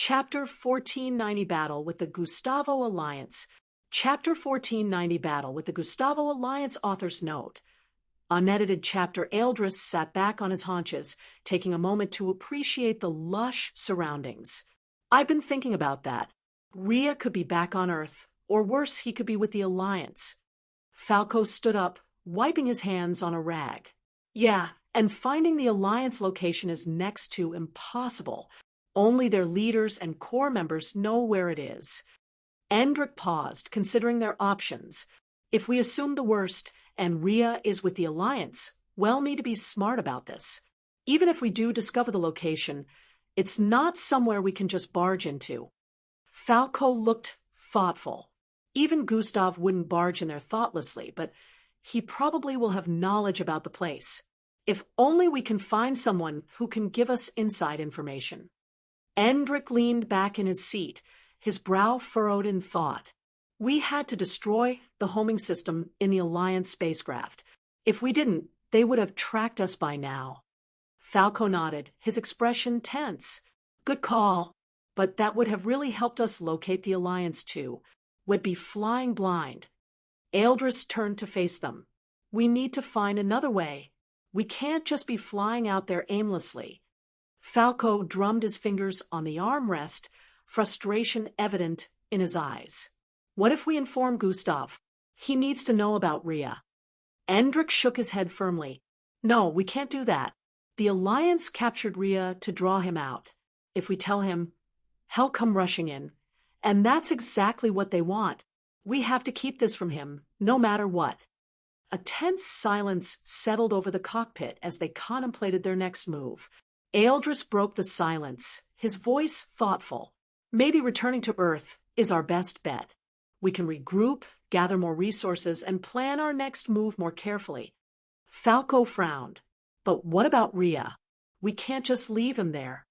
Chapter 1490 Battle with the Gustavo Alliance. Chapter 1490 Battle with the Gustavo Alliance author's note. Unedited chapter. Eldris sat back on his haunches, taking a moment to appreciate the lush surroundings. I've been thinking about that. Rhea could be back on Earth, or worse, he could be with the Alliance. Falco stood up, wiping his hands on a rag. Yeah, and finding the Alliance location is next to impossible. Only their leaders and core members know where it is. Endrick paused, considering their options. If we assume the worst, and Rhea is with the Alliance, we'll need to be smart about this. Even if we do discover the location, it's not somewhere we can just barge into. Falco looked thoughtful. Even Gustav wouldn't barge in there thoughtlessly, but he probably will have knowledge about the place. If only we can find someone who can give us inside information. Endrick leaned back in his seat, his brow furrowed in thought. We had to destroy the homing system in the Alliance spacecraft. If we didn't, they would have tracked us by now. Falco nodded, his expression tense. Good call, but that would have really helped us locate the Alliance too. We'd be flying blind. Eldris turned to face them. We need to find another way. We can't just be flying out there aimlessly. Falco drummed his fingers on the armrest, frustration evident in his eyes. What if we inform Gustav? He needs to know about Rhea. Endrick shook his head firmly. No, we can't do that. The Alliance captured Rhea to draw him out. If we tell him, hell come rushing in. And that's exactly what they want. We have to keep this from him, no matter what. A tense silence settled over the cockpit as they contemplated their next move. Eldris broke the silence, his voice thoughtful. Maybe returning to Earth is our best bet. We can regroup, gather more resources, and plan our next move more carefully. Falco frowned. But what about Rhea? We can't just leave him there.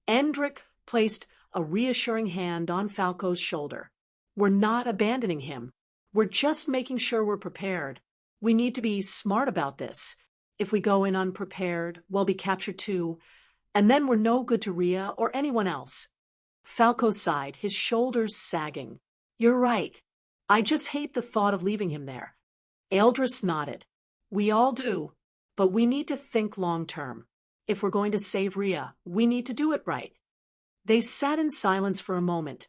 Endrick placed a reassuring hand on Falco's shoulder. We're not abandoning him. We're just making sure we're prepared. We need to be smart about this. If we go in unprepared, we'll be captured too, and then we're no good to Rhea or anyone else. Falco sighed, his shoulders sagging. You're right. I just hate the thought of leaving him there. Eldris nodded. We all do, but we need to think long-term. If we're going to save Rhea, we need to do it right. They sat in silence for a moment,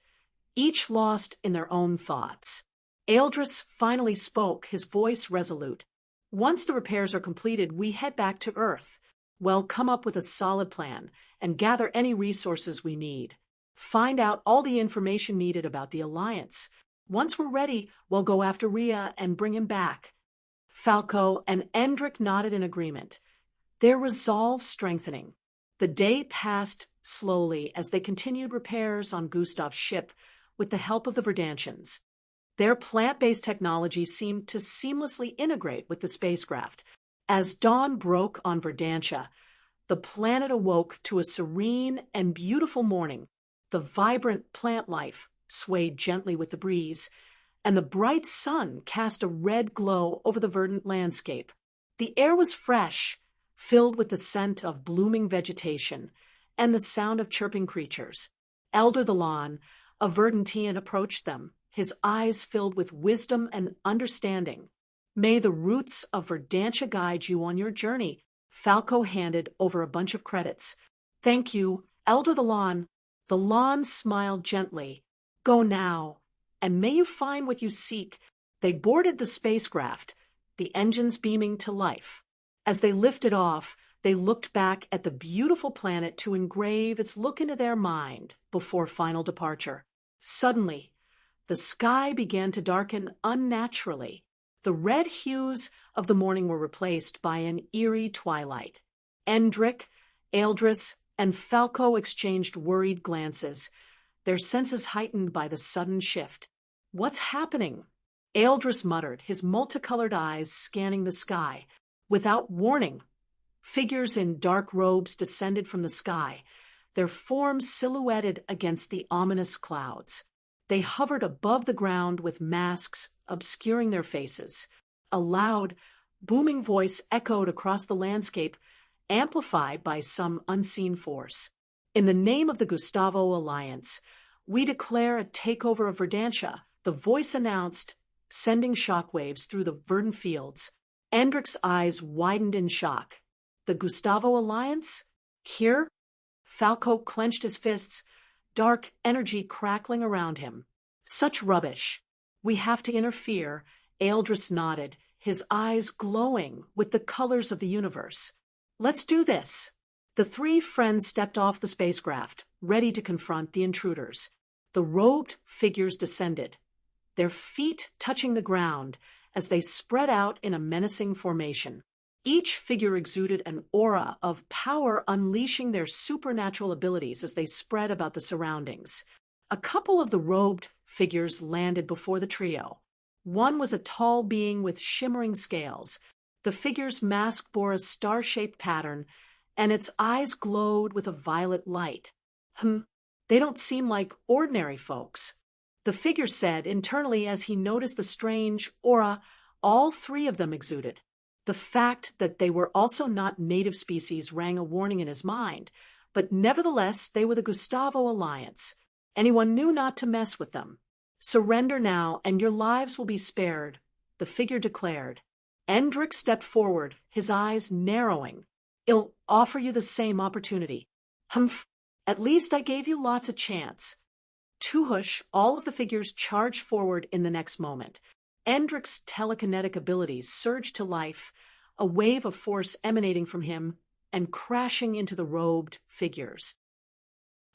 each lost in their own thoughts. Eldris finally spoke, his voice resolute. Once the repairs are completed, we head back to Earth. We'll come up with a solid plan and gather any resources we need. Find out all the information needed about the Alliance. Once we're ready, we'll go after Rhea and bring him back. Falco and Endrick nodded in agreement, their resolve strengthening. The day passed slowly as they continued repairs on Gustav's ship with the help of the Verdantians. Their plant-based technology seemed to seamlessly integrate with the spacecraft. As dawn broke on Verdantia, the planet awoke to a serene and beautiful morning. The vibrant plant life swayed gently with the breeze, and the bright sun cast a red glow over the verdant landscape. The air was fresh, filled with the scent of blooming vegetation and the sound of chirping creatures. Elder the Lawn, a Verdantian, approached them, his eyes filled with wisdom and understanding. May the roots of Verdantia guide you on your journey. Falco handed over a bunch of credits. Thank you, Elder the Lawn. The Lawn smiled gently. Go now, and may you find what you seek. They boarded the spacecraft, the engines beaming to life. As they lifted off, they looked back at the beautiful planet to engrave its look into their mind before final departure. Suddenly, the sky began to darken unnaturally. The red hues of the morning were replaced by an eerie twilight. Endrick, Eldris, and Falco exchanged worried glances, their senses heightened by the sudden shift. What's happening? Eldris muttered, his multicolored eyes scanning the sky. Without warning, figures in dark robes descended from the sky, their forms silhouetted against the ominous clouds. They hovered above the ground with masks obscuring their faces. A loud, booming voice echoed across the landscape, amplified by some unseen force. In the name of the Gustavo Alliance, we declare a takeover of Verdantia, the voice announced, sending shockwaves through the verdant fields. Endrick's eyes widened in shock. The Gustavo Alliance? Here? Falco clenched his fists, dark energy crackling around him. Such rubbish. We have to interfere. Eldris nodded, his eyes glowing with the colors of the universe. Let's do this. The three friends stepped off the spacecraft, ready to confront the intruders. The robed figures descended, their feet touching the ground as they spread out in a menacing formation. Each figure exuded an aura of power, unleashing their supernatural abilities as they spread about the surroundings. A couple of the robed figures landed before the trio. One was a tall being with shimmering scales. The figure's mask bore a star-shaped pattern, and its eyes glowed with a violet light. They don't seem like ordinary folks, the figure said internally as he noticed the strange aura all three of them exuded. The fact that they were also not native species rang a warning in his mind, but nevertheless they were the Gustavo Alliance. Anyone knew not to mess with them. Surrender now, and your lives will be spared, the figure declared. Endrick stepped forward, his eyes narrowing. I'll offer you the same opportunity. At least I gave you lots of chance. Tuhush, all of the figures charged forward in the next moment. Endrick's telekinetic abilities surged to life, a wave of force emanating from him and crashing into the robed figures.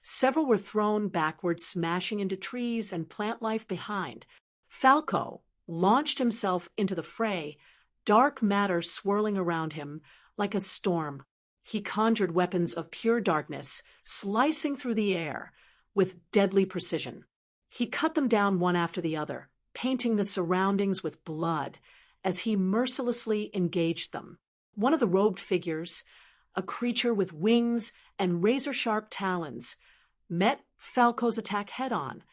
Several were thrown backward, smashing into trees and plant life behind. Falco launched himself into the fray, dark matter swirling around him like a storm. He conjured weapons of pure darkness, slicing through the air with deadly precision. He cut them down one after the other, painting the surroundings with blood as he mercilessly engaged them. One of the robed figures, a creature with wings and razor-sharp talons, met Falco's attack head-on,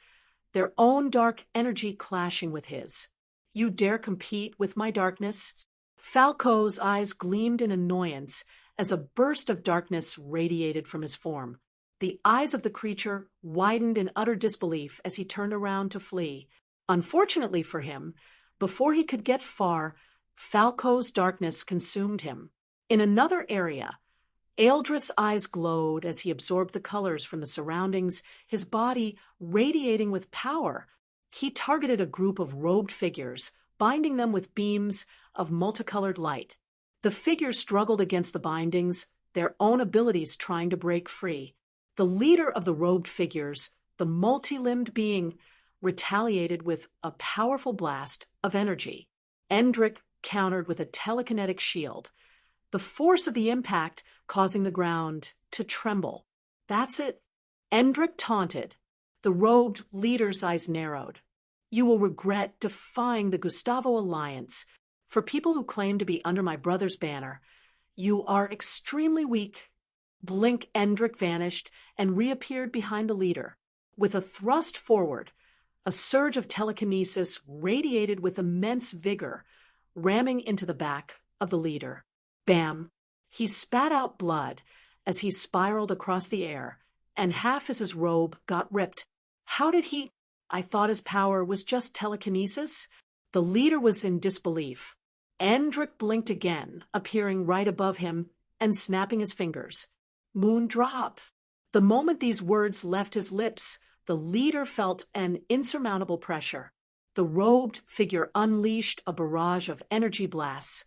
their own dark energy clashing with his. You dare compete with my darkness? Falco's eyes gleamed in annoyance as a burst of darkness radiated from his form. The eyes of the creature widened in utter disbelief as he turned around to flee. Unfortunately for him, before he could get far, Falco's darkness consumed him. In another area, Eldris' eyes glowed as he absorbed the colors from the surroundings, his body radiating with power. He targeted a group of robed figures, binding them with beams of multicolored light. The figures struggled against the bindings, their own abilities trying to break free. The leader of the robed figures, the multi-limbed being, retaliated with a powerful blast of energy. Endrick countered with a telekinetic shield, the force of the impact causing the ground to tremble. That's it. Endrick taunted. The robed leader's eyes narrowed. You will regret defying the Gustavo Alliance. For people who claim to be under my brother's banner, you are extremely weak. Blink, Endrick vanished and reappeared behind the leader. With a thrust forward, a surge of telekinesis radiated with immense vigor, ramming into the back of the leader. Bam! He spat out blood as he spiraled across the air, and half his robe got ripped. How did he? I thought his power was just telekinesis. The leader was in disbelief. Endrick blinked again, appearing right above him and snapping his fingers. Moon drop. The moment these words left his lips, the leader felt an insurmountable pressure. The robed figure unleashed a barrage of energy blasts,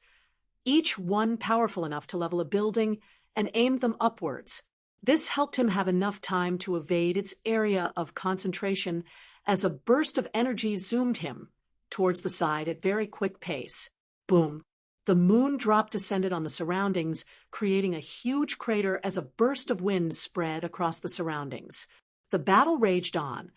each one powerful enough to level a building, and aimed them upwards. This helped him have enough time to evade its area of concentration as a burst of energy zoomed him towards the side at very quick pace. Boom! The moon drop descended on the surroundings, creating a huge crater as a burst of wind spread across the surroundings. The battle raged on,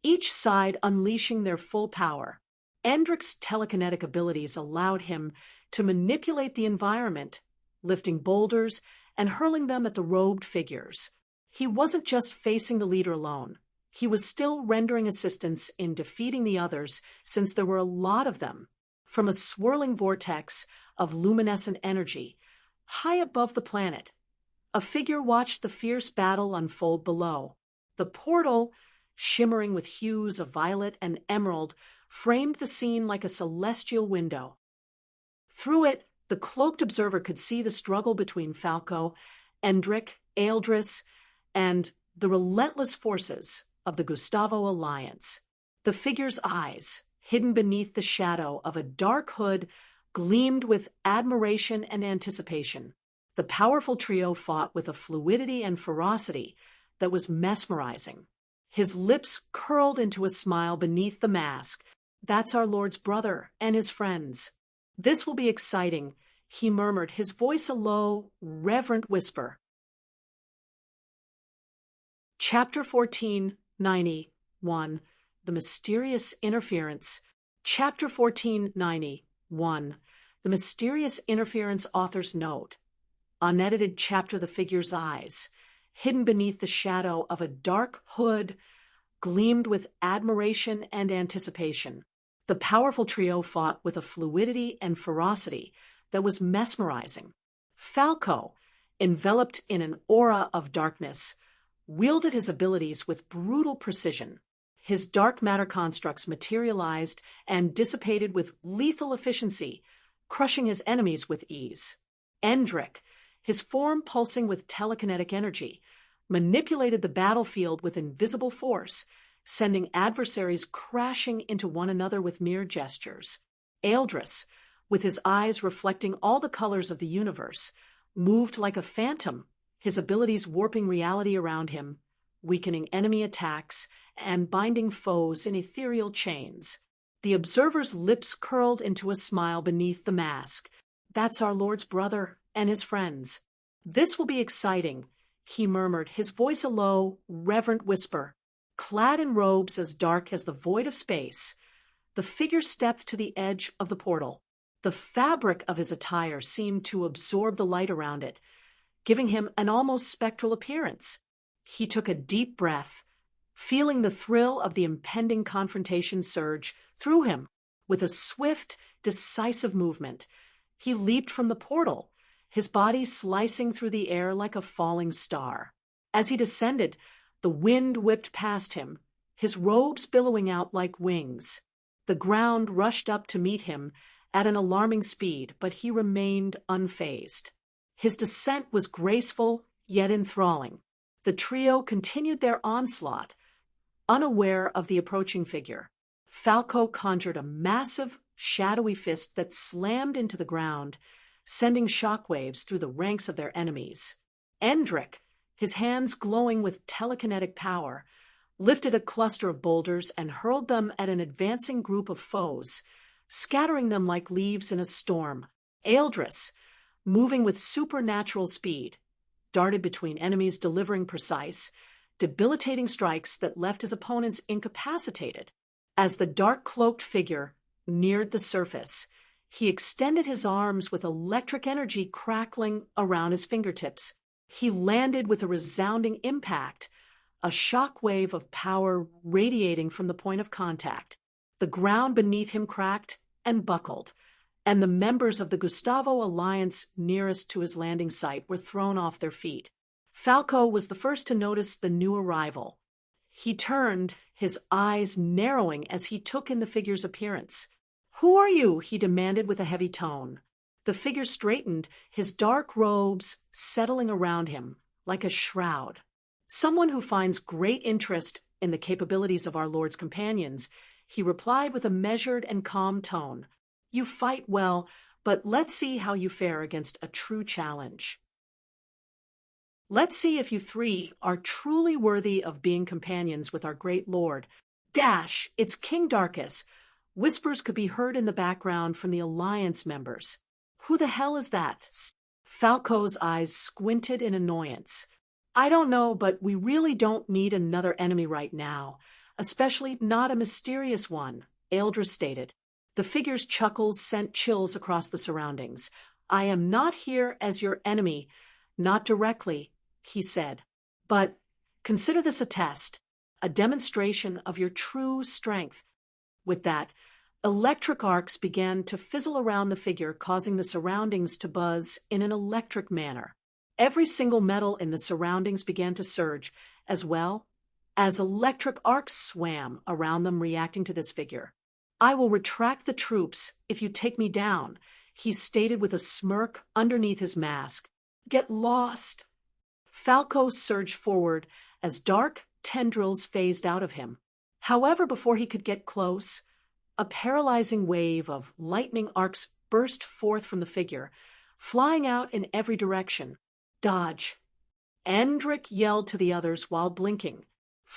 each side unleashing their full power. Endrick's telekinetic abilities allowed him to manipulate the environment, lifting boulders and hurling them at the robed figures. He wasn't just facing the leader alone. He was still rendering assistance in defeating the others, since there were a lot of them. From a swirling vortex of luminescent energy, high above the planet, A figure watched the fierce battle unfold below. The portal, shimmering with hues of violet and emerald, framed the scene like a celestial window. Through it, the cloaked observer could see the struggle between Falco, Endric, Ealdris, and the relentless forces of the Gustavo Alliance. The figure's eyes, hidden beneath the shadow of a dark hood, gleamed with admiration and anticipation. The powerful trio fought with a fluidity and ferocity that was mesmerizing. His lips curled into a smile beneath the mask. "That's our Lord's brother and his friends. This will be exciting," he murmured, his voice a low, reverent whisper. Chapter 1491, The Mysterious Interference. Chapter 1491, The Mysterious Interference Author's Note. Unedited chapter. The figure's eyes, hidden beneath the shadow of a dark hood, gleamed with admiration and anticipation. The powerful trio fought with a fluidity and ferocity that was mesmerizing. Falco, enveloped in an aura of darkness, wielded his abilities with brutal precision. His dark matter constructs materialized and dissipated with lethal efficiency, crushing his enemies with ease. Endric, his form pulsing with telekinetic energy, manipulated the battlefield with invisible force, sending adversaries crashing into one another with mere gestures. Ealdris, with his eyes reflecting all the colors of the universe, moved like a phantom, his abilities warping reality around him, weakening enemy attacks, and binding foes in ethereal chains. The observer's lips curled into a smile beneath the mask. "That's our Lord's brother and his friends. This will be exciting," he murmured, his voice a low, reverent whisper. Clad in robes as dark as the void of space, the figure stepped to the edge of the portal. The fabric of his attire seemed to absorb the light around it, giving him an almost spectral appearance. He took a deep breath, feeling the thrill of the impending confrontation surge through him. With a swift, decisive movement, he leaped from the portal, his body slicing through the air like a falling star. As he descended, the wind whipped past him, his robes billowing out like wings. The ground rushed up to meet him at an alarming speed, but he remained unfazed. His descent was graceful, yet enthralling. The trio continued their onslaught, unaware of the approaching figure. Falco conjured a massive, shadowy fist that slammed into the ground, sending shockwaves through the ranks of their enemies. Endric, his hands glowing with telekinetic power, lifted a cluster of boulders and hurled them at an advancing group of foes, scattering them like leaves in a storm. Ealdris, moving with supernatural speed, darted between enemies, delivering precise, debilitating strikes that left his opponents incapacitated. As the dark-cloaked figure neared the surface, he extended his arms with electric energy crackling around his fingertips. He landed with a resounding impact, a shock wave of power radiating from the point of contact. The ground beneath him cracked and buckled, and the members of the Gustavo Alliance nearest to his landing site were thrown off their feet. Falco was the first to notice the new arrival. He turned, his eyes narrowing as he took in the figure's appearance. "Who are you?" he demanded with a heavy tone. The figure straightened, his dark robes settling around him like a shroud. "Someone who finds great interest in the capabilities of our Lord's companions," he replied with a measured and calm tone. "You fight well, but let's see how you fare against a true challenge. Let's see if you three are truly worthy of being companions with our great Lord. Dash! It's King Darkus." Whispers could be heard in the background from the Alliance members. "Who the hell is that?" Falco's eyes squinted in annoyance. "I don't know, but we really don't need another enemy right now, especially not a mysterious one," Ealdris stated. The figure's chuckles sent chills across the surroundings. "I am not here as your enemy, not directly," he said. "But consider this a test, a demonstration of your true strength." With that, electric arcs began to fizzle around the figure, causing the surroundings to buzz in an electric manner. Every single metal in the surroundings began to surge, as well as electric arcs swam around them, reacting to this figure. "I will retract the troops if you take me down," he stated with a smirk underneath his mask. "Get lost." Falco surged forward as dark tendrils phased out of him. However, before he could get close, a paralyzing wave of lightning arcs burst forth from the figure, flying out in every direction. "Dodge!" Endrick yelled to the others while blinking.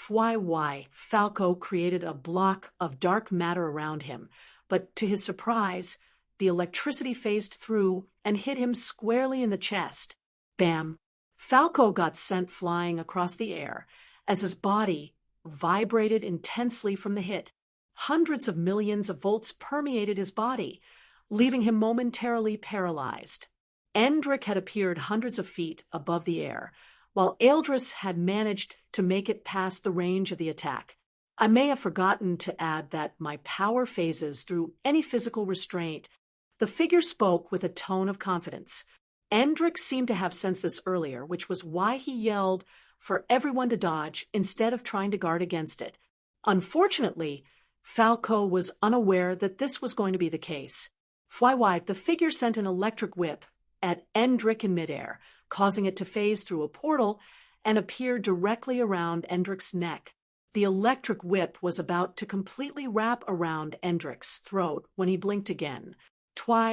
Why? Falco created a block of dark matter around him, but to his surprise, the electricity phased through and hit him squarely in the chest. Bam! Falco got sent flying across the air as his body vibrated intensely from the hit. Hundreds of millions of volts permeated his body, leaving him momentarily paralyzed. Endrick had appeared hundreds of feet above the air, while Eldris had managed to make it past the range of the attack. "I may have forgotten to add that my power phases through any physical restraint." The figure spoke with a tone of confidence. Endrick seemed to have sensed this earlier, which was why he yelled for everyone to dodge instead of trying to guard against it. Unfortunately, Falco was unaware that this was going to be the case. The figure sent an electric whip at Endrick in midair, causing it to phase through a portal and appear directly around Endrick's neck. The electric whip was about to completely wrap around Endrick's throat when he blinked again.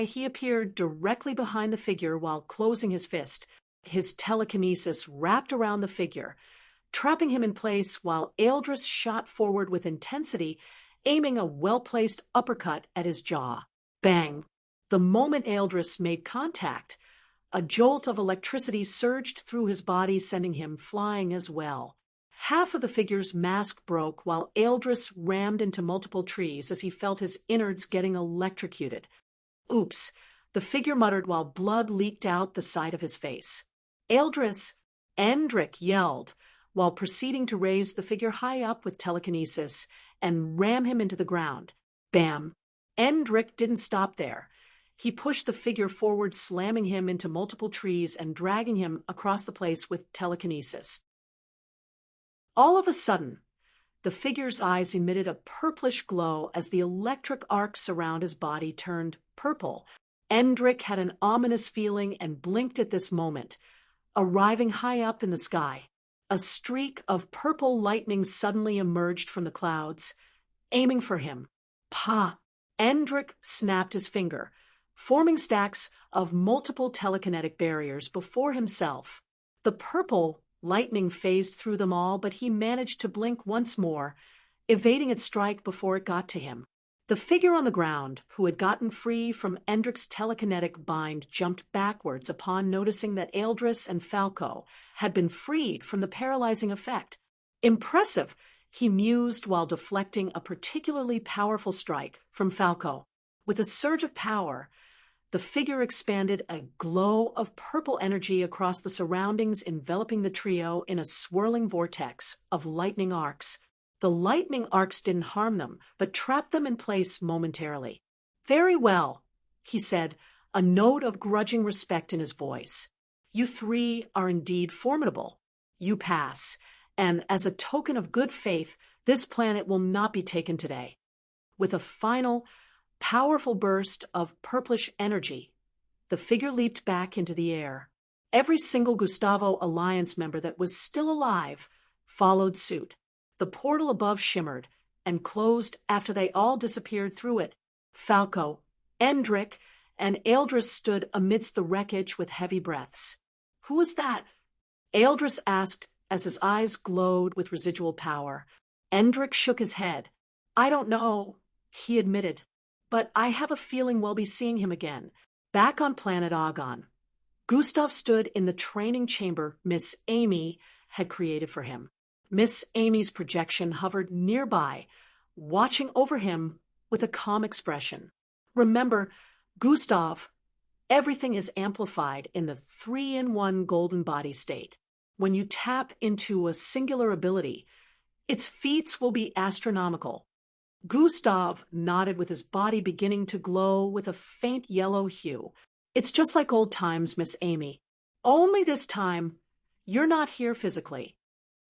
He appeared directly behind the figure while closing his fist. His telekinesis wrapped around the figure, trapping him in place while Eldris shot forward with intensity, aiming a well-placed uppercut at his jaw. Bang! The moment Eldris made contact, a jolt of electricity surged through his body, sending him flying as well. Half of the figure's mask broke while Eldris rammed into multiple trees as he felt his innards getting electrocuted. "Oops," the figure muttered while blood leaked out the side of his face. "Eldris!" Endrick yelled while proceeding to raise the figure high up with telekinesis and ram him into the ground. Bam! Endrick didn't stop there. He pushed the figure forward, slamming him into multiple trees and dragging him across the place with telekinesis. All of a sudden, the figure's eyes emitted a purplish glow as the electric arcs around his body turned purple. Endrick had an ominous feeling and blinked at this moment, arriving high up in the sky. A streak of purple lightning suddenly emerged from the clouds, aiming for him. "Pa!" Endrick snapped his finger, forming stacks of multiple telekinetic barriers before himself. The purple lightning phased through them all, but he managed to blink once more, evading its strike before it got to him. The figure on the ground, who had gotten free from Endrick's telekinetic bind, jumped backwards upon noticing that Eldris and Falco had been freed from the paralyzing effect. "Impressive," he mused while deflecting a particularly powerful strike from Falco. With a surge of power, the figure expanded a glow of purple energy across the surroundings, enveloping the trio in a swirling vortex of lightning arcs. The lightning arcs didn't harm them, but trapped them in place momentarily. "Very well," he said, a note of grudging respect in his voice. "You three are indeed formidable. You pass, and as a token of good faith, this planet will not be taken today." With a final, powerful burst of purplish energy, the figure leaped back into the air. Every single Gustavo Alliance member that was still alive followed suit. The portal above shimmered and closed after they all disappeared through it. Falco, Endrick, and Eldris stood amidst the wreckage with heavy breaths. "Who was that?" Eldris asked as his eyes glowed with residual power. Endrick shook his head. "I don't know," he admitted, "but I have a feeling we'll be seeing him again." Back on planet Argon, Gustav stood in the training chamber Miss Amy had created for him. Miss Amy's projection hovered nearby, watching over him with a calm expression. "Remember, Gustav, everything is amplified in the 3-in-1 golden body state. When you tap into a singular ability, its feats will be astronomical." Gustav nodded with his body beginning to glow with a faint yellow hue. "It's just like old times, Miss Amy." Only this time, you're not here physically.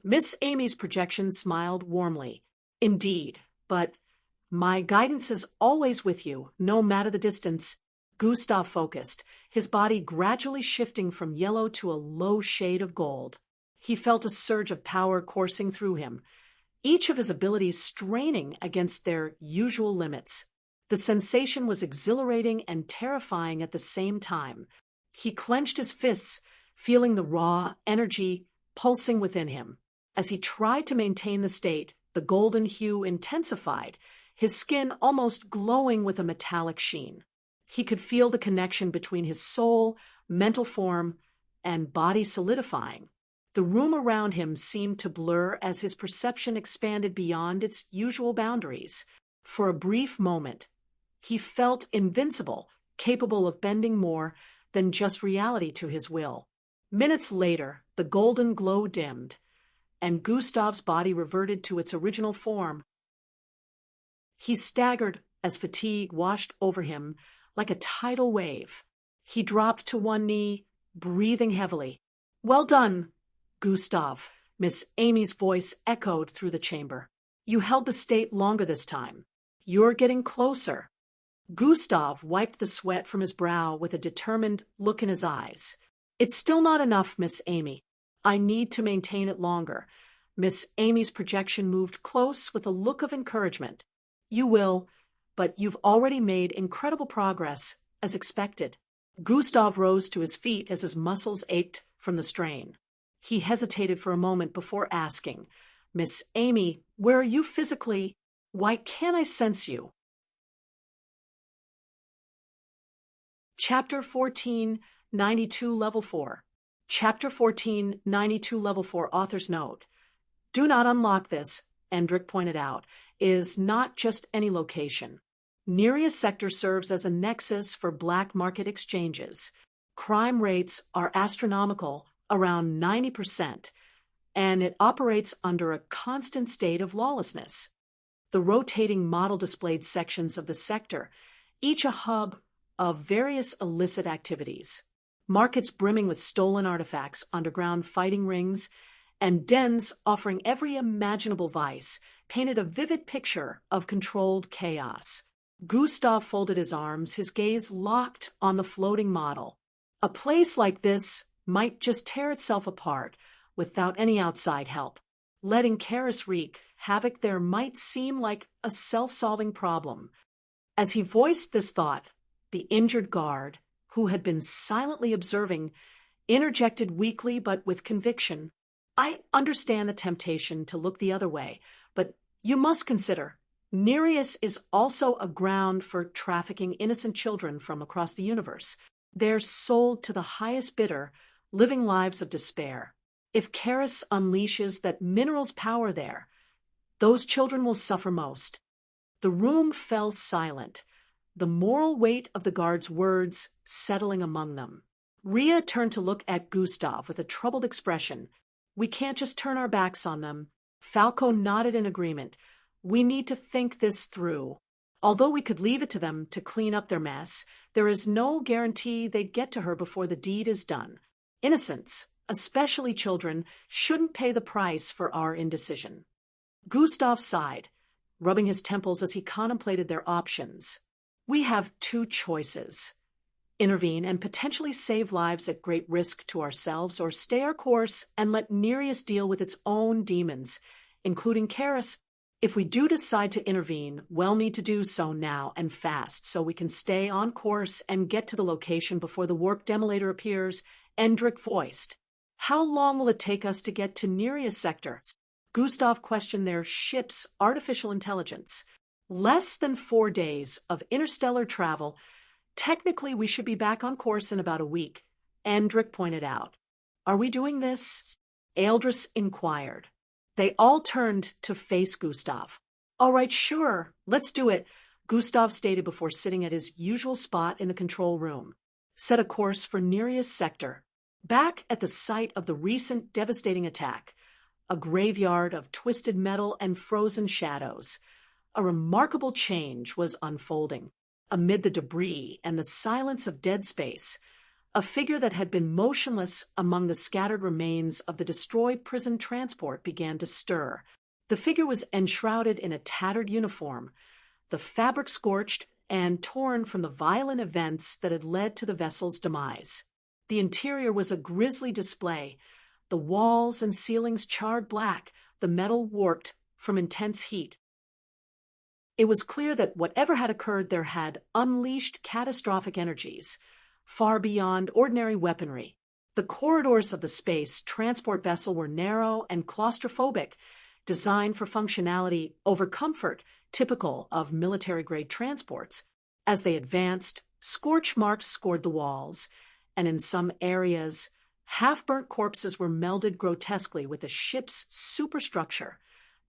Miss Amy's projection smiled warmly. Indeed, but my guidance is always with you, no matter the distance. Gustav focused, his body gradually shifting from yellow to a low shade of gold. He felt a surge of power coursing through him, each of his abilities straining against their usual limits. The sensation was exhilarating and terrifying at the same time. He clenched his fists, feeling the raw energy pulsing within him. As he tried to maintain the state, the golden hue intensified, his skin almost glowing with a metallic sheen. He could feel the connection between his soul, mental form, and body solidifying. The room around him seemed to blur as his perception expanded beyond its usual boundaries. For a brief moment, he felt invincible, capable of bending more than just reality to his will. Minutes later, the golden glow dimmed, and Gustav's body reverted to its original form. He staggered as fatigue washed over him like a tidal wave. He dropped to one knee, breathing heavily. "Well done, Gustav," Miss Amy's voice echoed through the chamber. "You held the state longer this time. You're getting closer." Gustav wiped the sweat from his brow with a determined look in his eyes. "It's still not enough, Miss Amy. I need to maintain it longer." Miss Amy's projection moved close with a look of encouragement. "You will, but you've already made incredible progress, as expected." Gustav rose to his feet as his muscles ached from the strain. He hesitated for a moment before asking, "Miss Amy, where are you physically? Why can't I sense you?" Chapter 14, 92, Level 4. Chapter 14, 92, Level 4, Author's Note. "Do not unlock this," Endrick pointed out, "is not just any location. Nereus Sector serves as a nexus for black market exchanges. Crime rates are astronomical, around 90%, and it operates under a constant state of lawlessness. The rotating model displayed sections of the sector, each a hub of various illicit activities. Markets brimming with stolen artifacts, underground fighting rings, and dens offering every imaginable vice painted a vivid picture of controlled chaos." Gustav folded his arms, his gaze locked on the floating model. A place like this might just tear itself apart without any outside help. Letting Karis wreak havoc there might seem like a self-solving problem. As he voiced this thought, the injured guard, who had been silently observing, interjected weakly but with conviction. "I understand the temptation to look the other way, but you must consider, Nereus is also a ground for trafficking innocent children from across the universe. They're sold to the highest bidder, living lives of despair. If Karis unleashes that mineral's power there, those children will suffer most." The room fell silent, the moral weight of the guard's words settling among them. Rhea turned to look at Gustav with a troubled expression. "We can't just turn our backs on them." Falco nodded in agreement. "We need to think this through. Although we could leave it to them to clean up their mess, there is no guarantee they'd get to her before the deed is done. Innocents, especially children, shouldn't pay the price for our indecision." Gustav sighed, rubbing his temples as he contemplated their options. "We have two choices. Intervene and potentially save lives at great risk to ourselves, or stay our course and let Nereus deal with its own demons, including Karis. If we do decide to intervene, we'll need to do so now and fast, so we can stay on course and get to the location before the warp demolator appears," Endrick voiced. "How long will it take us to get to Nereus Sector?" Gustav questioned their ship's artificial intelligence. "Less than 4 days of interstellar travel. Technically, we should be back on course in about a week," Endrick pointed out. "Are we doing this?" Eldris inquired. They all turned to face Gustav. "All right, sure, let's do it," Gustav stated before sitting at his usual spot in the control room. Set a course for Nereus Sector. Back at the site of the recent devastating attack, a graveyard of twisted metal and frozen shadows, a remarkable change was unfolding. Amid the debris and the silence of dead space, A figure that had been motionless among the scattered remains of the destroyed prison transport began to stir. The figure was enshrouded in a tattered uniform, the fabric scorched and torn from the violent events that had led to the vessel's demise. The interior was a grisly display, the walls and ceilings charred black, the metal warped from intense heat. It was clear that whatever had occurred there had unleashed catastrophic energies, far beyond ordinary weaponry. The corridors of the space transport vessel were narrow and claustrophobic, designed for functionality over comfort, typical of military-grade transports. As they advanced, scorch marks scored the walls, and in some areas, half-burnt corpses were melded grotesquely with the ship's superstructure,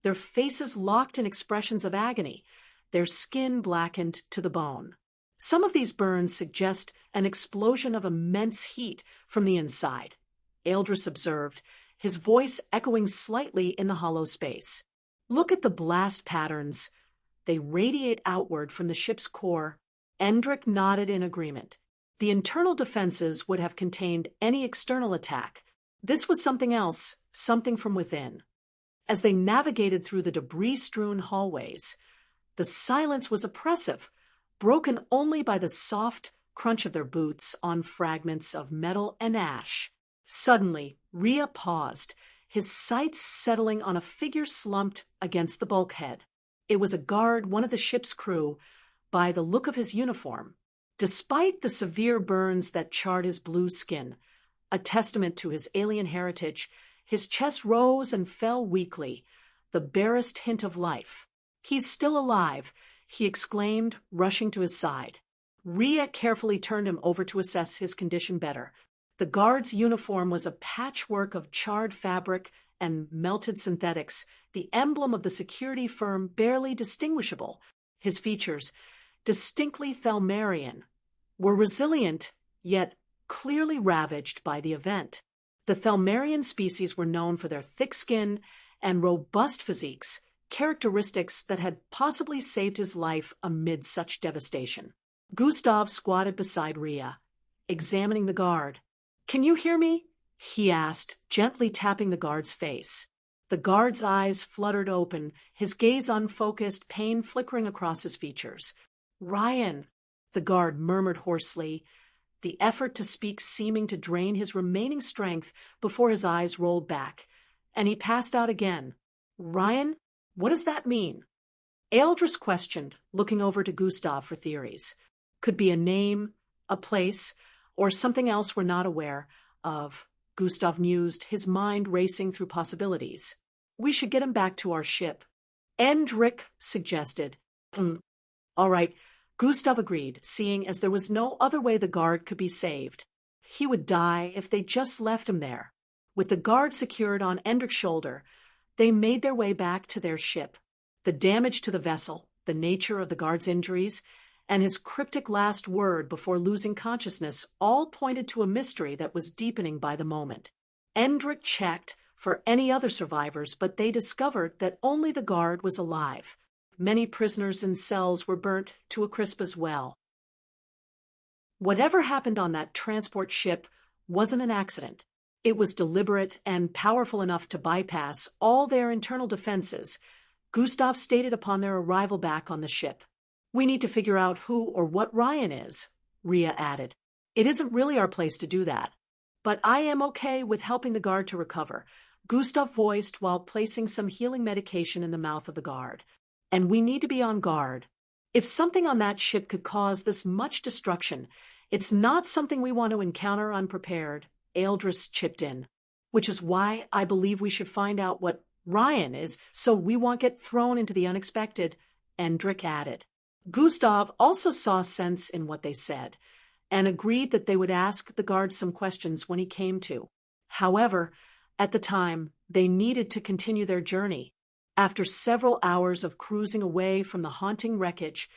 their faces locked in expressions of agony, their skin blackened to the bone. Some of these burns suggest an explosion of immense heat from the inside, Eldris observed, his voice echoing slightly in the hollow space. Look at the blast patterns. They radiate outward from the ship's core. Endrick nodded in agreement. The internal defenses would have contained any external attack. This was something else, something from within. As they navigated through the debris-strewn hallways, the silence was oppressive, broken only by the soft crunch of their boots on fragments of metal and ash. Suddenly, Rhea paused, his sights settling on a figure slumped against the bulkhead. It was a guard, one of the ship's crew, by the look of his uniform. Despite the severe burns that charred his blue skin, a testament to his alien heritage, his chest rose and fell weakly, the barest hint of life. "He's still alive," he exclaimed, rushing to his side. Rhea carefully turned him over to assess his condition better. The guard's uniform was a patchwork of charred fabric and melted synthetics, the emblem of the security firm barely distinguishable. His features, distinctly Thelmarian, were resilient, yet clearly ravaged by the event. The Thelmarian species were known for their thick skin and robust physiques, characteristics that had possibly saved his life amid such devastation. Gustav squatted beside Rhea, examining the guard. "Can you hear me?" he asked, gently tapping the guard's face. The guard's eyes fluttered open, his gaze unfocused, pain flickering across his features. "Ryan," the guard murmured hoarsely, the effort to speak seeming to drain his remaining strength before his eyes rolled back, and he passed out again. "Ryan, what does that mean?" Eldris questioned, looking over to Gustav for theories. Could be a name, a place, or something else we're not aware of, Gustav mused, his mind racing through possibilities. "We should get him back to our ship." Endrick suggested. All right, Gustav agreed, seeing as there was no other way the guard could be saved. He would die if they just left him there. With the guard secured on Endrick's shoulder, they made their way back to their ship. The damage to the vessel, the nature of the guard's injuries, and his cryptic last word before losing consciousness all pointed to a mystery that was deepening by the moment. Endrick checked for any other survivors, but they discovered that only the guard was alive. Many prisoners in cells were burnt to a crisp as well. Whatever happened on that transport ship wasn't an accident. It was deliberate and powerful enough to bypass all their internal defenses, Gustav stated upon their arrival back on the ship. "We need to figure out who or what Ryan is," Rhea added. "It isn't really our place to do that. But I am okay with helping the guard to recover," Gustav voiced while placing some healing medication in the mouth of the guard. "And we need to be on guard. If something on that ship could cause this much destruction, it's not something we want to encounter unprepared," Eldris chipped in. "Which is why I believe we should find out what Ryan is so we won't get thrown into the unexpected," Endrick added. Gustav also saw sense in what they said, and agreed that they would ask the guard some questions when he came to. However, at the time, they needed to continue their journey. After several hours of cruising away from the haunting wreckage,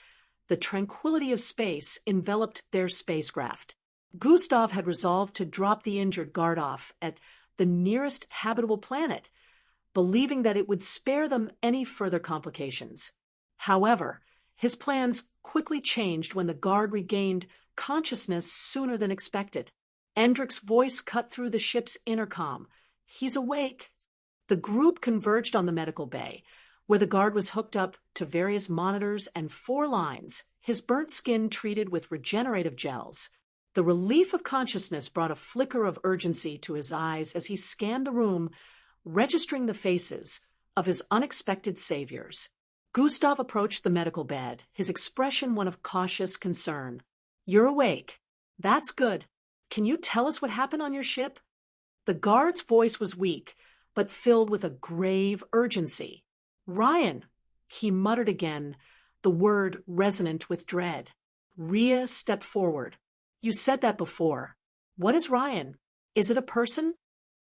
the tranquility of space enveloped their spacecraft. Gustav had resolved to drop the injured guard off at the nearest habitable planet, believing that it would spare them any further complications. However, his plans quickly changed when the guard regained consciousness sooner than expected. Endrick's voice cut through the ship's intercom. "He's awake." The group converged on the medical bay, where the guard was hooked up to various monitors and 4 lines, his burnt skin treated with regenerative gels. The relief of consciousness brought a flicker of urgency to his eyes as he scanned the room, registering the faces of his unexpected saviors. Gustav approached the medical bed, his expression one of cautious concern. "You're awake. That's good. Can you tell us what happened on your ship?" The guard's voice was weak, but filled with a grave urgency. "Ryan," he muttered again, the word resonant with dread. Rhea stepped forward. "You said that before. What is Ryan? Is it a person?"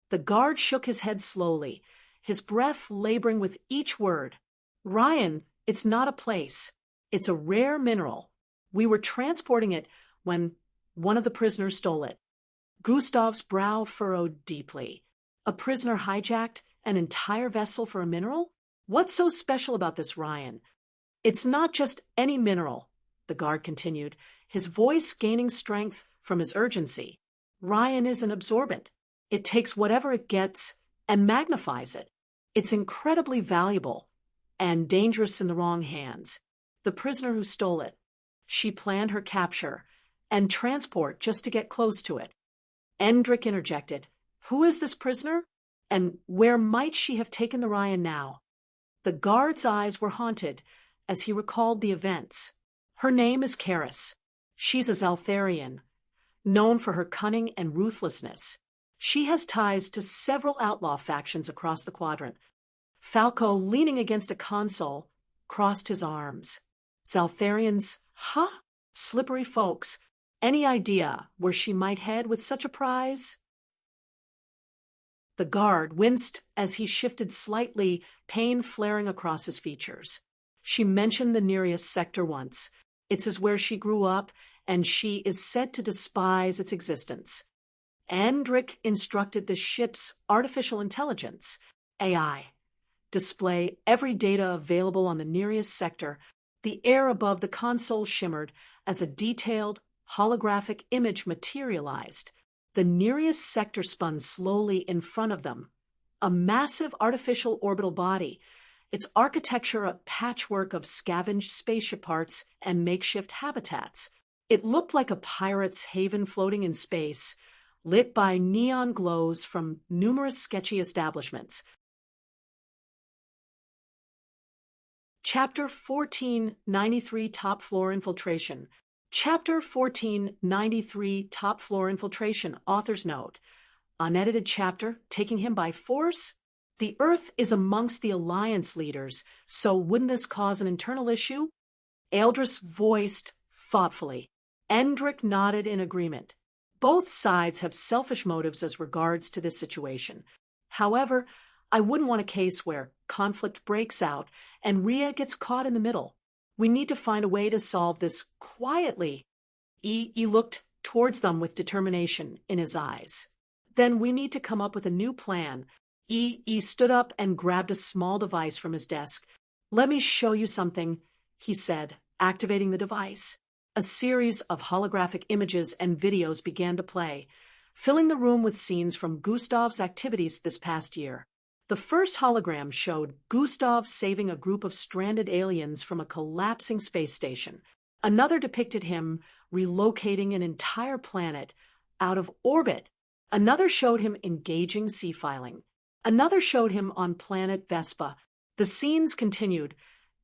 The guard shook his head slowly, his breath laboring with each word. "Ryan, it's not a place. It's a rare mineral. We were transporting it when one of the prisoners stole it." Gustav's brow furrowed deeply. A prisoner hijacked an entire vessel for a mineral? What's so special about this Ryan? "It's not just any mineral," the guard continued, his voice gaining strength from his urgency. "Ryan is an absorbent. It takes whatever it gets and magnifies it. It's incredibly valuable and dangerous in the wrong hands. The prisoner who stole it, she planned her capture and transport just to get close to it." Endrick interjected. "Who is this prisoner? And where might she have taken the Ryan now?" The guard's eyes were haunted as he recalled the events. "Her name is Karis. She's a Zaltharian, known for her cunning and ruthlessness. She has ties to several outlaw factions across the quadrant." Falco, leaning against a console, crossed his arms. "Zaltharians, huh? Slippery folks. Any idea where she might head with such a prize?" The guard winced as he shifted slightly, pain flaring across his features. "She mentioned the Nereus sector once. It's as where she grew up, and she is said to despise its existence." Endrick instructed the ship's artificial intelligence, AI, display every data available on the Nereus sector. The air above the console shimmered as a detailed, holographic image materialized. The Nereus sector spun slowly in front of them, a massive artificial orbital body, its architecture a patchwork of scavenged spaceship parts and makeshift habitats. It looked like a pirate's haven floating in space, lit by neon glows from numerous sketchy establishments. Chapter 1493 Top Floor Infiltration. Chapter 1493 Top Floor Infiltration. Author's note. Unedited chapter, taking him by force? The Earth is amongst the Alliance leaders, so wouldn't this cause an internal issue? Eldris voiced thoughtfully. Endrick nodded in agreement. Both sides have selfish motives as regards to this situation. However, I wouldn't want a case where conflict breaks out and Rhea gets caught in the middle. We need to find a way to solve this quietly. He looked towards them with determination in his eyes. Then we need to come up with a new plan. He stood up and grabbed a small device from his desk. "Let me show you something," he said, activating the device. A series of holographic images and videos began to play, filling the room with scenes from Gustav's activities this past year. The first hologram showed Gustav saving a group of stranded aliens from a collapsing space station. Another depicted him relocating an entire planet out of orbit. Another showed him engaging sea filing. Another showed him on planet Vespa. The scenes continued,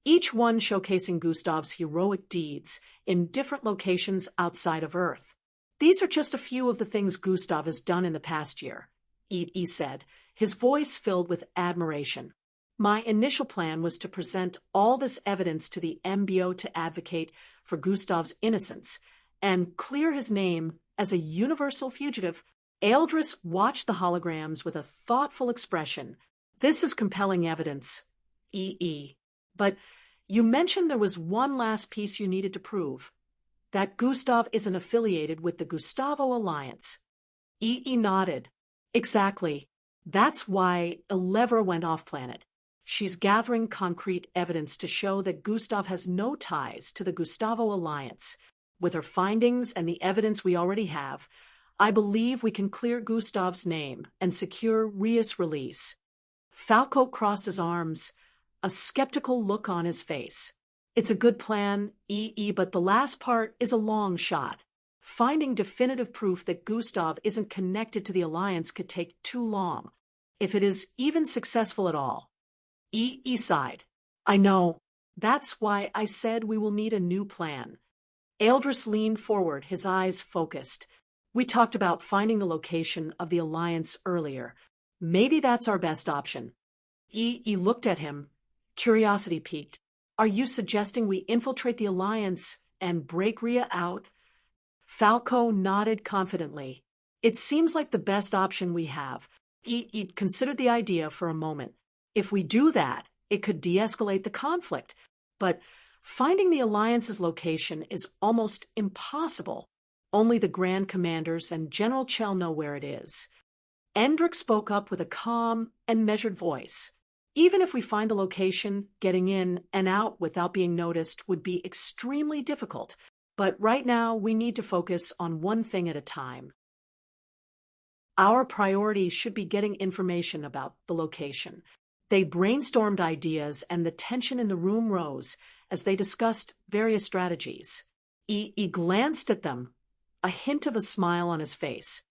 each one showcasing Gustav's heroic deeds in different locations outside of Earth. "These are just a few of the things Gustav has done in the past year," he said, his voice filled with admiration. "My initial plan was to present all this evidence to the MBO to advocate for Gustav's innocence and clear his name as a universal fugitive." Eldris watched the holograms with a thoughtful expression. "This is compelling evidence, But you mentioned there was one last piece you needed to prove, that Gustav isn't affiliated with the Gustavo Alliance." Nodded. "Exactly. That's why Elevra went off-planet. She's gathering concrete evidence to show that Gustav has no ties to the Gustavo Alliance. With her findings and the evidence we already have, I believe we can clear Gustav's name and secure Ria's release. Falco crossed his arms, a skeptical look on his face. It's a good plan, but the last part is a long shot. Finding definitive proof that Gustav isn't connected to the Alliance could take too long, if it is even successful at all. Sighed. I know. That's why I said we will need a new plan. Eldris leaned forward, his eyes focused. We talked about finding the location of the Alliance earlier. Maybe that's our best option. Looked at him, curiosity piqued. Are you suggesting we infiltrate the Alliance and break Ria out? Falco nodded confidently. It seems like the best option we have. Considered the idea for a moment. If we do that, it could de-escalate the conflict. But finding the Alliance's location is almost impossible. Only the Grand Commanders and General Chell know where it is. Endrick spoke up with a calm and measured voice. Even if we find the location, getting in and out without being noticed would be extremely difficult. But right now, we need to focus on one thing at a time. Our priority should be getting information about the location. They brainstormed ideas, and the tension in the room rose as they discussed various strategies. He glanced at them, a hint of a smile on his face.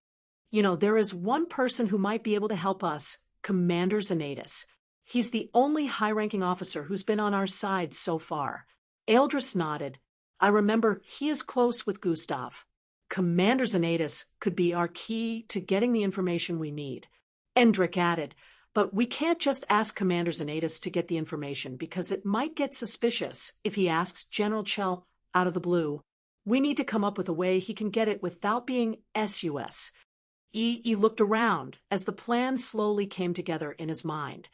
There is one person who might be able to help us, Commander Xanatus. He's the only high-ranking officer who's been on our side so far. Eldris nodded. I remember he is close with Gustav. Commander Xanatus could be our key to getting the information we need. Endrick added, but we can't just ask Commander Xanatus to get the information because it might get suspicious if he asks General Chell out of the blue. We need to come up with a way he can get it without being sus. He looked around as the plan slowly came together in his mind.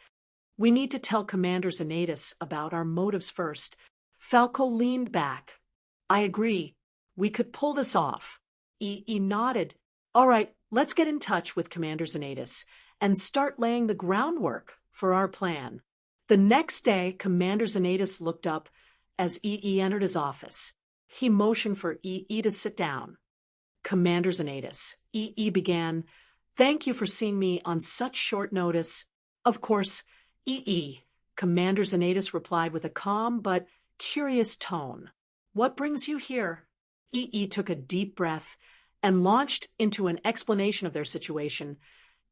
We need to tell Commander Xanatus about our motives first. Falco leaned back. I agree. We could pull this off. He nodded. All right, let's get in touch with Commander Xanatus and start laying the groundwork for our plan. The next day, Commander Xanatus looked up as entered his office. He motioned for to sit down. Commander Xanatus, began, thank you for seeing me on such short notice. Of course, Commander Xanatus replied with a calm but curious tone. What brings you here? Took a deep breath and launched into an explanation of their situation,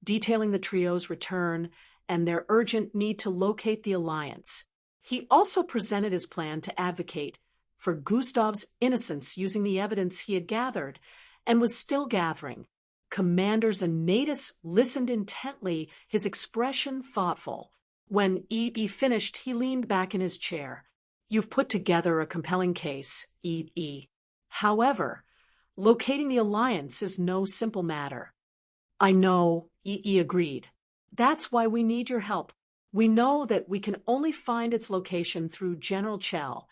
detailing the trio's return and their urgent need to locate the Alliance. He also presented his plan to advocate for Gustav's innocence using the evidence he had gathered and was still gathering. Commander Xanatus listened intently, his expression thoughtful. When finished, he leaned back in his chair. You've put together a compelling case, However, locating the Alliance is no simple matter. I know, agreed. That's why we need your help. We know that we can only find its location through General Chell.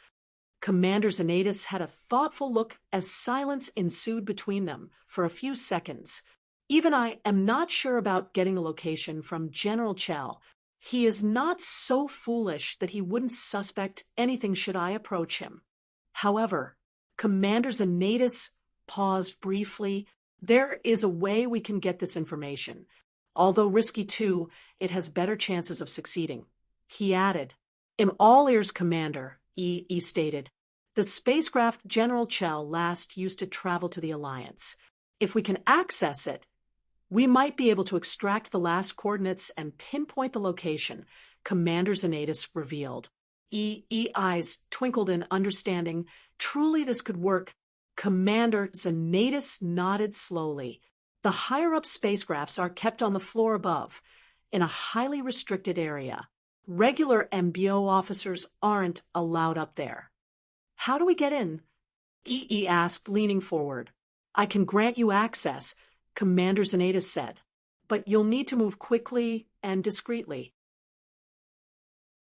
Commander Xanatus had a thoughtful look as silence ensued between them for a few seconds. Even I am not sure about getting the location from General Chell. He is not so foolish that he wouldn't suspect anything should I approach him. However, Commander Xanatus paused briefly. There is a way we can get this information. Although risky too, it has better chances of succeeding. He added, "I'm all ears, Commander," he stated. "The spacecraft General Chell last used to travel to the Alliance. If we can access it, we might be able to extract the last coordinates and pinpoint the location," Commander Xanatus revealed. Eyes twinkled in understanding. Truly this could work. Commander Xanatus nodded slowly. The higher-up spacecrafts are kept on the floor above, in a highly restricted area. Regular MBO officers aren't allowed up there. How do we get in? Asked, leaning forward. I can grant you access, Commander Xanatus said, but you'll need to move quickly and discreetly.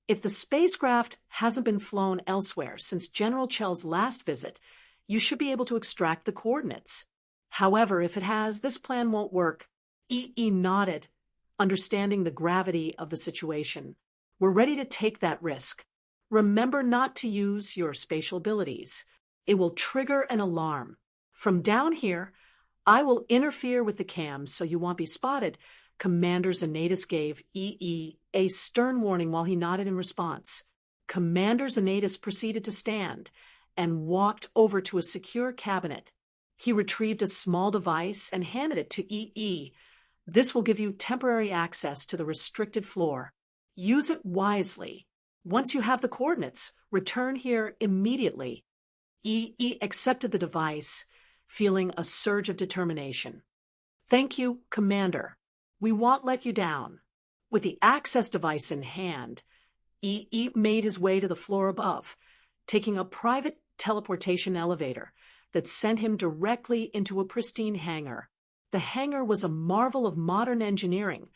If the spacecraft hasn't been flown elsewhere since General Chell's last visit, you should be able to extract the coordinates. However, if it has, this plan won't work. Nodded, understanding the gravity of the situation. We're ready to take that risk. Remember not to use your spatial abilities. It will trigger an alarm. From down here, I will interfere with the cams so you won't be spotted. Commander Zanatus gave EE a stern warning while he nodded in response. Commander Zanatus proceeded to stand and walked over to a secure cabinet. He retrieved a small device and handed it to EE. This will give you temporary access to the restricted floor. Use it wisely. Once you have the coordinates, return here immediately. EE accepted the device, feeling a surge of determination. Thank you, Commander. We won't let you down. With the access device in hand, EE made his way to the floor above, taking a private teleportation elevator that sent him directly into a pristine hangar. The hangar was a marvel of modern engineering,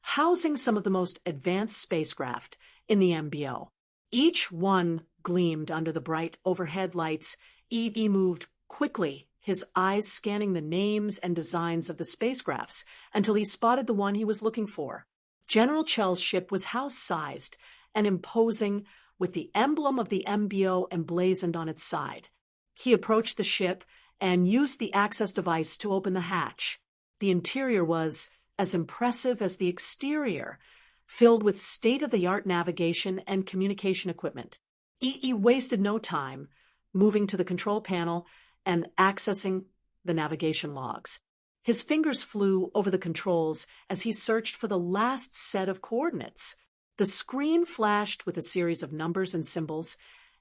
housing some of the most advanced spacecraft in the MBO. Each one gleamed under the bright overhead lights. EE moved quickly, his eyes scanning the names and designs of the spacecrafts until he spotted the one he was looking for. General Chell's ship was house-sized and imposing, with the emblem of the MBO emblazoned on its side. He approached the ship and used the access device to open the hatch. The interior was as impressive as the exterior, filled with state-of-the-art navigation and communication equipment. EE wasted no time, moving to the control panel and accessing the navigation logs. His fingers flew over the controls as he searched for the last set of coordinates. The screen flashed with a series of numbers and symbols,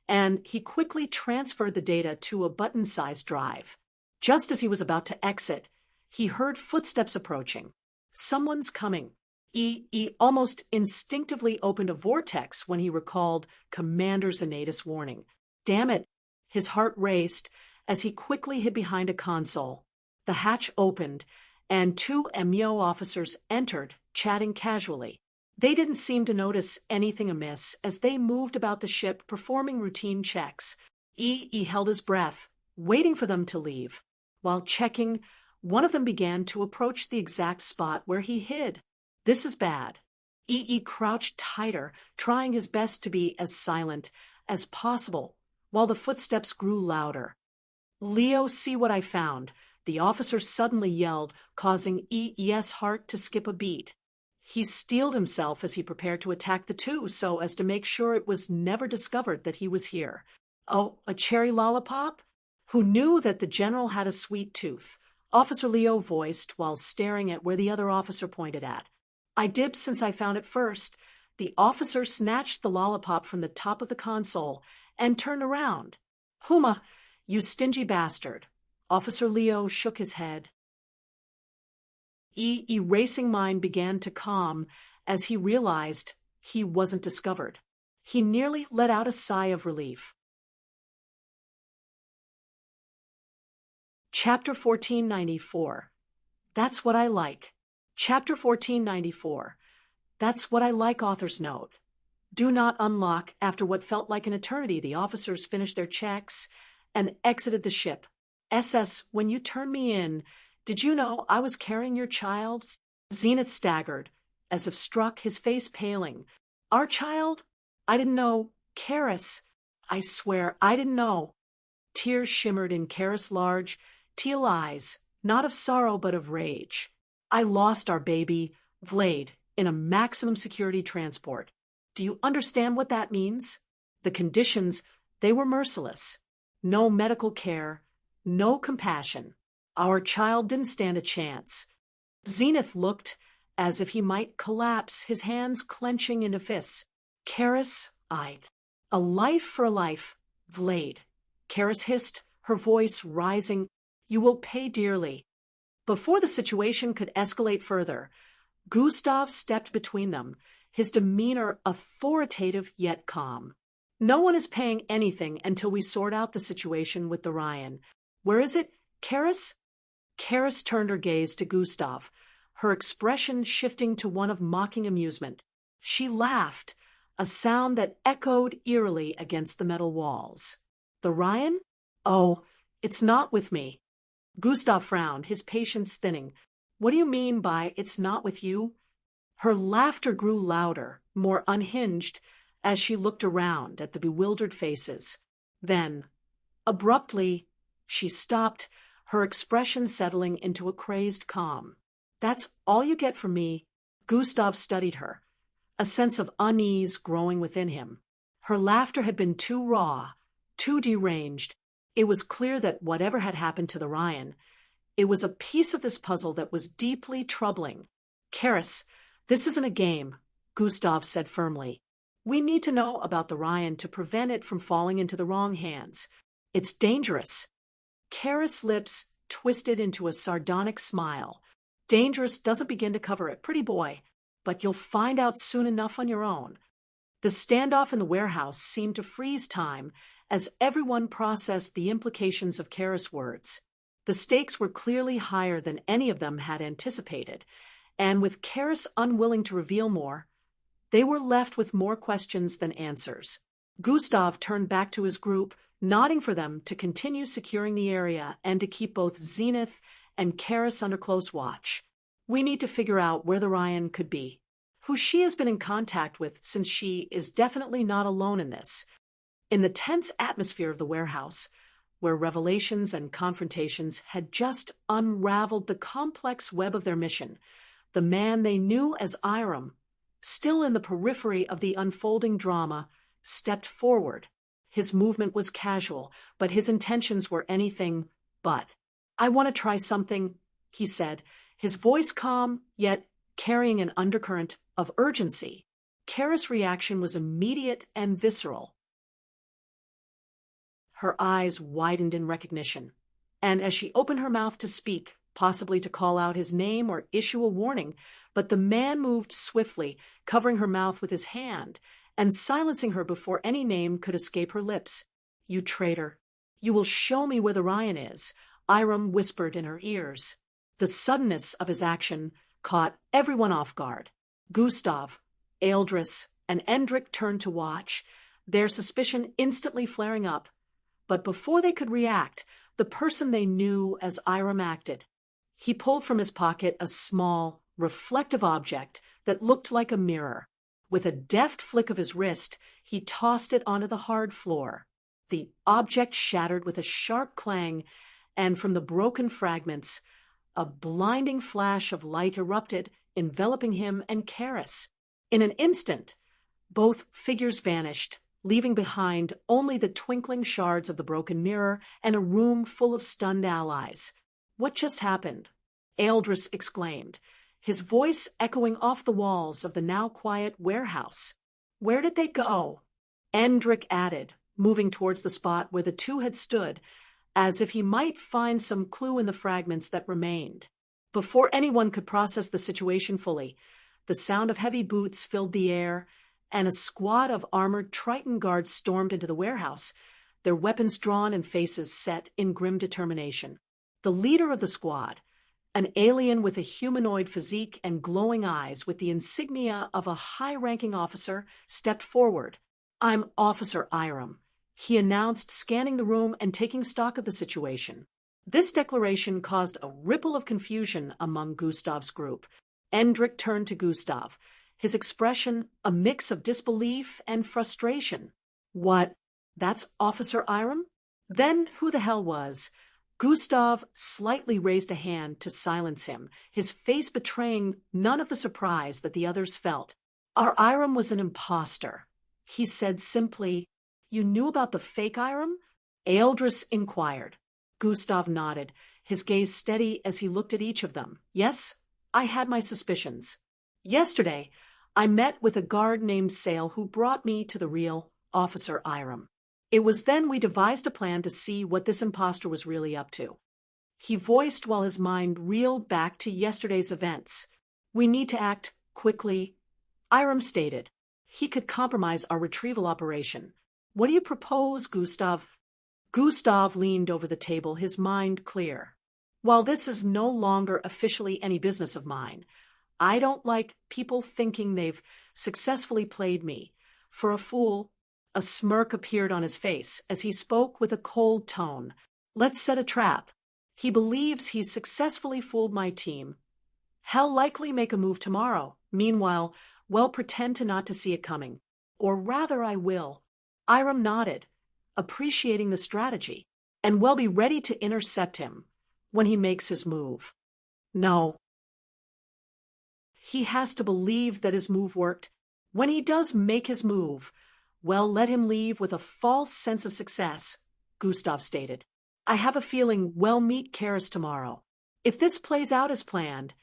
and he quickly transferred the data to a button-sized drive. Just as he was about to exit, he heard footsteps approaching. Someone's coming. EE almost instinctively opened a vortex when he recalled Commander Zanatus' warning. Damn it! His heart raced as he quickly hid behind a console. The hatch opened, and two MBO officers entered, chatting casually. They didn't seem to notice anything amiss as they moved about the ship performing routine checks. EE held his breath, waiting for them to leave. While checking, one of them began to approach the exact spot where he hid. This is bad. EE crouched tighter, trying his best to be as silent as possible, while the footsteps grew louder. Leo, see what I found, the officer suddenly yelled, causing EE's heart to skip a beat. He steeled himself as he prepared to attack the two so as to make sure it was never discovered that he was here. Oh, a cherry lollipop? Who knew that the general had a sweet tooth? Officer Leo voiced while staring at where the other officer pointed at. I dipped since I found it first. The officer snatched the lollipop from the top of the console and turned around. Huma, you stingy bastard. Officer Leo shook his head. Erasing mind began to calm as he realized he wasn't discovered. He nearly let out a sigh of relief. Chapter 1494. That's what I like. Chapter 1494. That's what I like. Author's note. Do not unlock. After what felt like an eternity, the officers finished their checks and exited the ship. SS, when you turned me in, did you know I was carrying your child? Zenith staggered, as if struck, his face paling. Our child? I didn't know. Karis. I swear, I didn't know. Tears shimmered in Karis' large, teal eyes, not of sorrow but of rage. I lost our baby, Vlade, in a maximum security transport. Do you understand what that means? The conditions, they were merciless. No medical care, no compassion. Our child didn't stand a chance. Zenith looked as if he might collapse, his hands clenching into fists. Karis, a life for a life, Vlade. Karis hissed, her voice rising. You will pay dearly. Before the situation could escalate further, Gustav stepped between them, his demeanor authoritative yet calm. No one is paying anything until we sort out the situation with the Ryan. Where is it, Karis? Karis turned her gaze to Gustav, her expression shifting to one of mocking amusement. She laughed, a sound that echoed eerily against the metal walls. The Ryan? Oh, it's not with me. Gustav frowned, his patience thinning. What do you mean by it's not with you? Her laughter grew louder, more unhinged, as she looked around at the bewildered faces. Then, abruptly, she stopped, her expression settling into a crazed calm. "That's all you get from me." Gustav studied her, a sense of unease growing within him. Her laughter had been too raw, too deranged. It was clear that whatever had happened to the Ryan, it was a piece of this puzzle that was deeply troubling. "Karis, this isn't a game," Gustav said firmly. "We need to know about the Ryan to prevent it from falling into the wrong hands. It's dangerous." Karis' lips twisted into a sardonic smile. "Dangerous doesn't begin to cover it, pretty boy, but you'll find out soon enough on your own." The standoff in the warehouse seemed to freeze time as everyone processed the implications of Karis' words. The stakes were clearly higher than any of them had anticipated, and with Karis unwilling to reveal more, they were left with more questions than answers. Gustav turned back to his group, nodding for them to continue securing the area and to keep both Zenith and Karis under close watch. "We need to figure out where the Ryan could be, who she has been in contact with, since she is definitely not alone in this." In the tense atmosphere of the warehouse, where revelations and confrontations had just unraveled the complex web of their mission, the man they knew as Iram, still in the periphery of the unfolding drama, stepped forward. His movement was casual, but his intentions were anything but. "I want to try something," he said, his voice calm, yet carrying an undercurrent of urgency. Karis' reaction was immediate and visceral. Her eyes widened in recognition, and as she opened her mouth to speak, possibly to call out his name or issue a warning, but the man moved swiftly, covering her mouth with his hand and silencing her before any name could escape her lips. "You traitor. You will show me where the Ryan is," Iram whispered in her ears. The suddenness of his action caught everyone off guard. Gustav, Eldris, and Endrik turned to watch, their suspicion instantly flaring up. But before they could react, the person they knew as Iram acted. He pulled from his pocket a small, reflective object that looked like a mirror. With a deft flick of his wrist, he tossed it onto the hard floor. The object shattered with a sharp clang, and from the broken fragments, a blinding flash of light erupted, enveloping him and Karis. In an instant, both figures vanished, leaving behind only the twinkling shards of the broken mirror and a room full of stunned allies. "What just happened?" Eldris exclaimed, his voice echoing off the walls of the now quiet warehouse. "Where did they go?" Endrik added, moving towards the spot where the two had stood, as if he might find some clue in the fragments that remained. Before anyone could process the situation fully, the sound of heavy boots filled the air, and a squad of armored Triton guards stormed into the warehouse, their weapons drawn and faces set in grim determination. The leader of the squad, an alien with a humanoid physique and glowing eyes with the insignia of a high-ranking officer, stepped forward. "I'm Officer Iram," he announced, scanning the room and taking stock of the situation. This declaration caused a ripple of confusion among Gustav's group. Endrik turned to Gustav, his expression a mix of disbelief and frustration. "What? That's Officer Iram?" Then who the hell was? Gustav slightly raised a hand to silence him, his face betraying none of the surprise that the others felt. "Our Iram was an imposter," he said simply. "You knew about the fake Iram?" Eldris inquired. Gustav nodded, his gaze steady as he looked at each of them. "Yes, I had my suspicions. Yesterday, I met with a guard named Sale who brought me to the real Officer Iram. It was then we devised a plan to see what this imposter was really up to." He voiced while his mind reeled back to yesterday's events. "We need to act quickly," Iram stated. "He could compromise our retrieval operation. What do you propose, Gustav?" Gustav leaned over the table, his mind clear. "While this is no longer officially any business of mine, I don't like people thinking they've successfully played me for a fool." A smirk appeared on his face as he spoke with a cold tone. "Let's set a trap. He believes he's successfully fooled my team. He'll likely make a move tomorrow. Meanwhile, we'll pretend not to see it coming. Or rather, I will." Iram nodded, appreciating the strategy. "And we'll be ready to intercept him. when he makes his move. No. He has to believe that his move worked. When he does make his move, well, let him leave with a false sense of success, Gustav stated. I have a feeling we'll meet Karis tomorrow. If this plays out as planned,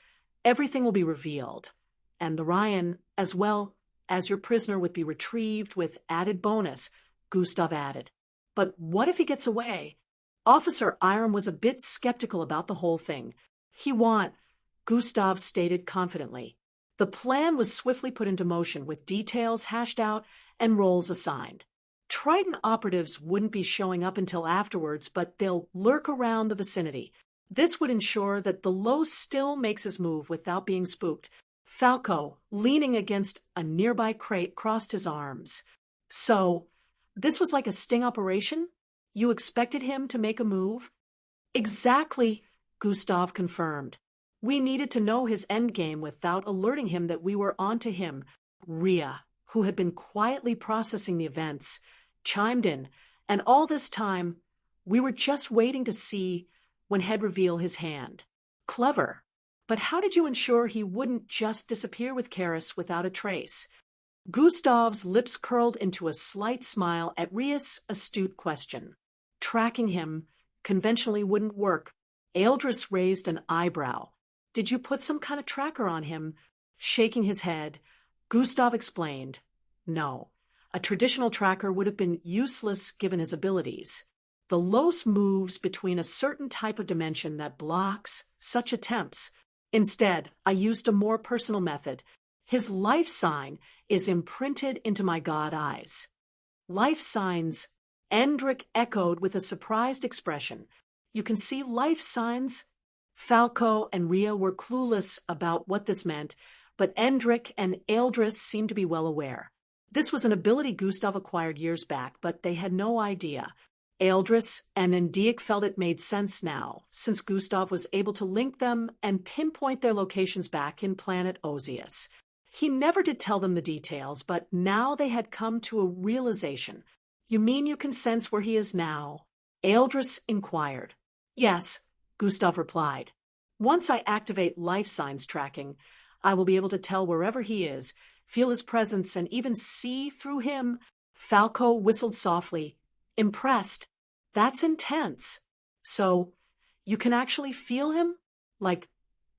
everything will be revealed, and the Ryan, as well as your prisoner, would be retrieved with added bonus, Gustav added. But what if he gets away? Officer Iram was a bit skeptical about the whole thing. Gustav stated confidently. The plan was swiftly put into motion with details hashed out and roles assigned. Triton operatives wouldn't be showing up until afterwards, but they'll lurk around the vicinity. This would ensure that the Los still makes his move without being spooked. Falco, leaning against a nearby crate, crossed his arms. So, this was like a sting operation? You expected him to make a move? Exactly, Gustav confirmed. We needed to know his endgame without alerting him that we were onto him. Rhea, who had been quietly processing the events, chimed in, and all this time, we were just waiting to see when he'd reveal his hand. Clever. But how did you ensure he wouldn't just disappear with Karis without a trace? Gustav's lips curled into a slight smile at Rhea's astute question. Tracking him conventionally wouldn't work. Eldris raised an eyebrow. Did you put some kind of tracker on him? Shaking his head, Gustav explained. No. A traditional tracker would have been useless given his abilities. The Los moves between a certain type of dimension that blocks such attempts. Instead, I used a more personal method. His life sign is imprinted into my god eyes. Life signs, Endrick echoed with a surprised expression. You can see life signs? Falco and Rhea were clueless about what this meant, but Endrick and Eldris seemed to be well aware. This was an ability Gustav acquired years back, but they had no idea. Eldris and Endiek felt it made sense now, since Gustav was able to link them and pinpoint their locations back in planet Osius. He never did tell them the details, but now they had come to a realization. You mean you can sense where he is now? Eldris inquired. Yes, Gustav replied. Once I activate life signs tracking, I will be able to tell wherever he is, feel his presence, and even see through him. Falco whistled softly. Impressed. That's intense. So, you can actually feel him? Like,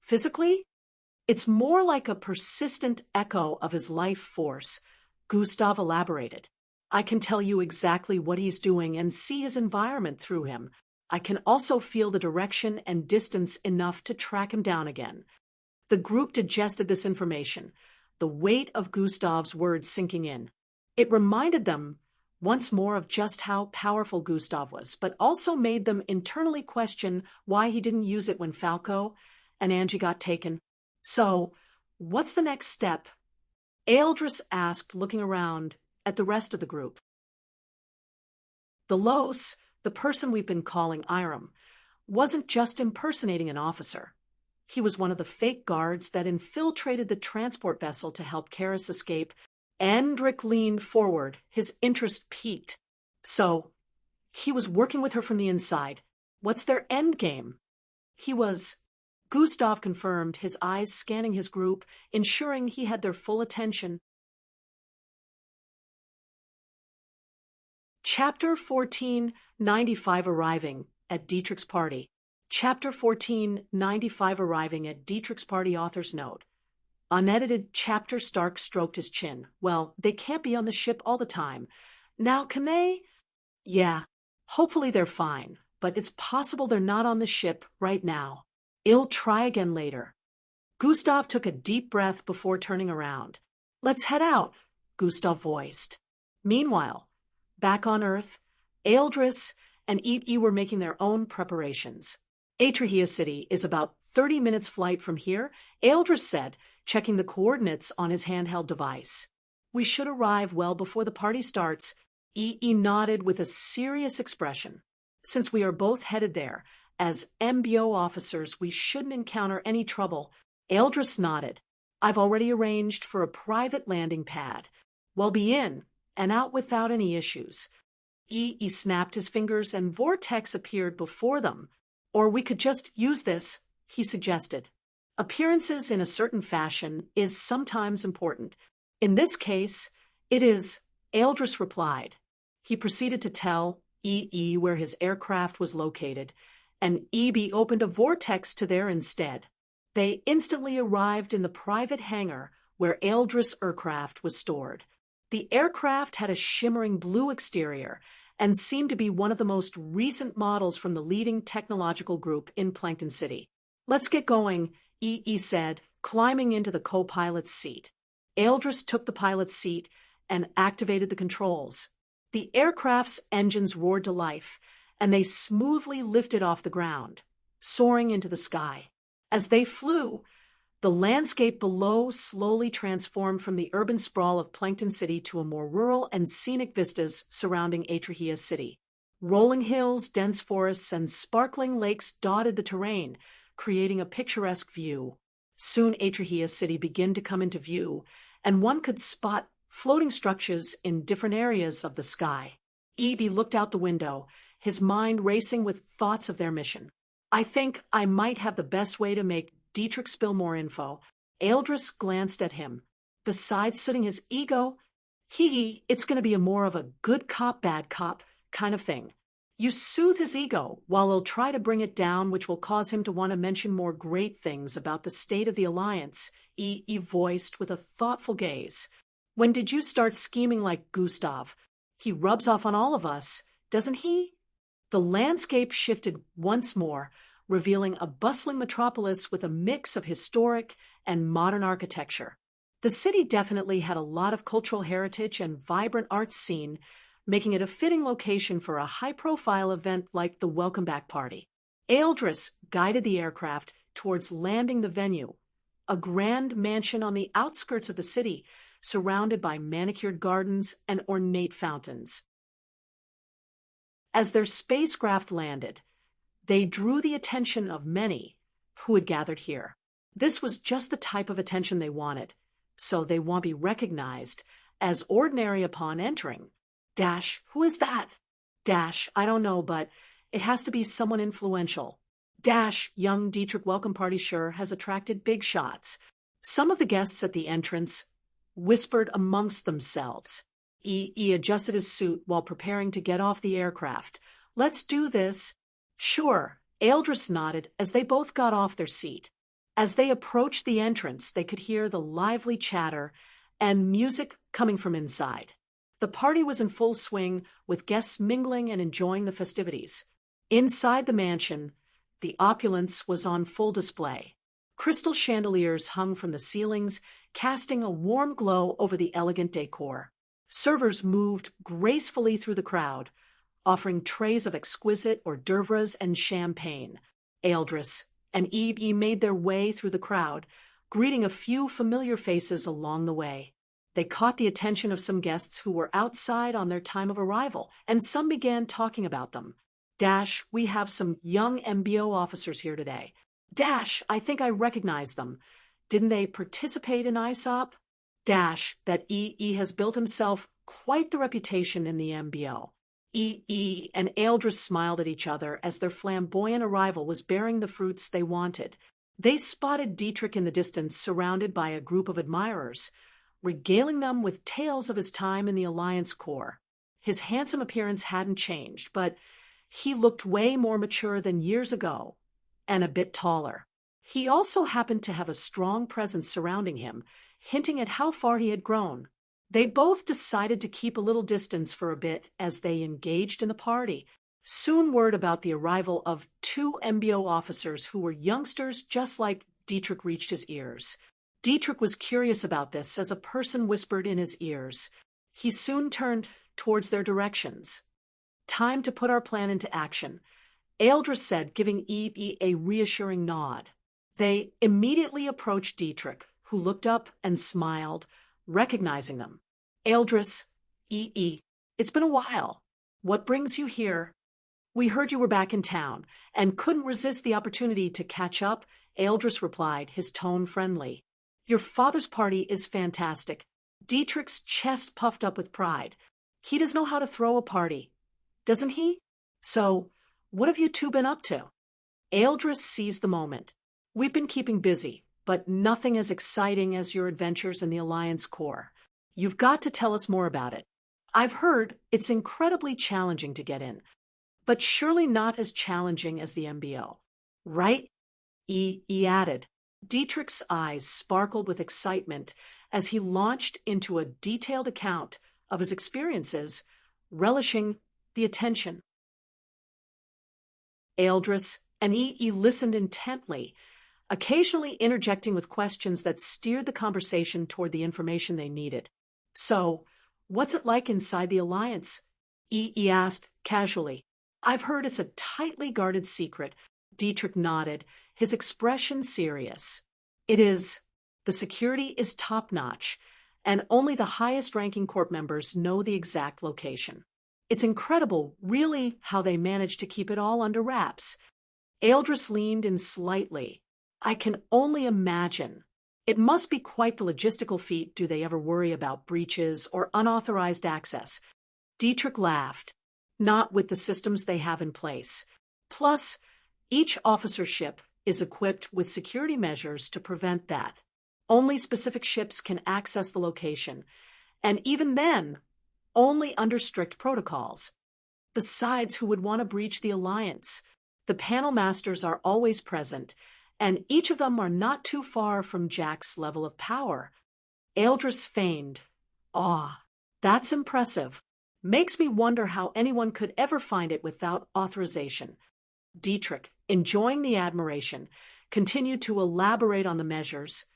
physically? It's more like a persistent echo of his life force, Gustav elaborated. I can tell you exactly what he's doing and see his environment through him. I can also feel the direction and distance enough to track him down again. The group digested this information, the weight of Gustav's words sinking in. It reminded them once more of just how powerful Gustav was, but also made them internally question why he didn't use it when Falco and Angie got taken. So, what's the next step? Eldris asked, looking around at the rest of the group. The Los, the person we've been calling Iram, wasn't just impersonating an officer. He was one of the fake guards that infiltrated the transport vessel to help Karis escape. Endrick leaned forward, his interest piqued. So, he was working with her from the inside. What's their endgame? Gustav confirmed, his eyes scanning his group, ensuring he had their full attention. Chapter 1495 Arriving at Dietrich's Party. Chapter 1495 Arriving at Dietrich's Party. Author's note. Unedited chapter. Stark stroked his chin. Well, they can't be on the ship all the time. Now, can they? Yeah. Hopefully they're fine, but it's possible they're not on the ship right now. I'll try again later. Gustav took a deep breath before turning around. Let's head out, Gustav voiced. Meanwhile, back on Earth, Eldris and Ee were making their own preparations. Atrahea City is about 30 minutes flight from here, Eldris said, checking the coordinates on his handheld device. We should arrive well before the party starts. Ee nodded with a serious expression. Since we are both headed there, as MBO officers, we shouldn't encounter any trouble. Eldris nodded. I've already arranged for a private landing pad. We'll be in and out without any issues. Ee snapped his fingers and Vortex appeared before them. Or we could just use this, he suggested. Appearances in a certain fashion is sometimes important. In this case, it is, Eldris replied. He proceeded to tell EE where his aircraft was located, and EB opened a vortex to there instead. They instantly arrived in the private hangar where Eldris' aircraft was stored. The aircraft had a shimmering blue exterior and seemed to be one of the most recent models from the leading technological group in Plankton City. Let's get going, EE said, climbing into the co-pilot's seat. Eldris took the pilot's seat and activated the controls. The aircraft's engines roared to life, and they smoothly lifted off the ground, soaring into the sky. As they flew, the landscape below slowly transformed from the urban sprawl of Plankton City to a more rural and scenic vistas surrounding Atrahea City. Rolling hills, dense forests, and sparkling lakes dotted the terrain, creating a picturesque view. Soon Atrahea City began to come into view, and one could spot floating structures in different areas of the sky. EB looked out the window, his mind racing with thoughts of their mission. I think I might have the best way to make Dietrich spill more info. Eldris glanced at him. Besides soothing his ego, it's going to be more of a good cop, bad cop kind of thing. You soothe his ego while he'll try to bring it down, which will cause him to want to mention more great things about the state of the Alliance, EE voiced with a thoughtful gaze. When did you start scheming like Gustav? He rubs off on all of us, doesn't he? The landscape shifted once more, revealing a bustling metropolis with a mix of historic and modern architecture. The city definitely had a lot of cultural heritage and vibrant arts scene, making it a fitting location for a high-profile event like the Welcome Back Party. Eldris guided the aircraft towards landing the venue, a grand mansion on the outskirts of the city, surrounded by manicured gardens and ornate fountains. As their spacecraft landed, they drew the attention of many who had gathered here. This was just the type of attention they wanted, so they won't be recognized as ordinary upon entering. Dash, who is that? Dash, I don't know, but it has to be someone influential. Dash, young Dietrich welcome party sure has attracted big shots. Some of the guests at the entrance whispered amongst themselves. EE adjusted his suit while preparing to get off the aircraft. Let's do this. Sure, Eldris nodded as they both got off their seat. As they approached the entrance, they could hear the lively chatter and music coming from inside. The party was in full swing, with guests mingling and enjoying the festivities. Inside the mansion, the opulence was on full display. Crystal chandeliers hung from the ceilings, casting a warm glow over the elegant decor. Servers moved gracefully through the crowd, offering trays of exquisite hors d'oeuvres and champagne. Eldris and EB made their way through the crowd, greeting a few familiar faces along the way. They caught the attention of some guests who were outside on their time of arrival, and some began talking about them. Dash, we have some young MBO officers here today. Dash, I think I recognize them. Didn't they participate in ISOP? Dash, that EE has built himself quite the reputation in the MBO. EE and Eldris smiled at each other as their flamboyant arrival was bearing the fruits they wanted. They spotted Dietrich in the distance, surrounded by a group of admirers, regaling them with tales of his time in the Alliance Corps. His handsome appearance hadn't changed, but he looked way more mature than years ago, and a bit taller. He also happened to have a strong presence surrounding him, hinting at how far he had grown. They both decided to keep a little distance for a bit as they engaged in the party. Soon word about the arrival of 2 MBO officers who were youngsters just like Dietrich reached his ears. Dietrich was curious about this as a person whispered in his ears. He soon turned towards their directions. Time to put our plan into action, Eldris said, giving EB a reassuring nod. They immediately approached Dietrich, who looked up and smiled, recognizing them. Eldris, EE, it's been a while. What brings you here? We heard you were back in town, and couldn't resist the opportunity to catch up, Eldris replied, his tone friendly. Your father's party is fantastic. Dietrich's chest puffed up with pride. He does know how to throw a party, doesn't he? So, what have you two been up to? Aeldris seized the moment. We've been keeping busy, but nothing as exciting as your adventures in the Alliance core. You've got to tell us more about it. I've heard it's incredibly challenging to get in, but surely not as challenging as the MBO. Right? He added. Dietrich's eyes sparkled with excitement as he launched into a detailed account of his experiences, relishing the attention. Aeldris and E listened intently, occasionally interjecting with questions that steered the conversation toward the information they needed. So, what's it like inside the Alliance? E asked casually. I've heard it's a tightly guarded secret. Dietrich nodded, his expression serious. It is. The security is top-notch, and only the highest-ranking corp members know the exact location. It's incredible, really, how they manage to keep it all under wraps. Aeldris leaned in slightly. I can only imagine. It must be quite the logistical feat. Do they ever worry about breaches or unauthorized access? Dietrich laughed. Not with the systems they have in place. Plus, each officer ship is equipped with security measures to prevent that. Only specific ships can access the location, and even then, only under strict protocols. Besides, who would want to breach the Alliance? The panel masters are always present, and each of them are not too far from Jack's level of power. Aeldris feigned awe. That's impressive. Makes me wonder how anyone could ever find it without authorization. Dietrich, enjoying the admiration, continued to elaborate on the measures,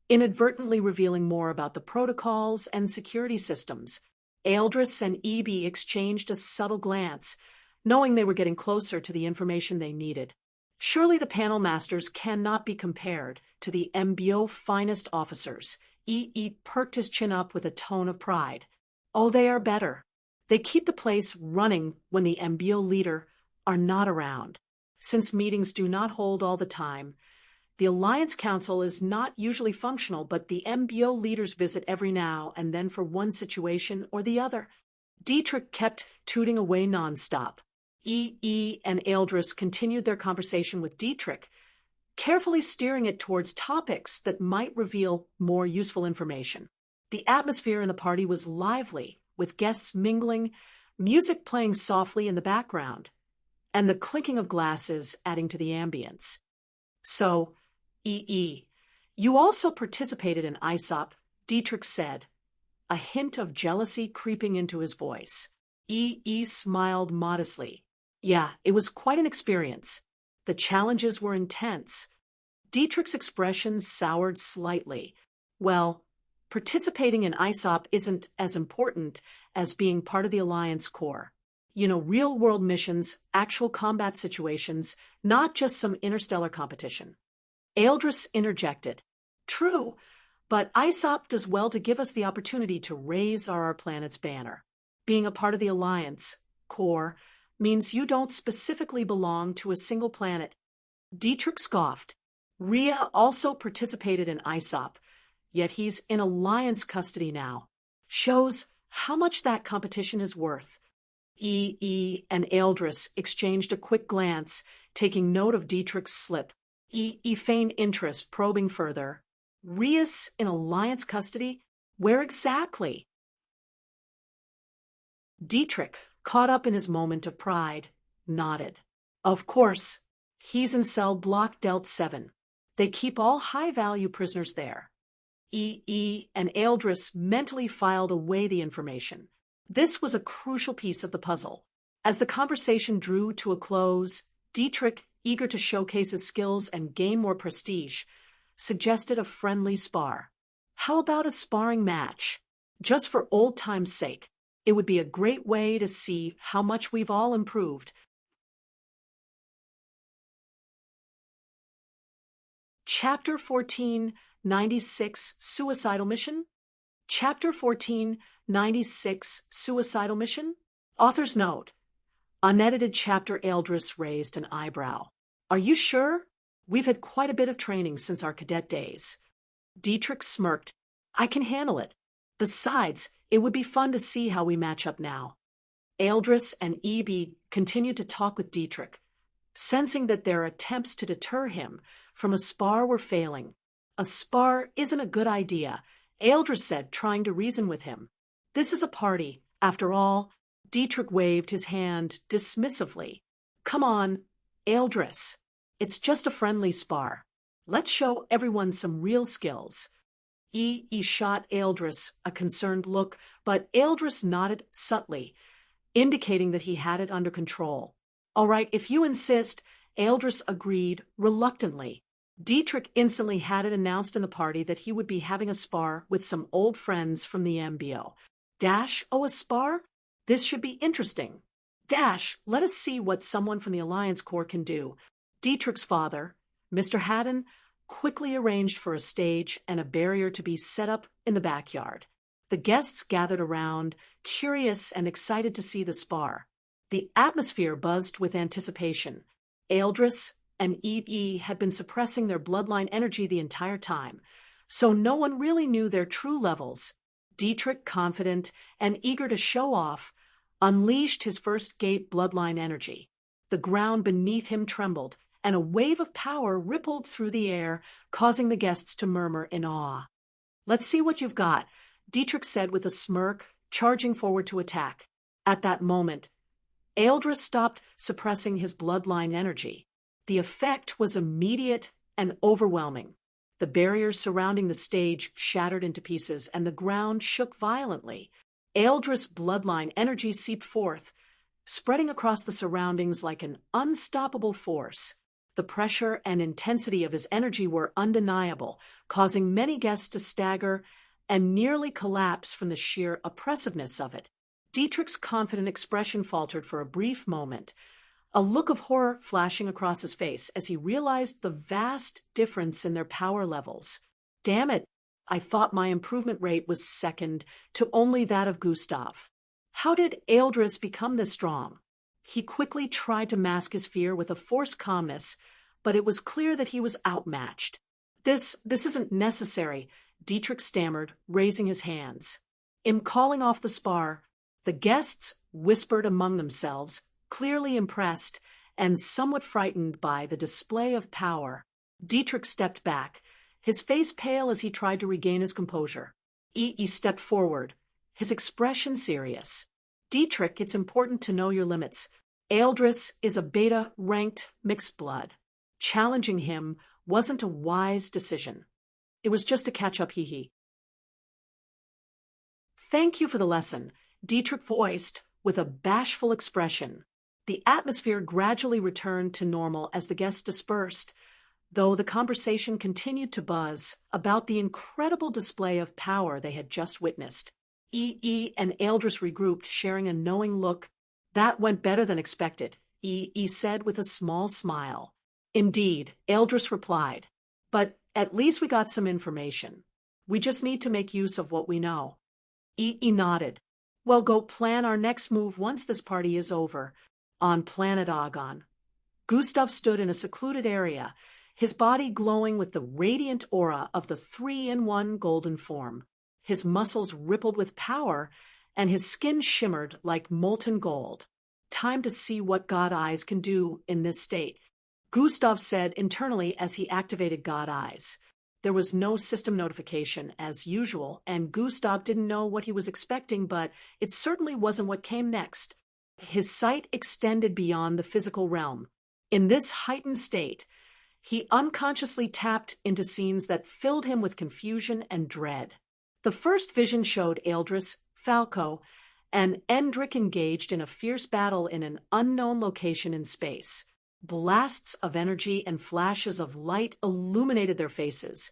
inadvertently revealing more about the protocols and security systems. Aeldris and EB exchanged a subtle glance, knowing they were getting closer to the information they needed. Surely the panel masters cannot be compared to the MBO finest officers. E perked his chin up with a tone of pride. Oh, they are better. They keep the place running when the MBO leader are not around. Since meetings do not hold all the time, the Alliance Council is not usually functional, but the MBO leaders visit every now and then for one situation or the other. Dietrich kept tooting away nonstop. E and Aeldris continued their conversation with Dietrich, carefully steering it towards topics that might reveal more useful information. The atmosphere in the party was lively, with guests mingling, music playing softly in the background, and the clinking of glasses adding to the ambience. So, you also participated in ISOP, Dietrich said, a hint of jealousy creeping into his voice. Smiled modestly. Yeah, it was quite an experience. The challenges were intense. Dietrich's expression soured slightly. Well, participating in ISOP isn't as important as being part of the Alliance core. You know, real-world missions, actual combat situations, not just some interstellar competition. Aeldris interjected. True, but ISOP does well to give us the opportunity to raise our planet's banner. Being a part of the Alliance core means you don't specifically belong to a single planet. Dietrich scoffed. Rhea also participated in ISOP, yet he's in Alliance custody now. Shows how much that competition is worth. And Aeldris exchanged a quick glance, taking note of Dietrich's slip. Feigned interest, probing further. Rhea's in Alliance custody? Where exactly? Dietrich, caught up in his moment of pride, nodded. Of course. He's in cell block Delt 7. They keep all high-value prisoners there. And Aeldris mentally filed away the information. This was a crucial piece of the puzzle. As the conversation drew to a close, Dietrich, eager to showcase his skills and gain more prestige, suggested a friendly spar. How about a sparring match? Just for old time's sake. It would be a great way to see how much we've all improved. Chapter 14, 96, Suicidal Mission? Chapter 14, 96, Suicidal Mission? Author's note. Unedited chapter. Aeldris raised an eyebrow. Are you sure? We've had quite a bit of training since our cadet days. Dietrich smirked. I can handle it. Besides, it would be fun to see how we match up now. Aeldris and EB continued to talk with Dietrich, sensing that their attempts to deter him from a spar were failing. A spar isn't a good idea, Eldris said, trying to reason with him. This is a party, after all. Dietrich waved his hand dismissively. Come on, Eldris. It's just a friendly spar. Let's show everyone some real skills. He shot Eldris a concerned look, but Eldris nodded subtly, indicating that he had it under control. All right, if you insist, Eldris agreed reluctantly. Dietrich instantly had it announced in the party that he would be having a spar with some old friends from the MBO. Dash, a spar? This should be interesting. Dash, let us see what someone from the Alliance Corps can do. Dietrich's father, Mr. Haddon, quickly arranged for a stage and a barrier to be set up in the backyard. The guests gathered around, curious and excited to see the spar. The atmosphere buzzed with anticipation. Eldris and E.E. had been suppressing their bloodline energy the entire time, so no one really knew their true levels. Dietrich, confident and eager to show off, unleashed his first gate bloodline energy. The ground beneath him trembled, and a wave of power rippled through the air, causing the guests to murmur in awe. Let's see what you've got, Dietrich said with a smirk, charging forward to attack. At that moment, Eldris stopped suppressing his bloodline energy. The effect was immediate and overwhelming. The barriers surrounding the stage shattered into pieces, and the ground shook violently. Eldris' bloodline energy seeped forth, spreading across the surroundings like an unstoppable force. The pressure and intensity of his energy were undeniable, causing many guests to stagger and nearly collapse from the sheer oppressiveness of it. Dietrich's confident expression faltered for a brief moment, a look of horror flashing across his face as he realized the vast difference in their power levels. Damn it, I thought my improvement rate was second to only that of Gustav. How did Eldris become this strong? He quickly tried to mask his fear with a forced calmness, but it was clear that he was outmatched. This isn't necessary, Dietrich stammered, raising his hands. In calling off the spar, the guests whispered among themselves, clearly impressed and somewhat frightened by the display of power. Dietrich stepped back, his face pale as he tried to regain his composure. He stepped forward, his expression serious. Dietrich, it's important to know your limits. Eldris is a beta-ranked mixed blood. Challenging him wasn't a wise decision. It was just a catch-up hee-hee. Thank you for the lesson, Dietrich voiced with a bashful expression. The atmosphere gradually returned to normal as the guests dispersed, though the conversation continued to buzz about the incredible display of power they had just witnessed. E.E. and Eldris regrouped, sharing a knowing look. That went better than expected, E.E. said with a small smile. Indeed, Eldris replied. But at least we got some information. We just need to make use of what we know. E.E. nodded. Well, go plan our next move once this party is over. On planet Argon. Gustav stood in a secluded area, his body glowing with the radiant aura of the 3-in-1 golden form. His muscles rippled with power, and his skin shimmered like molten gold. Time to see what God Eyes can do in this state, Gustav said internally as he activated God Eyes. There was no system notification, as usual, and Gustav didn't know what he was expecting, but it certainly wasn't what came next. His sight extended beyond the physical realm. In this heightened state, he unconsciously tapped into scenes that filled him with confusion and dread. The first vision showed Eldris, Falco, and Endrick engaged in a fierce battle in an unknown location in space. Blasts of energy and flashes of light illuminated their faces,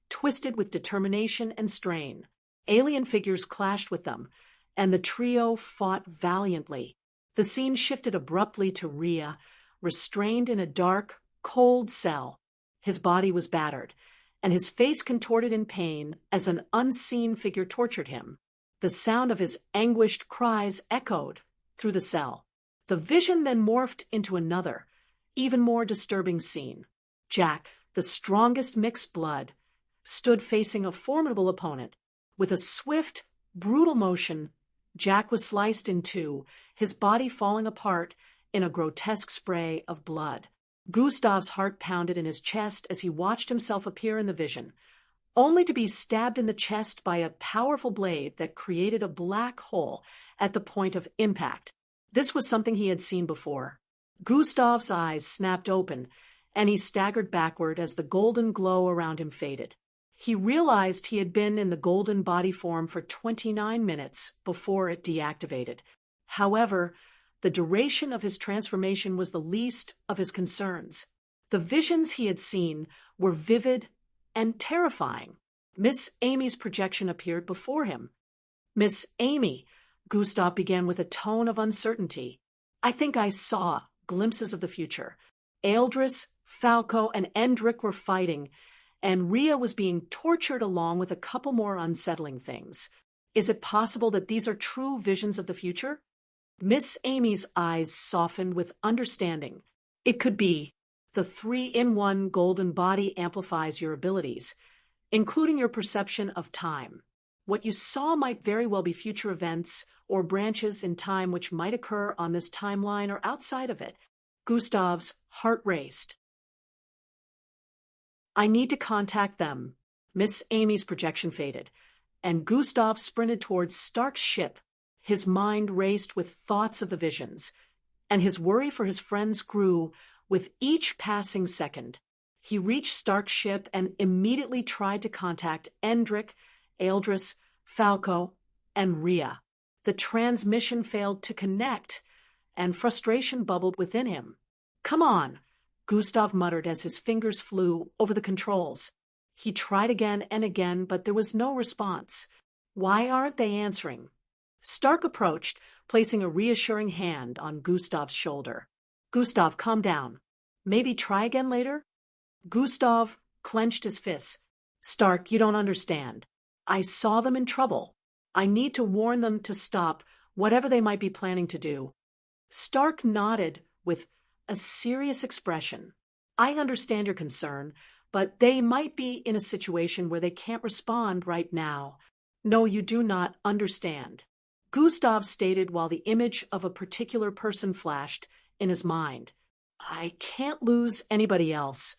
twisted with determination and strain. Alien figures clashed with them, and the trio fought valiantly. The scene shifted abruptly to Rhea, restrained in a dark, cold cell. His body was battered, and his face contorted in pain as an unseen figure tortured him. The sound of his anguished cries echoed through the cell. The vision then morphed into another, even more disturbing scene. Jack, the strongest mixed blood, stood facing a formidable opponent. With a swift, brutal motion, Jack was sliced in two, his body falling apart in a grotesque spray of blood. Gustav's heart pounded in his chest as he watched himself appear in the vision, only to be stabbed in the chest by a powerful blade that created a black hole at the point of impact. This was something he had seen before. Gustav's eyes snapped open, and he staggered backward as the golden glow around him faded. He realized he had been in the golden body form for 29 minutes before it deactivated. However, the duration of his transformation was the least of his concerns. The visions he had seen were vivid and terrifying. Miss Amy's projection appeared before him. "Miss Amy," Gustav began with a tone of uncertainty. "I think I saw glimpses of the future. Eldris, Falco, and Endrick were fighting, and Rhea was being tortured along with a couple more unsettling things. Is it possible that these are true visions of the future?" Miss Amy's eyes softened with understanding. "It could be. The 3-in-1 golden body amplifies your abilities, including your perception of time. What you saw might very well be future events or branches in time which might occur on this timeline or outside of it." Gustav's heart raced. "I need to contact them." Miss Amy's projection faded, and Gustav sprinted towards Stark's ship. His mind raced with thoughts of the visions, and his worry for his friends grew with each passing second. He reached Stark's ship and immediately tried to contact Endrick, Eldris, Falco, and Rhea. The transmission failed to connect, and frustration bubbled within him. "Come on," Gustav muttered as his fingers flew over the controls. He tried again and again, but there was no response. Why aren't they answering? Stark approached, placing a reassuring hand on Gustav's shoulder. "Gustav, calm down. Maybe try again later?" Gustav clenched his fists. "Stark, you don't understand. I saw them in trouble. I need to warn them to stop whatever they might be planning to do." Stark nodded with a serious expression. "I understand your concern, but they might be in a situation where they can't respond right now." "No, you do not understand," Gustav stated while the image of a particular person flashed in his mind. "I can't lose anybody else."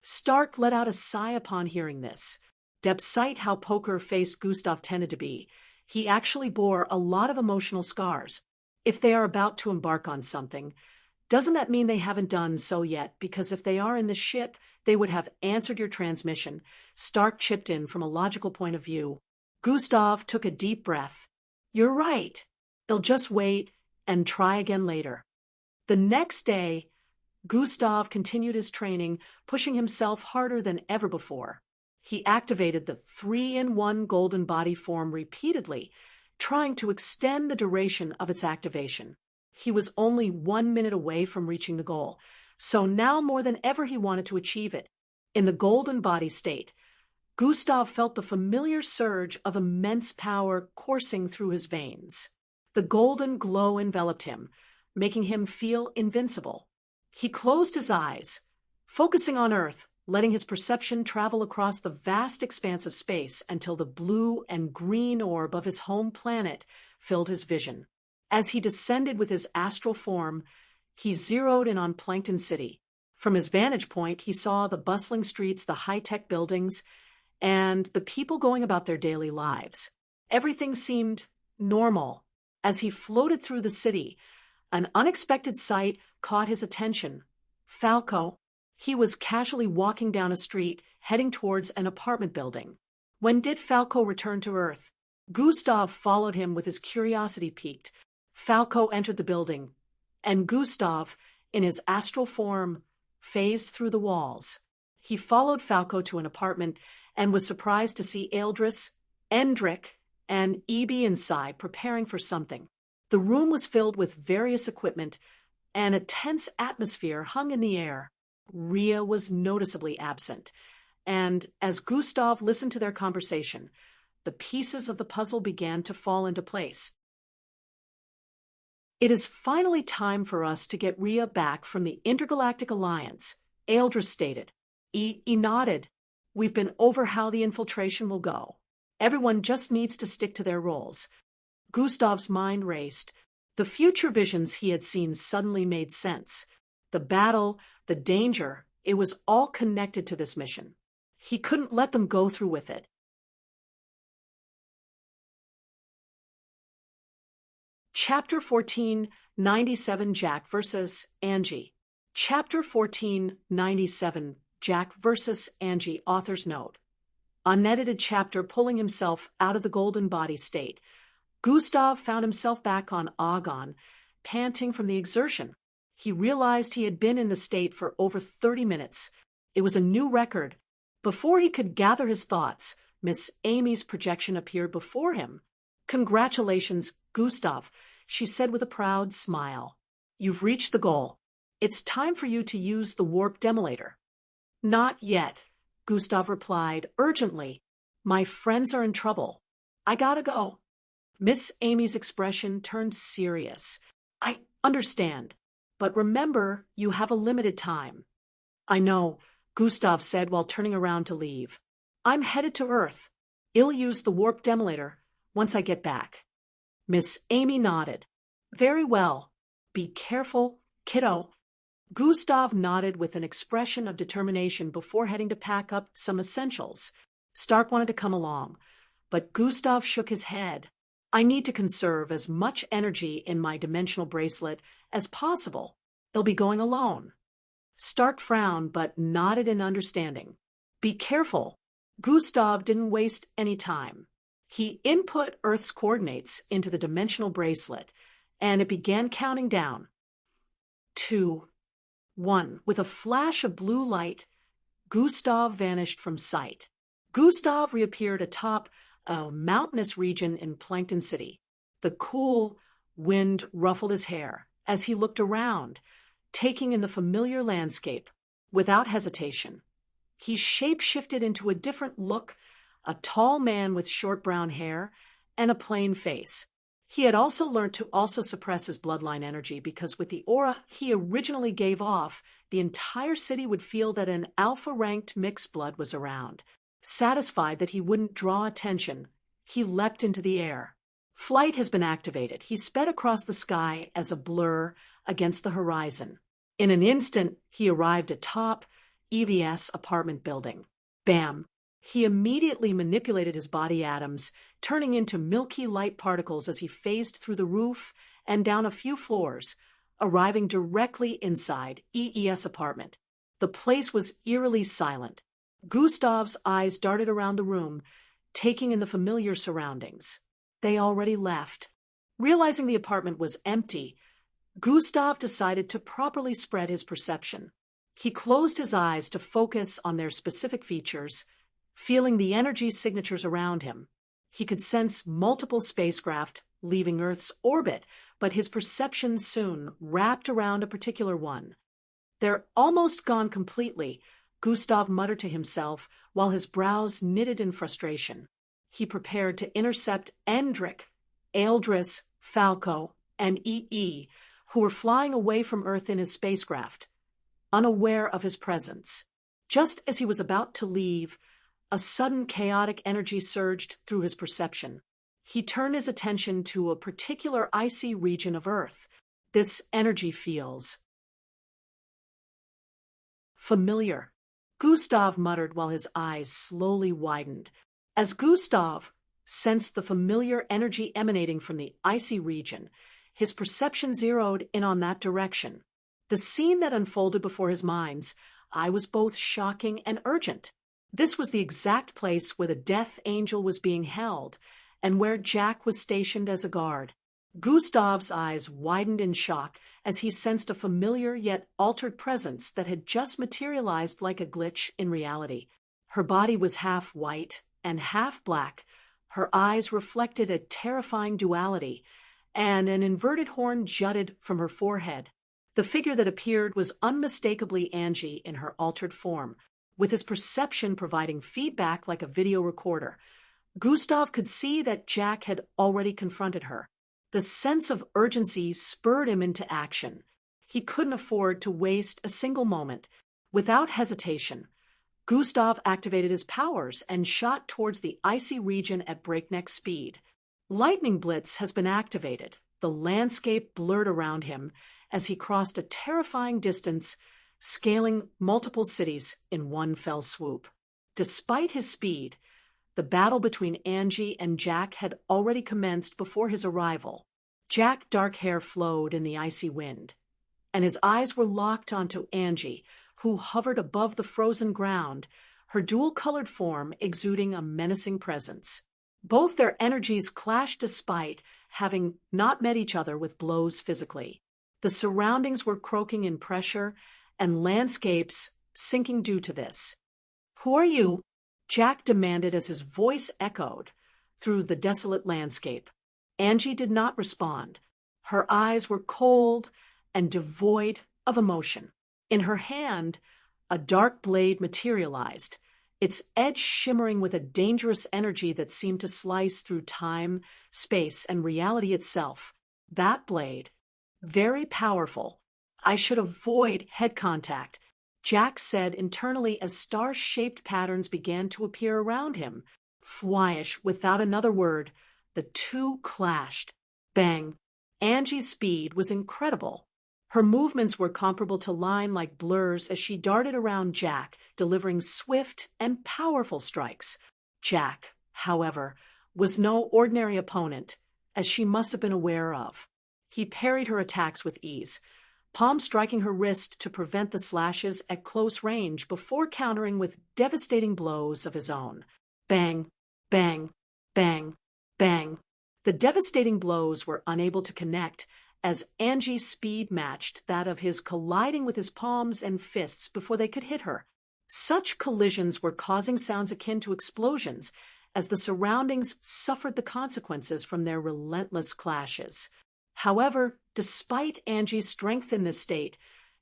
Stark let out a sigh upon hearing this. Despite how poker-faced Gustav tended to be, he actually bore a lot of emotional scars. If they are about to embark on something, doesn't that mean they haven't done so yet? Because if they are in the ship, they would have answered your transmission. Stark chipped in from a logical point of view. Gustav took a deep breath. "You're right. They'll just wait and try again later." The next day, Gustav continued his training, pushing himself harder than ever before. He activated the 3-in-1 golden body form repeatedly, trying to extend the duration of its activation. He was only 1 minute away from reaching the goal, so now more than ever he wanted to achieve it. In the golden body state, Gustav felt the familiar surge of immense power coursing through his veins. The golden glow enveloped him, making him feel invincible. He closed his eyes, focusing on Earth, letting his perception travel across the vast expanse of space until the blue and green orb of his home planet filled his vision. As he descended with his astral form, he zeroed in on Plankton City. From his vantage point, he saw the bustling streets, the high-tech buildings, and the people going about their daily lives. Everything seemed normal. As he floated through the city, an unexpected sight caught his attention. Falco. He was casually walking down a street, heading towards an apartment building. When did Falco return to Earth? Gustav followed him with his curiosity piqued. Falco entered the building, and Gustav, in his astral form, phased through the walls. He followed Falco to an apartment and was surprised to see Eldris, Endrick, and Eb inside, preparing for something. The room was filled with various equipment, and a tense atmosphere hung in the air. Rhea was noticeably absent, and as Gustav listened to their conversation, the pieces of the puzzle began to fall into place. "It is finally time for us to get Rhea back from the Intergalactic Alliance," Eldris stated. He nodded. "We've been over how the infiltration will go. Everyone just needs to stick to their roles." Gustav's mind raced. The future visions he had seen suddenly made sense. The battle, the danger, it was all connected to this mission. He couldn't let them go through with it. Chapter 1497 Jack vs. Angie. Chapter 1497 Jack vs. Angie. Author's note. Unedited chapter. Pulling himself out of the golden body state, Gustav found himself back on Agon, panting from the exertion. He realized he had been in the state for over 30 minutes. It was a new record. Before he could gather his thoughts, Miss Amy's projection appeared before him. "Congratulations, Gustav," she said with a proud smile. "You've reached the goal. It's time for you to use the warp demolator." "Not yet," Gustav replied urgently. "My friends are in trouble. I gotta go." Miss Amy's expression turned serious. "I understand, but remember, you have a limited time." "I know," Gustav said while turning around to leave. "I'm headed to Earth. I'll use the warp demolator once I get back." Miss Amy nodded. "Very well. Be careful, kiddo." Gustav nodded with an expression of determination before heading to pack up some essentials. Stark wanted to come along, but Gustav shook his head. "I need to conserve as much energy in my dimensional bracelet as possible. I'll be going alone." Stark frowned but nodded in understanding. "Be careful." Gustav didn't waste any time. He input Earth's coordinates into the dimensional bracelet, and it began counting down. 2, 1. With a flash of blue light, Gustav vanished from sight. Gustav reappeared atop a mountainous region in Plankton City. The cool wind ruffled his hair as he looked around, taking in the familiar landscape. Without hesitation, he shape-shifted into a different look, a tall man with short brown hair and a plain face. He had also learned to suppress his bloodline energy because with the aura he originally gave off, the entire city would feel that an alpha-ranked mixed blood was around. Satisfied that he wouldn't draw attention, he leapt into the air. Flight has been activated. He sped across the sky as a blur against the horizon. In an instant, he arrived atop EVS apartment building. Bam! He immediately manipulated his body atoms, turning into milky light particles as he phased through the roof and down a few floors, arriving directly inside EES apartment. The place was eerily silent. Gustav's eyes darted around the room, taking in the familiar surroundings. They already left. Realizing the apartment was empty, Gustav decided to properly spread his perception. He closed his eyes to focus on their specific features, feeling the energy signatures around him. He could sense multiple spacecraft leaving Earth's orbit, but his perception soon wrapped around a particular one. "They're almost gone completely," Gustav muttered to himself while his brows knitted in frustration. He prepared to intercept Endrick, Eldris, Falco, and EE, who were flying away from Earth in his spacecraft, unaware of his presence. Just as he was about to leave, a sudden chaotic energy surged through his perception. He turned his attention to a particular icy region of Earth. This energy feels familiar, Gustav muttered while his eyes slowly widened. As Gustav sensed the familiar energy emanating from the icy region, his perception zeroed in on that direction. The scene that unfolded before his mind's eye was both shocking and urgent. This was the exact place where the Death Angel was being held, and where Jack was stationed as a guard. Gustav's eyes widened in shock as he sensed a familiar yet altered presence that had just materialized like a glitch in reality. Her body was half white and half black. Her eyes reflected a terrifying duality, and an inverted horn jutted from her forehead. The figure that appeared was unmistakably Angie in her altered form, with his perception providing feedback like a video recorder. Gustav could see that Jack had already confronted her. The sense of urgency spurred him into action. He couldn't afford to waste a single moment. Without hesitation, Gustav activated his powers and shot towards the icy region at breakneck speed. Lightning Blitz has been activated. The landscape blurred around him, as he crossed a terrifying distance, scaling multiple cities in one fell swoop. Despite his speed, the battle between Angie and Jack had already commenced before his arrival. Jack's dark hair flowed in the icy wind, and his eyes were locked onto Angie, who hovered above the frozen ground, her dual-colored form exuding a menacing presence. Both their energies clashed despite having not met each other with blows physically. The surroundings were croaking in pressure, and landscapes sinking due to this. "Who are you?" Jack demanded as his voice echoed through the desolate landscape. Angie did not respond. Her eyes were cold and devoid of emotion. In her hand, a dark blade materialized, its edge shimmering with a dangerous energy that seemed to slice through time, space, and reality itself. That blade, very powerful. "I should avoid head contact," Jack said internally as star-shaped patterns began to appear around him. Fwyish, without another word, the two clashed. Bang! Angie's speed was incredible. Her movements were comparable to line-like blurs as she darted around Jack, delivering swift and powerful strikes. Jack, however, was no ordinary opponent, as she must have been aware of. He parried her attacks with ease, palm striking her wrist to prevent the slashes at close range before countering with devastating blows of his own. Bang, bang, bang, bang. The devastating blows were unable to connect, as Angie's speed matched that of his, colliding with his palms and fists before they could hit her. Such collisions were causing sounds akin to explosions, as the surroundings suffered the consequences from their relentless clashes. However, despite Angie's strength in this state,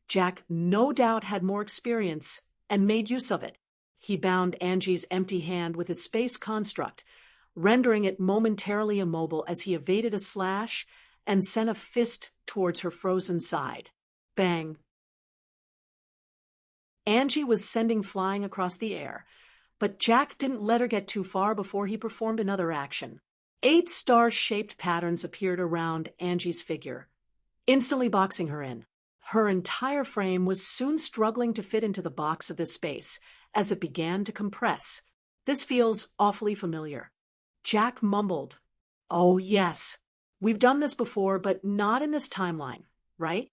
Jack no doubt had more experience and made use of it. He bound Angie's empty hand with his space construct, rendering it momentarily immobile as he evaded a slash and sent a fist towards her frozen side. Bang! Angie was sending flying across the air, but Jack didn't let her get too far before he performed another action. 8 star-shaped patterns appeared around Angie's figure, instantly boxing her in. Her entire frame was soon struggling to fit into the box of this space as it began to compress. "This feels awfully familiar." Jack mumbled, "Oh, yes. We've done this before, but not in this timeline, right?"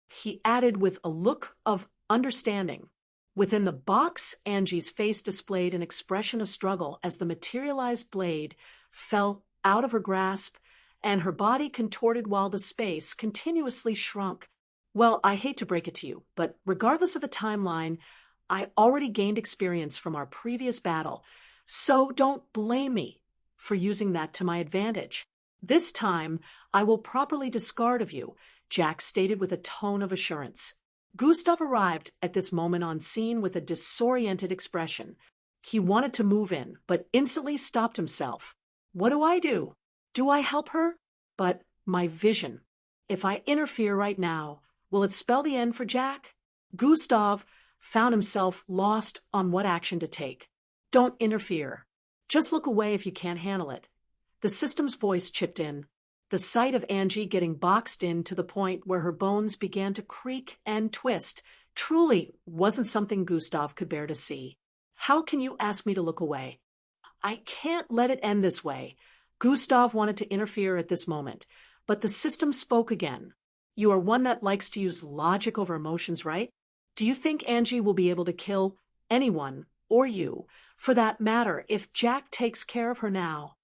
He added with a look of understanding. Within the box, Angie's face displayed an expression of struggle as the materialized blade fell out of her grasp and her body contorted while the space continuously shrunk. "Well, I hate to break it to you, but regardless of the timeline, I already gained experience from our previous battle, so don't blame me for using that to my advantage. This time, I will properly discard of you," Jack stated with a tone of assurance. Gustav arrived at this moment on scene with a disoriented expression. He wanted to move in, but instantly stopped himself. "What do I do? Do I help her? But my vision. If I interfere right now, will it spell the end for Jack?" Gustav found himself lost on what action to take. "Don't interfere. Just look away if you can't handle it." The system's voice chipped in. The sight of Angie getting boxed in to the point where her bones began to creak and twist truly wasn't something Gustav could bear to see. "How can you ask me to look away? I can't let it end this way." Gustav wanted to interfere at this moment, but the system spoke again. "You are one that likes to use logic over emotions, right? Do you think Angie will be able to kill anyone, or you, for that matter, if Jack takes care of her now?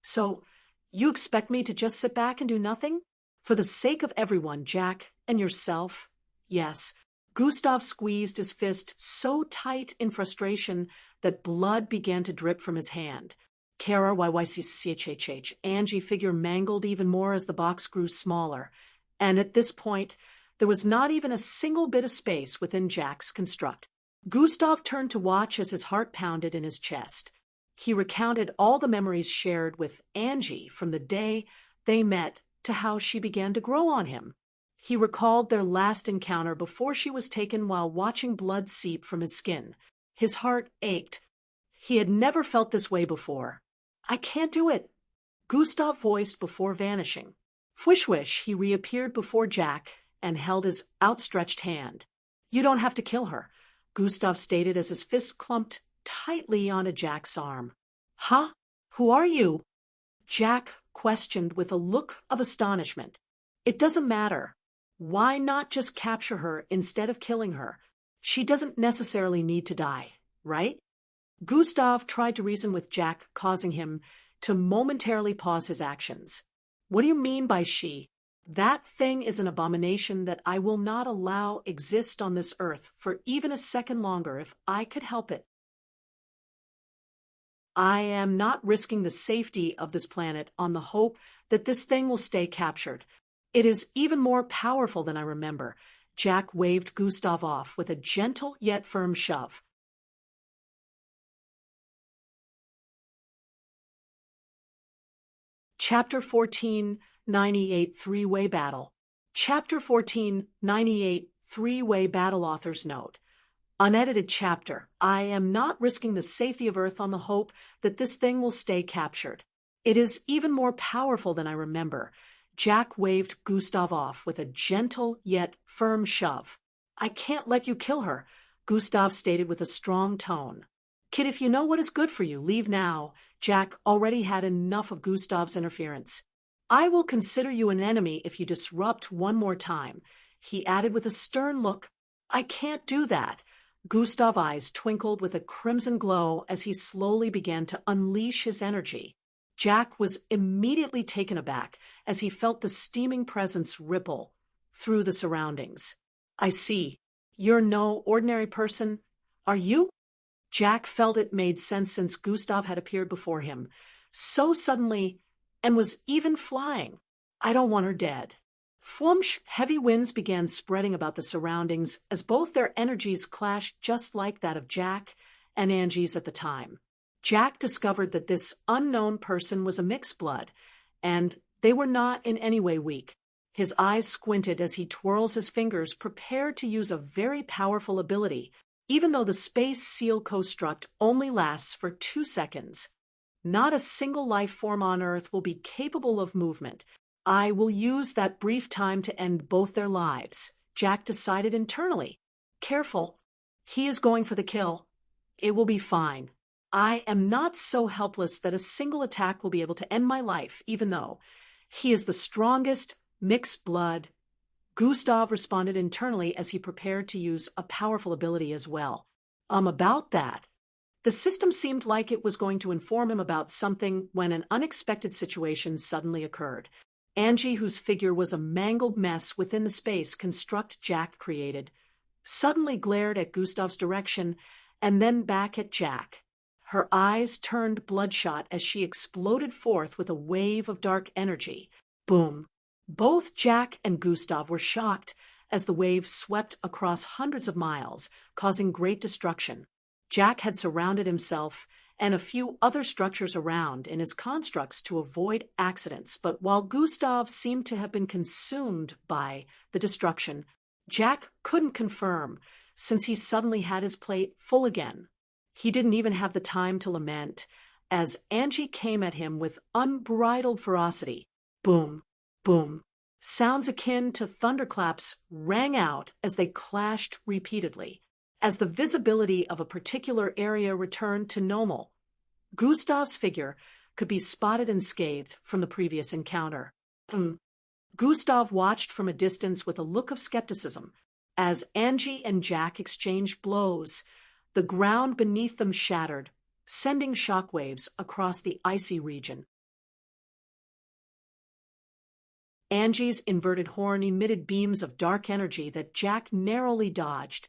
So, you expect me to just sit back and do nothing? For the sake of everyone, Jack, and yourself?" "Yes." Gustav squeezed his fist so tight in frustration that blood began to drip from his hand. Kara YYCCHHH, Angie figure mangled even more as the box grew smaller, and at this point, there was not even a single bit of space within Jack's construct. Gustav turned to watch as his heart pounded in his chest. He recounted all the memories shared with Angie from the day they met to how she began to grow on him. He recalled their last encounter before she was taken while watching blood seep from his skin. His heart ached. He had never felt this way before. "I can't do it," Gustav voiced before vanishing. Fwishwish, he reappeared before Jack and held his outstretched hand. "You don't have to kill her," Gustav stated as his fist clumped tightly onto Jack's arm. "Huh? Who are you?" Jack questioned with a look of astonishment. "It doesn't matter. Why not just capture her instead of killing her? She doesn't necessarily need to die, right?" Gustav tried to reason with Jack, causing him to momentarily pause his actions. "What do you mean by she? That thing is an abomination that I will not allow exist on this earth for even a second longer if I could help it. I am not risking the safety of this planet on the hope that this thing will stay captured. It is even more powerful than I remember." Jack waved Gustav off with a gentle yet firm shove. Chapter 1498 Three-Way Battle. Chapter 1498 Three-Way Battle. Author's Note. Unedited chapter. I am not risking the safety of Earth on the hope that this thing will stay captured. It is even more powerful than I remember. Jack waved Gustav off with a gentle yet firm shove. "I can't let you kill her," Gustav stated with a strong tone. "Kid, if you know what is good for you, leave now." Jack already had enough of Gustav's interference. "I will consider you an enemy if you disrupt one more time," he added with a stern look. "I can't do that." Gustav's eyes twinkled with a crimson glow as he slowly began to unleash his energy. Jack was immediately taken aback as he felt the steaming presence ripple through the surroundings. "I see. You're no ordinary person, are you?" Jack felt it made sense since Gustav had appeared before him so suddenly and was even flying. "I don't want her dead." Flumsh! Heavy winds began spreading about the surroundings as both their energies clashed just like that of Jack and Angie's at the time. Jack discovered that this unknown person was a mixed blood, and they were not in any way weak. His eyes squinted as he twirls his fingers, prepared to use a very powerful ability, even though the space seal construct only lasts for 2 seconds. Not a single life form on Earth will be capable of movement. I will use that brief time to end both their lives, Jack decided internally. Careful. He is going for the kill. It will be fine. I am not so helpless that a single attack will be able to end my life, even though he is the strongest mixed blood. Gustav responded internally as he prepared to use a powerful ability as well. About that. The system seemed like it was going to inform him about something when an unexpected situation suddenly occurred. Angie, whose figure was a mangled mess within the space construct Jack created, suddenly glared at Gustav's direction and then back at Jack. Her eyes turned bloodshot as she exploded forth with a wave of dark energy. Boom! Both Jack and Gustav were shocked as the wave swept across hundreds of miles, causing great destruction. Jack had surrounded himself and a few other structures around in his constructs to avoid accidents, but while Gustav seemed to have been consumed by the destruction, Jack couldn't confirm, since he suddenly had his plate full again. He didn't even have the time to lament, as Angie came at him with unbridled ferocity. Boom, boom. Sounds akin to thunderclaps rang out as they clashed repeatedly. As the visibility of a particular area returned to normal, Gustav's figure could be spotted unscathed from the previous encounter. Gustav watched from a distance with a look of skepticism. As Angie and Jack exchanged blows, the ground beneath them shattered, sending shockwaves across the icy region. Angie's inverted horn emitted beams of dark energy that Jack narrowly dodged,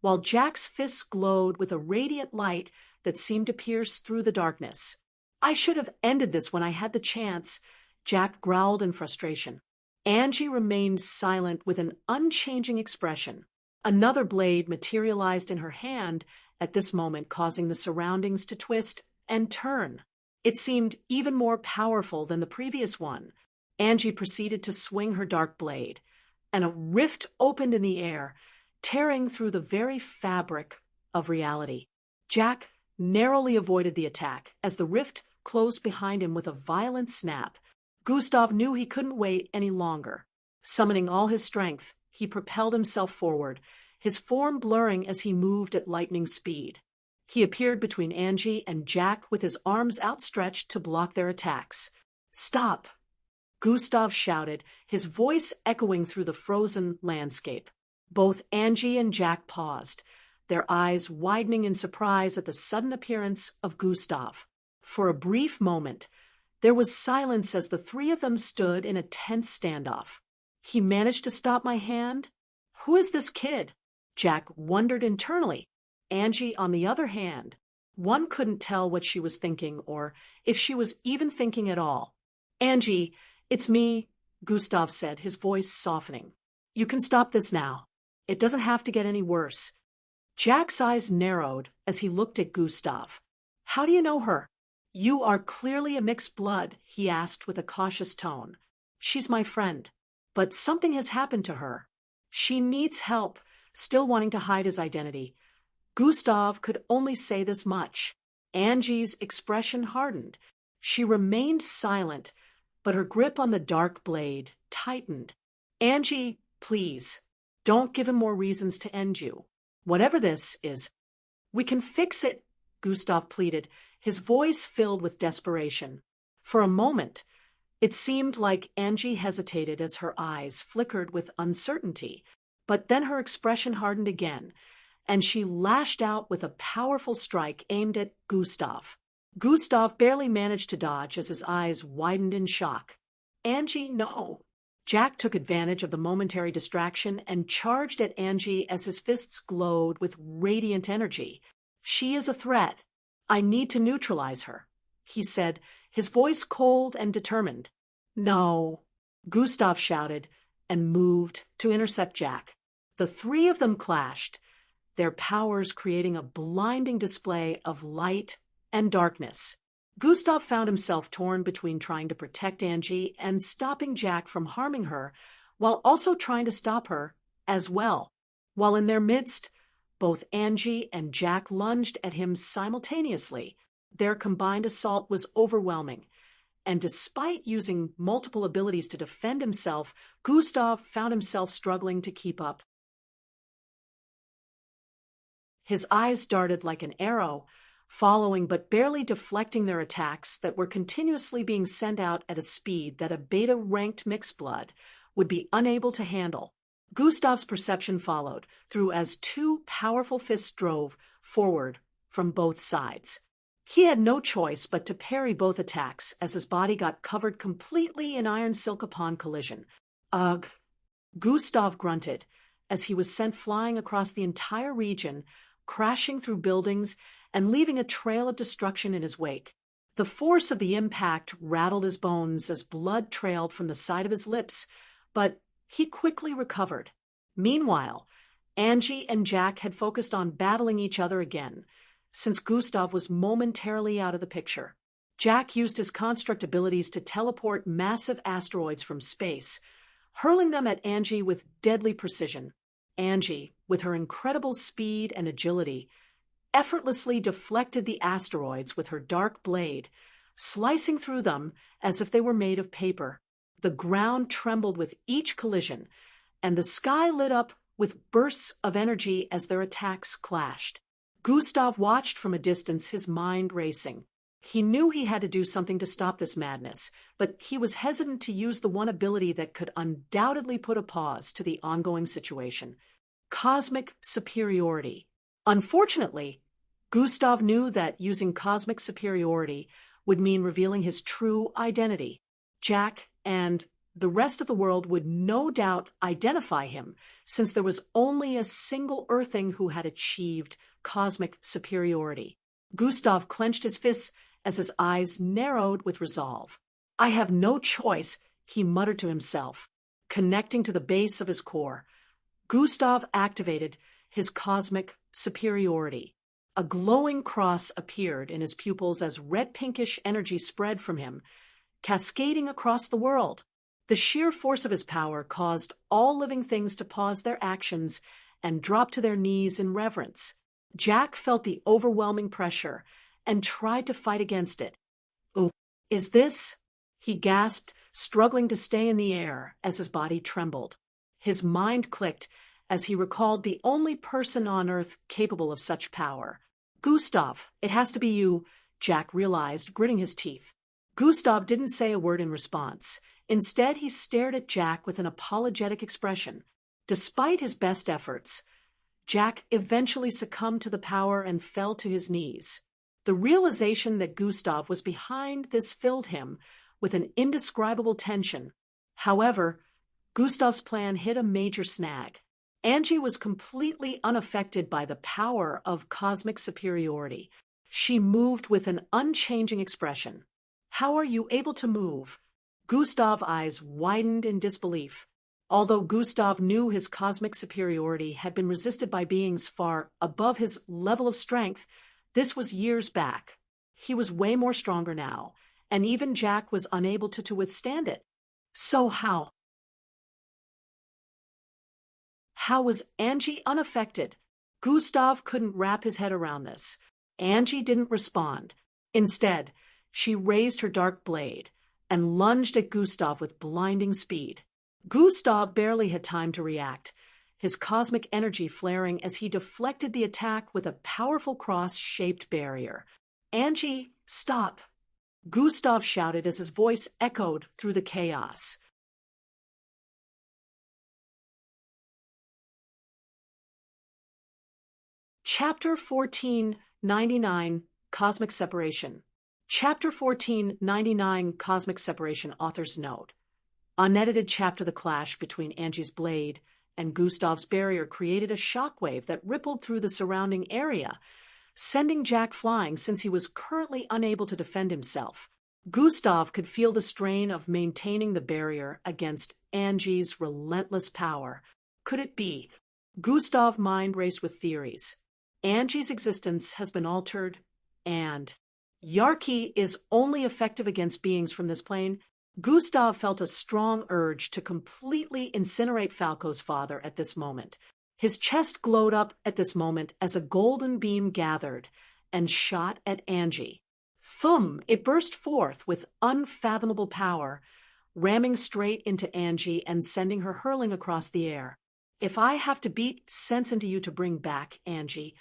while Jack's fists glowed with a radiant light that seemed to pierce through the darkness. "I should have ended this when I had the chance," Jack growled in frustration. Angie remained silent with an unchanging expression. Another blade materialized in her hand at this moment, causing the surroundings to twist and turn. It seemed even more powerful than the previous one. Angie proceeded to swing her dark blade, and a rift opened in the air, tearing through the very fabric of reality. Jack narrowly avoided the attack as the rift closed behind him with a violent snap. Gustav knew he couldn't wait any longer. Summoning all his strength, he propelled himself forward, his form blurring as he moved at lightning speed. He appeared between Angie and Jack with his arms outstretched to block their attacks. "Stop!" Gustav shouted, his voice echoing through the frozen landscape. Both Angie and Jack paused, their eyes widening in surprise at the sudden appearance of Gustav. For a brief moment, there was silence as the three of them stood in a tense standoff. "He managed to stop my hand? Who is this kid?" Jack wondered internally. Angie, on the other hand, one couldn't tell what she was thinking or if she was even thinking at all. "Angie, it's me," Gustav said, his voice softening. "You can stop this now. It doesn't have to get any worse." Jack's eyes narrowed as he looked at Gustav. "How do you know her?" "You are clearly a mixed blood," he asked with a cautious tone. "She's my friend, but something has happened to her. She needs help," still wanting to hide his identity. Gustav could only say this much. Angie's expression hardened. She remained silent, but her grip on the dark blade tightened. "Angie, please, don't give him more reasons to end you. Whatever this is, we can fix it," Gustav pleaded, his voice filled with desperation. For a moment, it seemed like Angie hesitated as her eyes flickered with uncertainty, but then her expression hardened again, and she lashed out with a powerful strike aimed at Gustav. Gustav barely managed to dodge as his eyes widened in shock. "Angie, no." Jack took advantage of the momentary distraction and charged at Angie as his fists glowed with radiant energy. "She is a threat. I need to neutralize her," he said, his voice cold and determined. "No," Gustav shouted and moved to intercept Jack. The three of them clashed, their powers creating a blinding display of light and darkness. Gustav found himself torn between trying to protect Angie and stopping Jack from harming her, while also trying to stop her as well. While in their midst, both Angie and Jack lunged at him simultaneously. Their combined assault was overwhelming, and despite using multiple abilities to defend himself, Gustav found himself struggling to keep up. His eyes darted like an arrow, following but barely deflecting their attacks that were continuously being sent out at a speed that a beta-ranked mixed blood would be unable to handle. Gustav's perception followed, through as two powerful fists drove forward from both sides. He had no choice but to parry both attacks as his body got covered completely in iron silk upon collision. "Ugh," Gustav grunted as he was sent flying across the entire region, crashing through buildings and leaving a trail of destruction in his wake. The force of the impact rattled his bones as blood trailed from the side of his lips, but he quickly recovered. Meanwhile, Angie and Jack had focused on battling each other again, since Gustav was momentarily out of the picture. Jack used his construct abilities to teleport massive asteroids from space, hurling them at Angie with deadly precision. Angie, with her incredible speed and agility, effortlessly deflected the asteroids with her dark blade, slicing through them as if they were made of paper. The ground trembled with each collision, and the sky lit up with bursts of energy as their attacks clashed. Gustav watched from a distance, his mind racing. He knew he had to do something to stop this madness, but he was hesitant to use the one ability that could undoubtedly put a pause to the ongoing situation: cosmic superiority. Unfortunately, Gustav knew that using cosmic superiority would mean revealing his true identity. Jack and the rest of the world would no doubt identify him, since there was only a single Earthling who had achieved cosmic superiority. Gustav clenched his fists as his eyes narrowed with resolve. "I have no choice," he muttered to himself, connecting to the base of his core. Gustav activated his cosmic superiority. A glowing cross appeared in his pupils as red-pinkish energy spread from him, cascading across the world. The sheer force of his power caused all living things to pause their actions and drop to their knees in reverence. Jack felt the overwhelming pressure and tried to fight against it. "Oh, is this?" he gasped, struggling to stay in the air as his body trembled. His mind clicked as he recalled the only person on Earth capable of such power. Gustav, it has to be you, Jack realized, gritting his teeth. Gustav didn't say a word in response. Instead, he stared at Jack with an apologetic expression. Despite his best efforts, Jack eventually succumbed to the power and fell to his knees. The realization that Gustav was behind this filled him with an indescribable tension. However, Gustav's plan hit a major snag. Angie was completely unaffected by the power of cosmic superiority. She moved with an unchanging expression. "How are you able to move?" Gustav's eyes widened in disbelief. Although Gustav knew his cosmic superiority had been resisted by beings far above his level of strength, this was years back. He was way more stronger now, and even Jack was unable to withstand it. So how? How was Angie unaffected? Gustav couldn't wrap his head around this. Angie didn't respond. Instead, she raised her dark blade and lunged at Gustav with blinding speed. Gustav barely had time to react, his cosmic energy flaring as he deflected the attack with a powerful cross-shaped barrier. "Angie, stop!" Gustav shouted as his voice echoed through the chaos. Chapter 1499, Cosmic Separation. Chapter 1499, Cosmic Separation, author's note. Unedited chapter. The clash between Angie's blade and Gustav's barrier created a shockwave that rippled through the surrounding area, sending Jack flying since he was currently unable to defend himself. Gustav could feel the strain of maintaining the barrier against Angie's relentless power. Could it be? Gustav's mind raced with theories. Angie's existence has been altered, and Yarki is only effective against beings from this plane. Gustav felt a strong urge to completely incinerate Falco's father at this moment. His chest glowed up at this moment as a golden beam gathered and shot at Angie. Thum! It burst forth with unfathomable power, ramming straight into Angie and sending her hurling across the air. "If I have to beat sense into you to bring back Angie,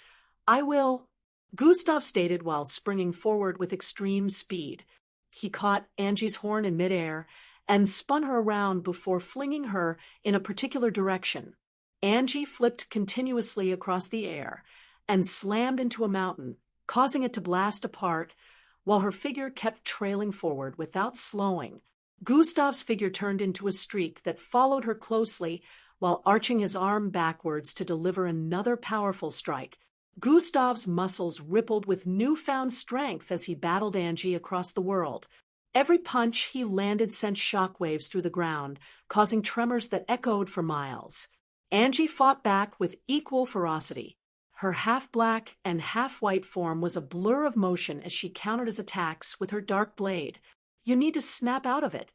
I will," Gustav stated while springing forward with extreme speed. He caught Angie's horn in midair and spun her around before flinging her in a particular direction. Angie flipped continuously across the air and slammed into a mountain, causing it to blast apart, while her figure kept trailing forward without slowing. Gustav's figure turned into a streak that followed her closely while arching his arm backwards to deliver another powerful strike. Gustav's muscles rippled with newfound strength as he battled Angie across the world. Every punch he landed sent shockwaves through the ground, causing tremors that echoed for miles. Angie fought back with equal ferocity. Her half-black and half-white form was a blur of motion as she countered his attacks with her dark blade. "You need to snap out of it,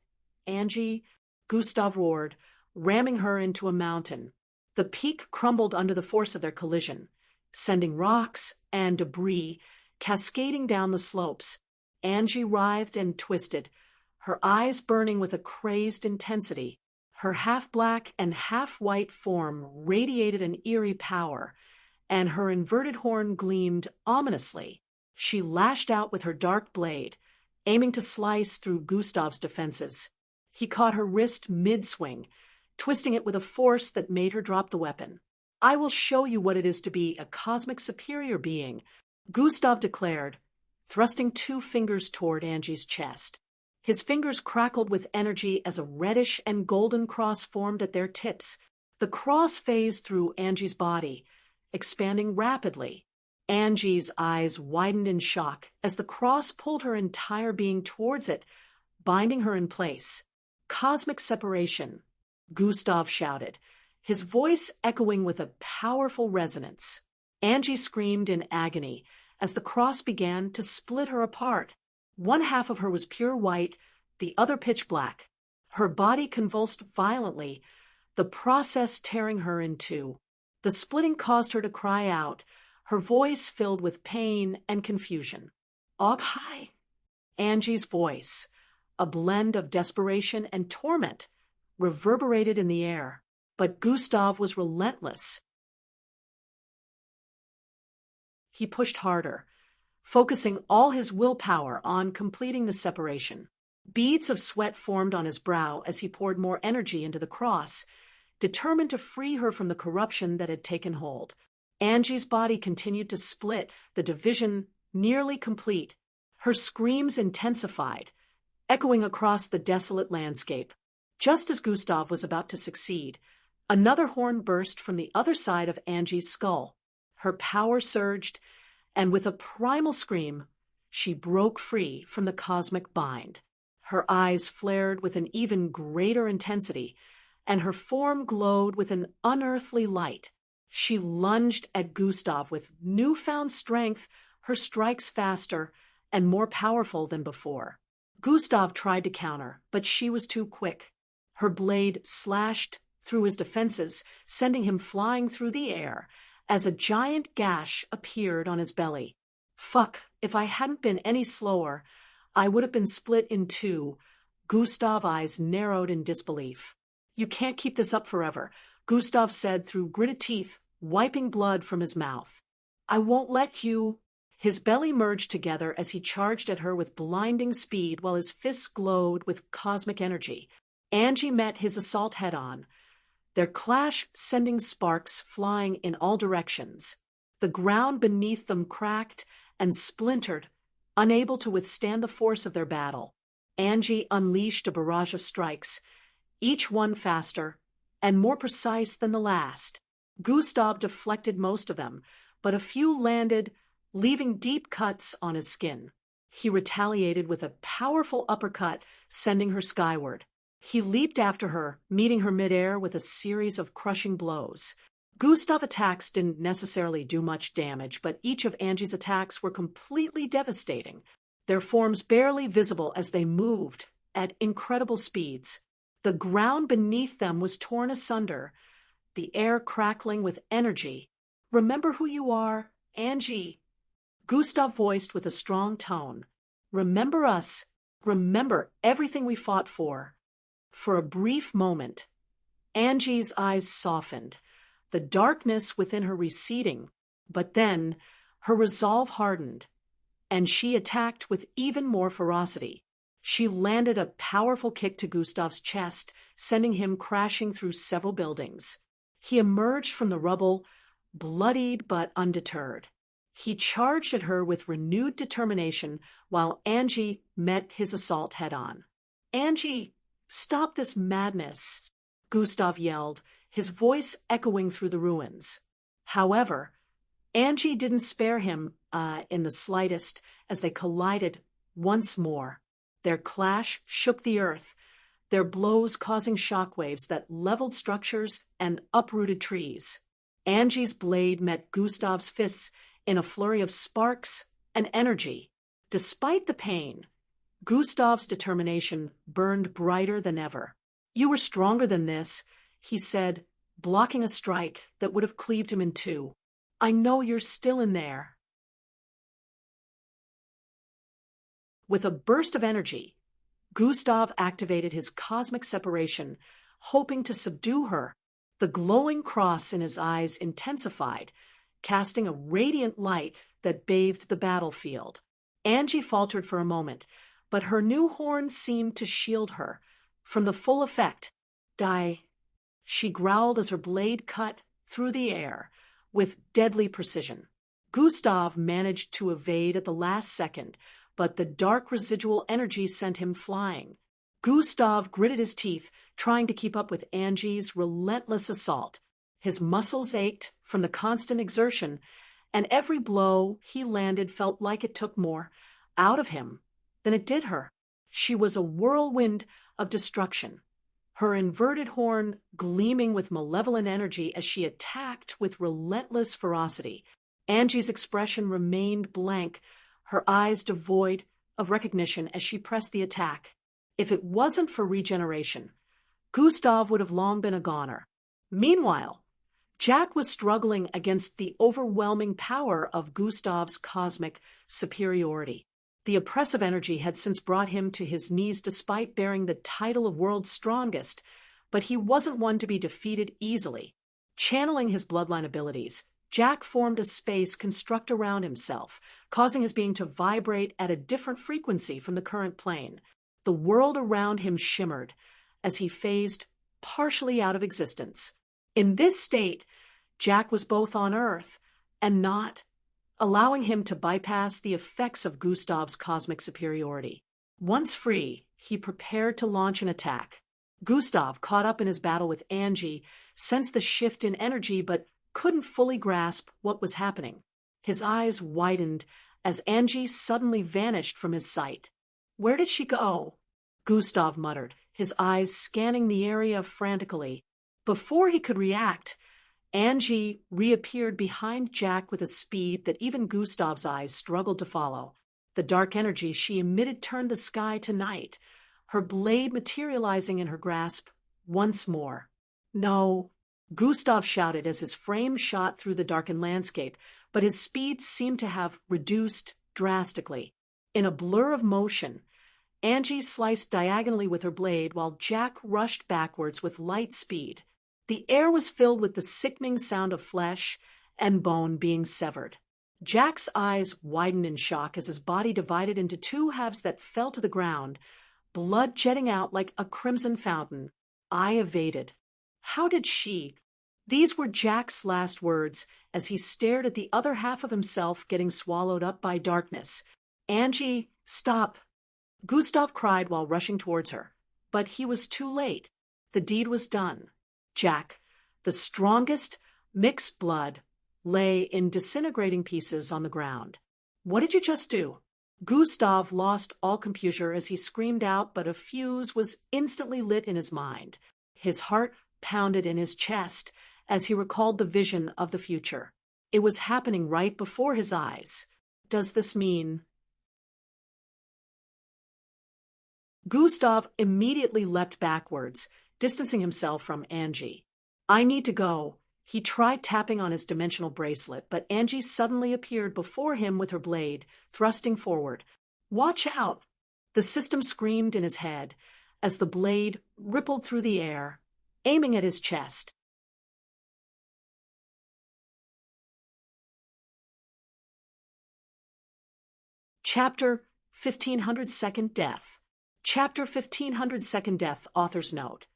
Angie," Gustav roared, ramming her into a mountain. The peak crumbled under the force of their collision, sending rocks and debris cascading down the slopes. Angie writhed and twisted, her eyes burning with a crazed intensity. Her half-black and half-white form radiated an eerie power, and her inverted horn gleamed ominously. She lashed out with her dark blade, aiming to slice through Gustav's defenses. He caught her wrist mid-swing, twisting it with a force that made her drop the weapon. "I will show you what it is to be a cosmic superior being," Gustav declared, thrusting 2 fingers toward Angie's chest. His fingers crackled with energy as a reddish and golden cross formed at their tips. The cross phased through Angie's body, expanding rapidly. Angie's eyes widened in shock as the cross pulled her entire being towards it, binding her in place. "Cosmic separation," Gustav shouted, his voice echoing with a powerful resonance. Angie screamed in agony as the cross began to split her apart. One half of her was pure white, the other pitch black. Her body convulsed violently, the process tearing her in two. The splitting caused her to cry out, her voice filled with pain and confusion. "Oghai!" Angie's voice, a blend of desperation and torment, reverberated in the air. But Gustav was relentless. He pushed harder, focusing all his willpower on completing the separation. Beads of sweat formed on his brow as he poured more energy into the cross, determined to free her from the corruption that had taken hold. Angie's body continued to split, the division nearly complete. Her screams intensified, echoing across the desolate landscape. Just as Gustav was about to succeed, another horn burst from the other side of Angie's skull. Her power surged, and with a primal scream, she broke free from the cosmic bind. Her eyes flared with an even greater intensity, and her form glowed with an unearthly light. She lunged at Gustav with newfound strength, her strikes faster and more powerful than before. Gustav tried to counter, but she was too quick. Her blade slashed through his defenses, sending him flying through the air as a giant gash appeared on his belly. Fuck, if I hadn't been any slower, I would have been split in two. Gustav's eyes narrowed in disbelief. You can't keep this up forever, Gustav said through gritted teeth, wiping blood from his mouth. I won't let you. His belly merged together as he charged at her with blinding speed while his fists glowed with cosmic energy. Angie met his assault head-on, their clash sending sparks flying in all directions. The ground beneath them cracked and splintered, unable to withstand the force of their battle. Angie unleashed a barrage of strikes, each one faster and more precise than the last. Gustav deflected most of them, but a few landed, leaving deep cuts on his skin. He retaliated with a powerful uppercut, sending her skyward. He leaped after her, meeting her midair with a series of crushing blows. Gustav's attacks didn't necessarily do much damage, but each of Angie's attacks were completely devastating, their forms barely visible as they moved at incredible speeds. The ground beneath them was torn asunder, the air crackling with energy. Remember who you are, Angie, Gustav voiced with a strong tone. Remember us. Remember everything we fought for. For a brief moment, Angie's eyes softened, the darkness within her receding, but then her resolve hardened, and she attacked with even more ferocity. She landed a powerful kick to Gustav's chest, sending him crashing through several buildings. He emerged from the rubble, bloodied but undeterred. He charged at her with renewed determination while Angie met his assault head-on. Angie, stop this madness, Gustav yelled, his voice echoing through the ruins. However, Angie didn't spare him in the slightest as they collided once more. Their clash shook the earth, their blows causing shockwaves that leveled structures and uprooted trees. Angie's blade met Gustav's fists in a flurry of sparks and energy. Despite the pain, Gustav's determination burned brighter than ever. You were stronger than this, he said, blocking a strike that would have cleaved him in two. I know you're still in there. With a burst of energy, Gustav activated his cosmic separation, hoping to subdue her. The glowing cross in his eyes intensified, casting a radiant light that bathed the battlefield. Angie faltered for a moment, but her new horn seemed to shield her from the full effect. Die, she growled as her blade cut through the air with deadly precision. Gustav managed to evade at the last second, but the dark residual energy sent him flying. Gustav gritted his teeth, trying to keep up with Angie's relentless assault. His muscles ached from the constant exertion, and every blow he landed felt like it took more out of him than it did her. She was a whirlwind of destruction, her inverted horn gleaming with malevolent energy as she attacked with relentless ferocity. Angie's expression remained blank, her eyes devoid of recognition as she pressed the attack. If it wasn't for regeneration, Gustav would have long been a goner. Meanwhile, Jack was struggling against the overwhelming power of Gustav's cosmic superiority. The oppressive energy had since brought him to his knees despite bearing the title of world's strongest, but he wasn't one to be defeated easily. Channeling his bloodline abilities, Jack formed a space construct around himself, causing his being to vibrate at a different frequency from the current plane. The world around him shimmered as he phased partially out of existence. In this state, Jack was both on Earth and not, allowing him to bypass the effects of Gustav's cosmic superiority. Once free, he prepared to launch an attack. Gustav, caught up in his battle with Angie, sensed the shift in energy but couldn't fully grasp what was happening. His eyes widened as Angie suddenly vanished from his sight. "Where did she go?" Gustav muttered, his eyes scanning the area frantically. Before he could react, Angie reappeared behind Jack with a speed that even Gustav's eyes struggled to follow. The dark energy she emitted turned the sky to night, her blade materializing in her grasp once more. "No," Gustav shouted as his frame shot through the darkened landscape, but his speed seemed to have reduced drastically. In a blur of motion, Angie sliced diagonally with her blade while Jack rushed backwards with light speed. The air was filled with the sickening sound of flesh and bone being severed. Jack's eyes widened in shock as his body divided into two halves that fell to the ground, blood jetting out like a crimson fountain. I evaded. How did she? These were Jack's last words as he stared at the other half of himself getting swallowed up by darkness. "Angie, stop!" Gustav cried while rushing towards her. But he was too late. The deed was done. Jack, the strongest, mixed blood, lay in disintegrating pieces on the ground. "What did you just do?" Gustav lost all composure as he screamed out, but a fuse was instantly lit in his mind. His heart pounded in his chest as he recalled the vision of the future. It was happening right before his eyes. Does this mean? Gustav immediately leapt backwards, distancing himself from Angie. "I need to go." He tried tapping on his dimensional bracelet, but Angie suddenly appeared before him with her blade, thrusting forward. "Watch out!" The system screamed in his head as the blade rippled through the air, aiming at his chest. Chapter 1500 Second Death. Chapter 1500 Second Death, author's note.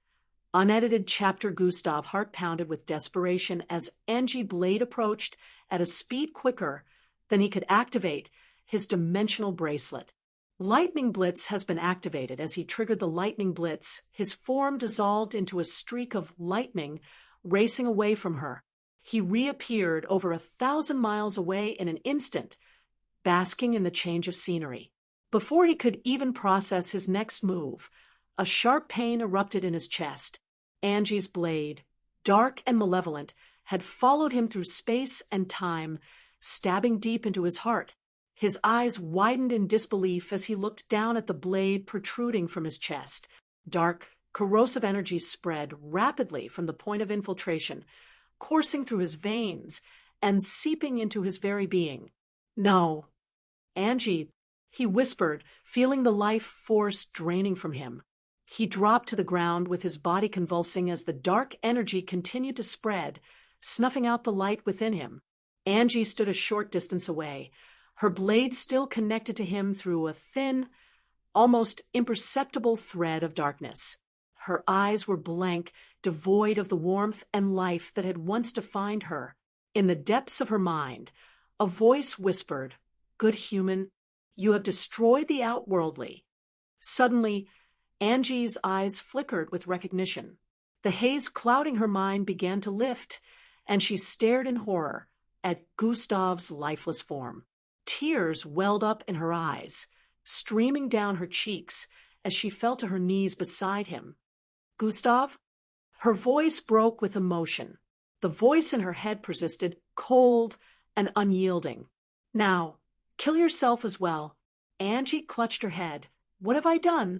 Unedited chapter. Gustav heart pounded with desperation as Angie blade approached at a speed quicker than he could activate his dimensional bracelet. Lightning Blitz has been activated. As he triggered the lightning blitz, his form dissolved into a streak of lightning racing away from her. He reappeared over 1,000 miles away in an instant, basking in the change of scenery. Before he could even process his next move, a sharp pain erupted in his chest. Angie's blade, dark and malevolent, had followed him through space and time, stabbing deep into his heart. His eyes widened in disbelief as he looked down at the blade protruding from his chest. Dark, corrosive energy spread rapidly from the point of infiltration, coursing through his veins and seeping into his very being. "No." "Angie," he whispered, feeling the life force draining from him. He dropped to the ground with his body convulsing as the dark energy continued to spread, snuffing out the light within him. Angie stood a short distance away, her blade still connected to him through a thin, almost imperceptible thread of darkness. Her eyes were blank, devoid of the warmth and life that had once defined her. In the depths of her mind, a voice whispered, "Good human, you have destroyed the outworldly." Suddenly, Angie's eyes flickered with recognition. The haze clouding her mind began to lift, and she stared in horror at Gustav's lifeless form. Tears welled up in her eyes, streaming down her cheeks as she fell to her knees beside him. "Gustav?" Her voice broke with emotion. The voice in her head persisted, cold and unyielding. "Now, kill yourself as well." Angie clutched her head. "What have I done?"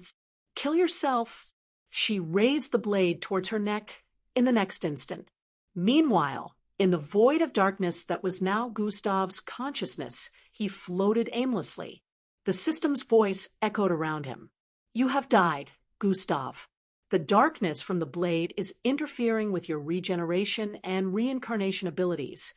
"Kill yourself." She raised the blade towards her neck in the next instant. Meanwhile, in the void of darkness that was now Gustav's consciousness, he floated aimlessly. The system's voice echoed around him. "You have died, Gustav." The The darkness from the blade is interfering with your regeneration and reincarnation abilities.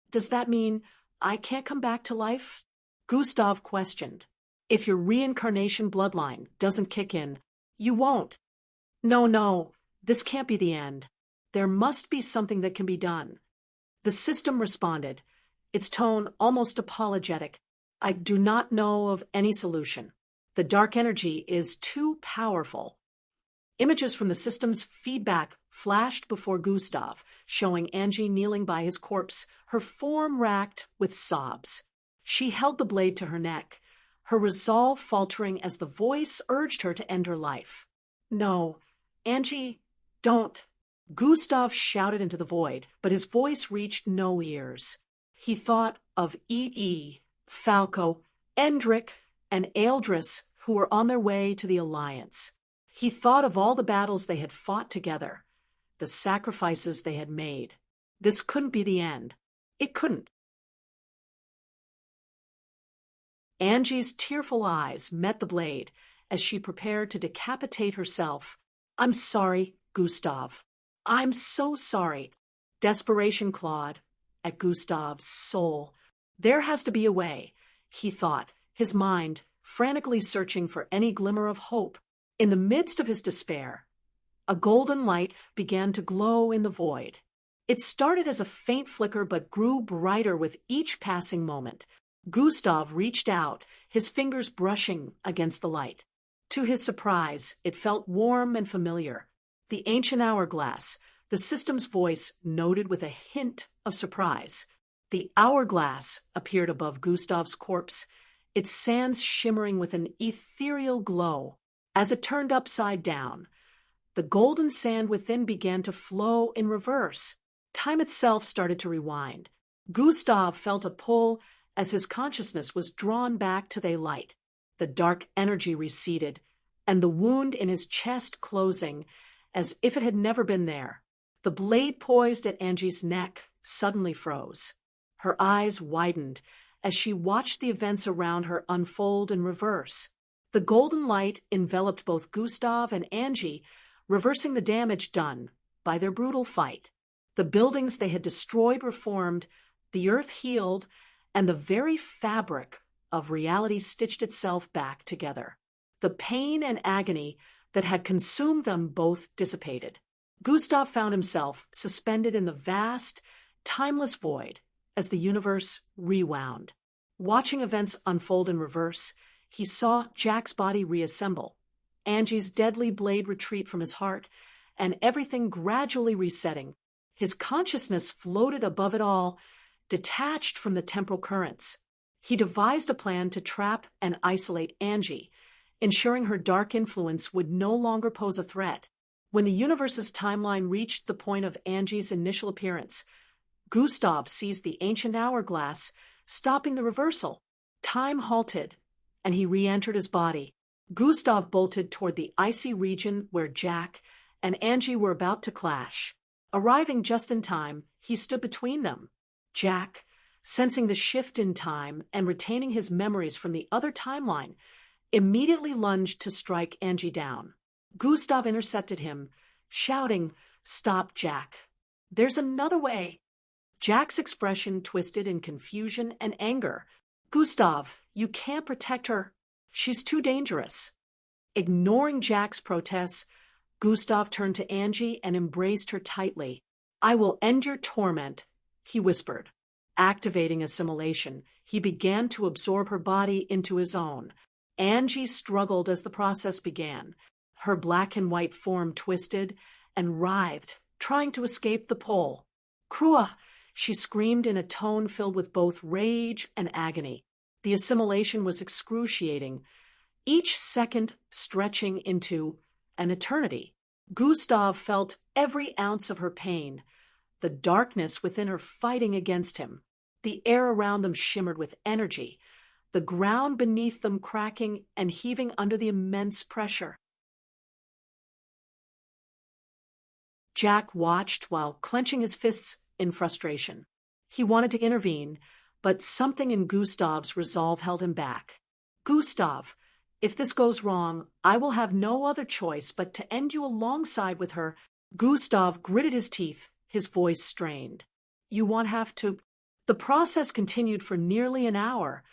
Does that mean I can't come back to life? Gustav questioned. If your reincarnation bloodline doesn't kick in, you won't. No, this can't be the end. There must be something that can be done. The system responded, its tone almost apologetic. I do not know of any solution. The dark energy is too powerful. Images from the system's feedback flashed before Gustav, showing Angie kneeling by his corpse, her form racked with sobs. She held the blade to her neck, her resolve faltering as the voice urged her to end her life. No, Angie, don't. Gustav shouted into the void, but his voice reached no ears. He thought of E.E., Falco, Endrick, and Eldris, who were on their way to the Alliance. He thought of all the battles they had fought together, the sacrifices they had made. This couldn't be the end. It couldn't. Angie's tearful eyes met the blade as she prepared to decapitate herself. I'm sorry, Gustav. I'm so sorry. Desperation clawed at Gustav's soul. There has to be a way, he thought, his mind frantically searching for any glimmer of hope. In the midst of his despair, a golden light began to glow in the void. It started as a faint flicker but grew brighter with each passing moment. Gustav reached out, his fingers brushing against the light. To his surprise, it felt warm and familiar. The ancient hourglass, the system's voice noted with a hint of surprise. The hourglass appeared above Gustav's corpse, its sands shimmering with an ethereal glow. As it turned upside down, the golden sand within began to flow in reverse. Time itself started to rewind. Gustav felt a pull as his consciousness was drawn back to the light. The dark energy receded, and the wound in his chest closing as if it had never been there. The blade poised at Angie's neck suddenly froze. Her eyes widened as she watched the events around her unfold in reverse. The golden light enveloped both Gustav and Angie, reversing the damage done by their brutal fight. The buildings they had destroyed reformed, the earth healed, and the very fabric of reality stitched itself back together. The pain and agony that had consumed them both dissipated. Gustav found himself suspended in the vast, timeless void as the universe rewound. Watching events unfold in reverse, he saw Jack's body reassemble, Angie's deadly blade retreat from his heart, and everything gradually resetting. His consciousness floated above it all, detached from the temporal currents. He devised a plan to trap and isolate Angie, ensuring her dark influence would no longer pose a threat. When the universe's timeline reached the point of Angie's initial appearance, Gustav seized the ancient hourglass, stopping the reversal. Time halted, and he re-entered his body. Gustav bolted toward the icy region where Jack and Angie were about to clash. Arriving just in time, he stood between them. Jack, sensing the shift in time and retaining his memories from the other timeline, immediately lunged to strike Angie down. Gustav intercepted him, shouting, "Stop, Jack. There's another way." Jack's expression twisted in confusion and anger. "Gustav, you can't protect her. She's too dangerous." Ignoring Jack's protests, Gustav turned to Angie and embraced her tightly. "I will end your torment," he whispered. Activating assimilation, he began to absorb her body into his own. Angie struggled as the process began. Her black and white form twisted and writhed, trying to escape the pull. "Krua!" she screamed in a tone filled with both rage and agony. The assimilation was excruciating, each second stretching into an eternity. Gustav felt every ounce of her pain, the darkness within her fighting against him. The air around them shimmered with energy, the ground beneath them cracking and heaving under the immense pressure. Jack watched while clenching his fists in frustration. He wanted to intervene, but something in Gustav's resolve held him back. "Gustav, If this goes wrong, I will have no other choice but to end you alongside with her. Gustav gritted his teeth, his voice strained. You won't have to. The process continued for nearly an hour,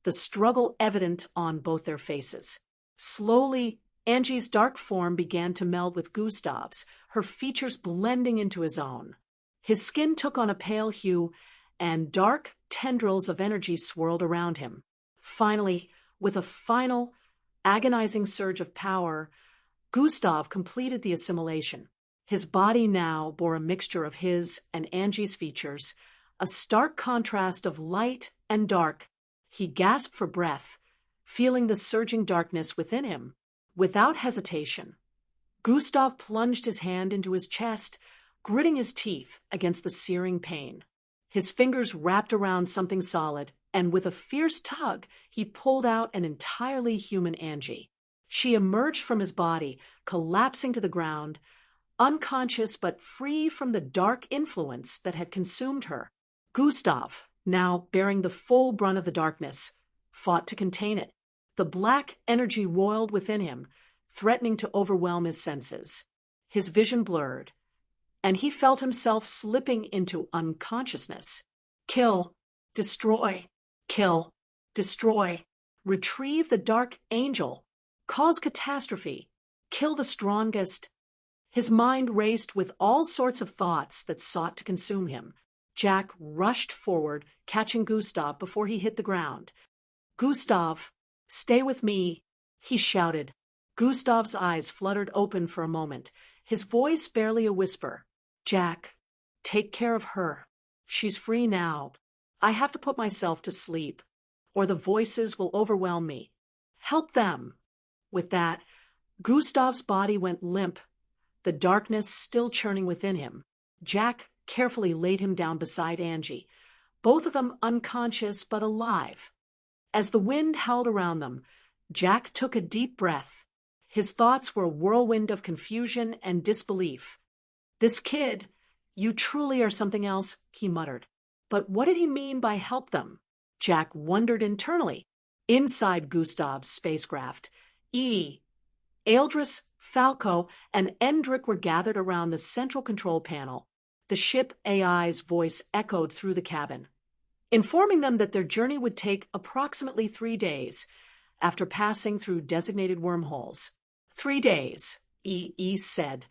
the struggle evident on both their faces. Slowly, Angie's dark form began to meld with Gustav's, her features blending into his own. His skin took on a pale hue, and dark tendrils of energy swirled around him. Finally, with a final, agonizing surge of power, Gustav completed the assimilation. His body now bore a mixture of his and Angie's features, a stark contrast of light and dark. He gasped for breath, feeling the surging darkness within him. Without hesitation, Gustav plunged his hand into his chest, gritting his teeth against the searing pain. His fingers wrapped around something solid, and with a fierce tug, he pulled out an entirely human Angie. She emerged from his body, collapsing to the ground, unconscious but free from the dark influence that had consumed her. Gustav, now bearing the full brunt of the darkness, fought to contain it. The black energy roiled within him, threatening to overwhelm his senses. His vision blurred, and he felt himself slipping into unconsciousness. Kill, destroy, kill, destroy. Retrieve the dark angel. Cause catastrophe. Kill the strongest. His mind raced with all sorts of thoughts that sought to consume him. Jack rushed forward, catching Gustav before he hit the ground. Gustav, stay with me, he shouted. Gustav's eyes fluttered open for a moment, his voice barely a whisper. Jack, take care of her. She's free now. I have to put myself to sleep, or the voices will overwhelm me. Help them. With that, Gustav's body went limp, the darkness still churning within him. Jack carefully laid him down beside Angie, both of them unconscious but alive. As the wind howled around them, Jack took a deep breath. His thoughts were a whirlwind of confusion and disbelief. This kid, you truly are something else, he muttered. But what did he mean by help them? Jack wondered internally. Inside Gustav's spacecraft, Eldris, Falco, and Endrick were gathered around the central control panel. The ship AI's voice echoed through the cabin, informing them that their journey would take approximately 3 days after passing through designated wormholes. 3 days, EE said,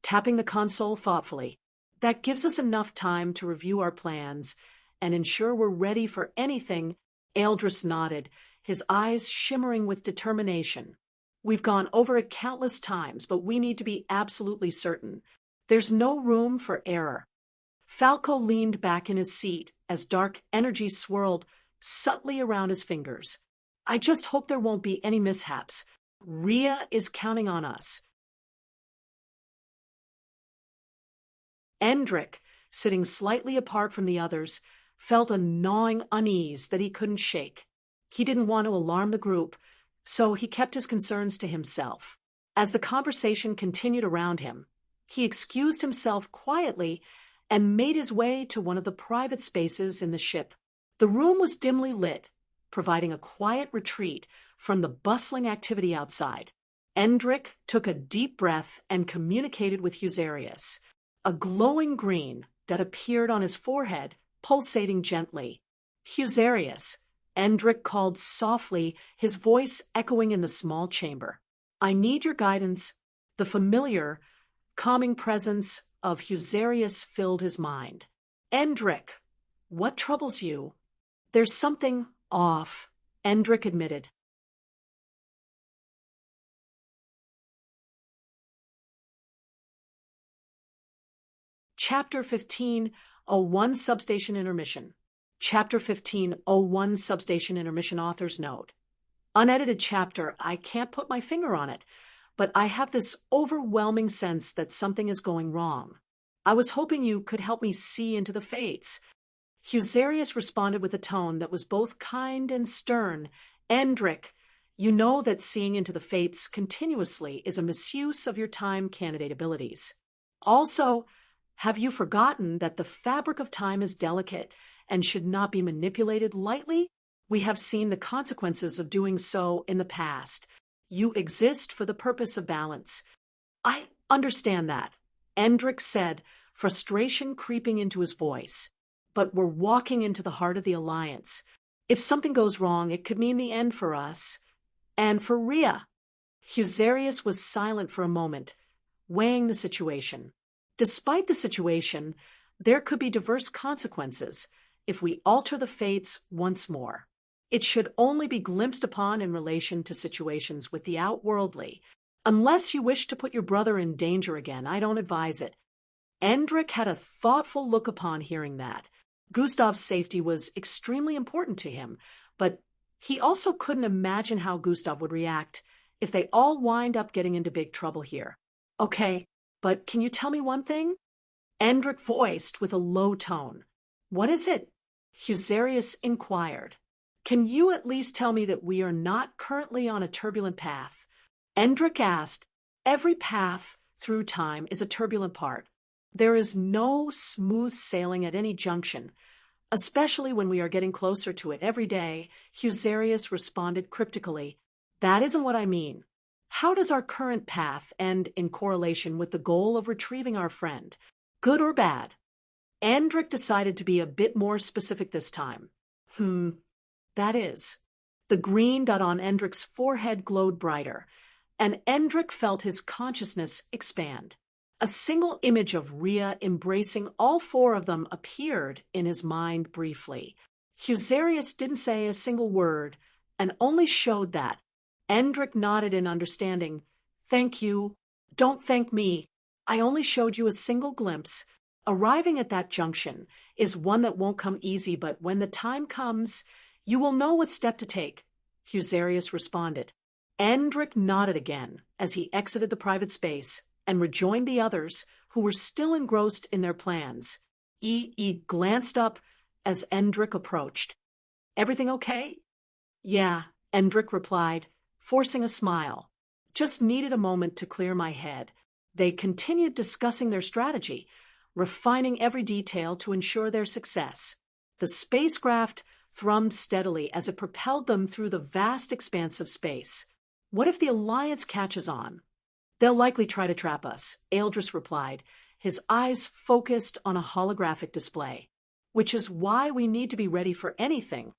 tapping the console thoughtfully. That gives us enough time to review our plans and ensure we're ready for anything. Eldris nodded, his eyes shimmering with determination. We've gone over it countless times, but we need to be absolutely certain. There's no room for error. Falco leaned back in his seat as dark energy swirled subtly around his fingers. I just hope there won't be any mishaps. Rhea is counting on us. Endrick, sitting slightly apart from the others, felt a gnawing unease that he couldn't shake. He didn't want to alarm the group, so he kept his concerns to himself. As the conversation continued around him, he excused himself quietly and made his way to one of the private spaces in the ship. The room was dimly lit, providing a quiet retreat from the bustling activity outside. Endrick took a deep breath and communicated with Husarius, a glowing green that appeared on his forehead, pulsating gently. Husarius, Endrick called softly, his voice echoing in the small chamber. I need your guidance. The familiar, calming presence of Husarius filled his mind. Endrick, what troubles you? There's something off, Endrick admitted. Chapter 15:01 Substation Intermission. Chapter 15:01 Substation Intermission Author's Note. Unedited chapter, I can't put my finger on it, but I have this overwhelming sense that something is going wrong. I was hoping you could help me see into the fates. Husarius responded with a tone that was both kind and stern. Endrick, you know that seeing into the fates continuously is a misuse of your time candidate abilities. Also, have you forgotten that the fabric of time is delicate and should not be manipulated lightly? We have seen the consequences of doing so in the past. You exist for the purpose of balance. I understand that, Endrick said, frustration creeping into his voice. But we're walking into the heart of the Alliance. If something goes wrong, it could mean the end for us. And for Rhea. Husarius was silent for a moment, weighing the situation. Despite the situation, there could be diverse consequences if we alter the fates once more. It should only be glimpsed upon in relation to situations with the outworldly. Unless you wish to put your brother in danger again, I don't advise it. Endrick had a thoughtful look upon hearing that. Gustav's safety was extremely important to him, but he also couldn't imagine how Gustav would react if they all wind up getting into big trouble here. Okay, but can you tell me one thing? Endrick voiced with a low tone. What is it? Husarius inquired. Can you at least tell me that we are not currently on a turbulent path? Endrick asked. Every path through time is a turbulent part. There is no smooth sailing at any junction, especially when we are getting closer to it every day, Husarius responded cryptically. That isn't what I mean. How does our current path end in correlation with the goal of retrieving our friend? Good or bad? Endrick decided to be a bit more specific this time. That is. The green dot on Endrick's forehead glowed brighter, and Endrick felt his consciousness expand. A single image of Rhea embracing all four of them appeared in his mind briefly. Husarius didn't say a single word, and only showed that. Endrick nodded in understanding. Thank you. Don't thank me. I only showed you a single glimpse. Arriving at that junction is one that won't come easy, but when the time comes, you will know what step to take, Husarius responded. Endrick nodded again as he exited the private space and rejoined the others who were still engrossed in their plans. Glanced up as Endrick approached. Everything okay? Yeah, Endrick replied, forcing a smile. Just needed a moment to clear my head. They continued discussing their strategy, refining every detail to ensure their success. The spacecraft thrummed steadily as it propelled them through the vast expanse of space. What if the Alliance catches on? They'll likely try to trap us, Eldris replied, his eyes focused on a holographic display. Which is why we need to be ready for anything.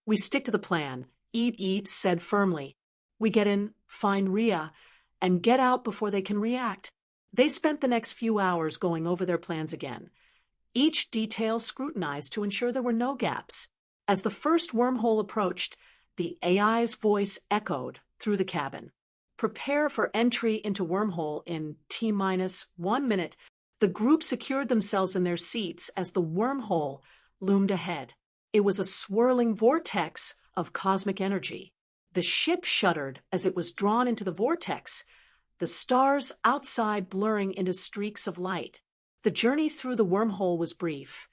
We stick to the plan, Eep said firmly. We get in, find Rhea, and get out before they can react. They spent the next few hours going over their plans again, each detail scrutinized to ensure there were no gaps. As the first wormhole approached, the AI's voice echoed through the cabin. Prepare for entry into wormhole in T-1 minute. The group secured themselves in their seats as the wormhole loomed ahead. It was a swirling vortex of cosmic energy. The ship shuddered as it was drawn into the vortex, the stars outside blurring into streaks of light. The journey through the wormhole was brief,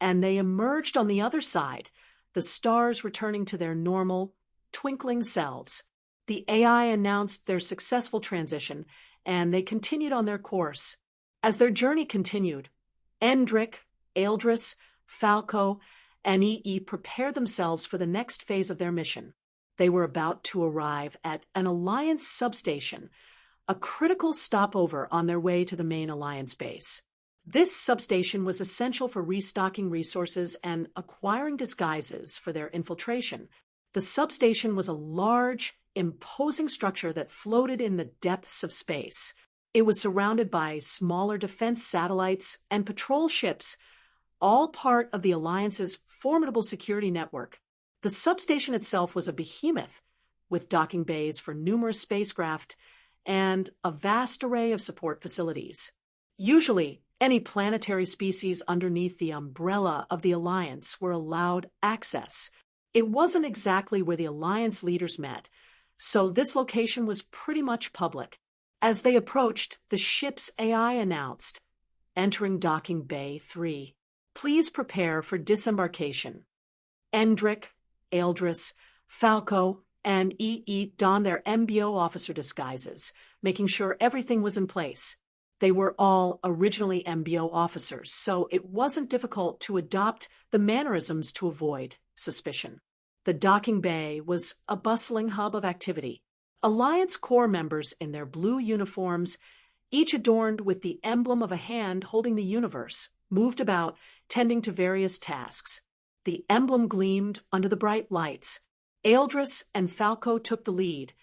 and they emerged on the other side, the stars returning to their normal, twinkling selves. The AI announced their successful transition, and they continued on their course. As their journey continued, Endrick, Eldris, Falco, and EE prepared themselves for the next phase of their mission. They were about to arrive at an Alliance substation, a critical stopover on their way to the main Alliance base. This substation was essential for restocking resources and acquiring disguises for their infiltration. The substation was a large, imposing structure that floated in the depths of space. It was surrounded by smaller defense satellites and patrol ships, all part of the Alliance's formidable security network. The substation itself was a behemoth, with docking bays for numerous spacecraft and a vast array of support facilities. Usually, any planetary species underneath the umbrella of the Alliance were allowed access. It wasn't exactly where the Alliance leaders met, so this location was pretty much public. As they approached, the ship's AI announced, entering Docking Bay 3. Please prepare for disembarkation. Endrick, Eldris, Falco, and EE donned their MBO officer disguises, making sure everything was in place. They were all originally MBO officers, so it wasn't difficult to adopt the mannerisms to avoid suspicion. The docking bay was a bustling hub of activity. Alliance Corps members in their blue uniforms, each adorned with the emblem of a hand holding the universe, moved about, tending to various tasks. The emblem gleamed under the bright lights. Eldris and Falco took the lead,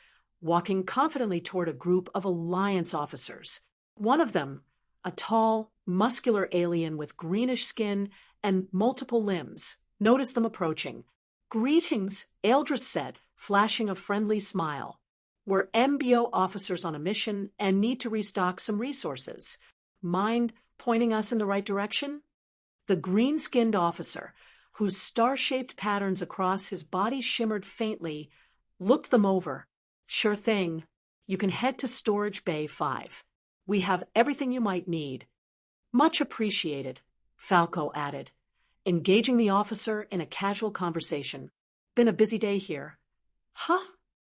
walking confidently toward a group of Alliance officers. One of them, a tall, muscular alien with greenish skin and multiple limbs, noticed them approaching. "Greetings," Eldris said, flashing a friendly smile. "We're MBO officers on a mission and need to restock some resources. Mind pointing us in the right direction?" The green-skinned officer, whose star-shaped patterns across his body shimmered faintly, looked them over. "Sure thing. You can head to Storage Bay 5. We have everything you might need." "Much appreciated," Falco added, engaging the officer in a casual conversation. "Been a busy day here." "Huh?"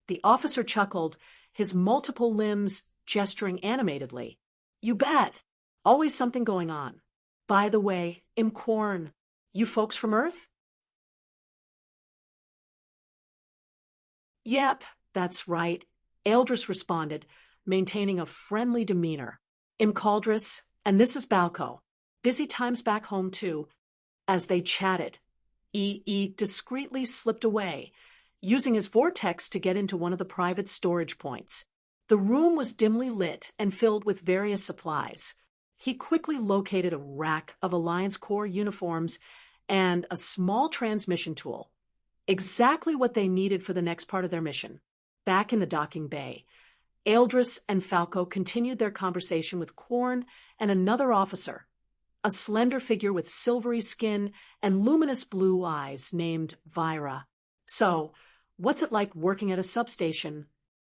The officer chuckled, his multiple limbs gesturing animatedly. "You bet. Always something going on. By the way, Imquorn, you folks from Earth?" "Yep, that's right," Eldris responded, maintaining a friendly demeanor. "Imcaldris, and this is Balco. Busy times back home, too." As they chatted, EE discreetly slipped away, using his vortex to get into one of the private storage points. The room was dimly lit and filled with various supplies. He quickly located a rack of Alliance Corps uniforms and a small transmission tool. Exactly what they needed for the next part of their mission. Back in the docking bay, Eldris and Falco continued their conversation with Quorn and another officer, a slender figure with silvery skin and luminous blue eyes named Vyra. "So, what's it like working at a substation?"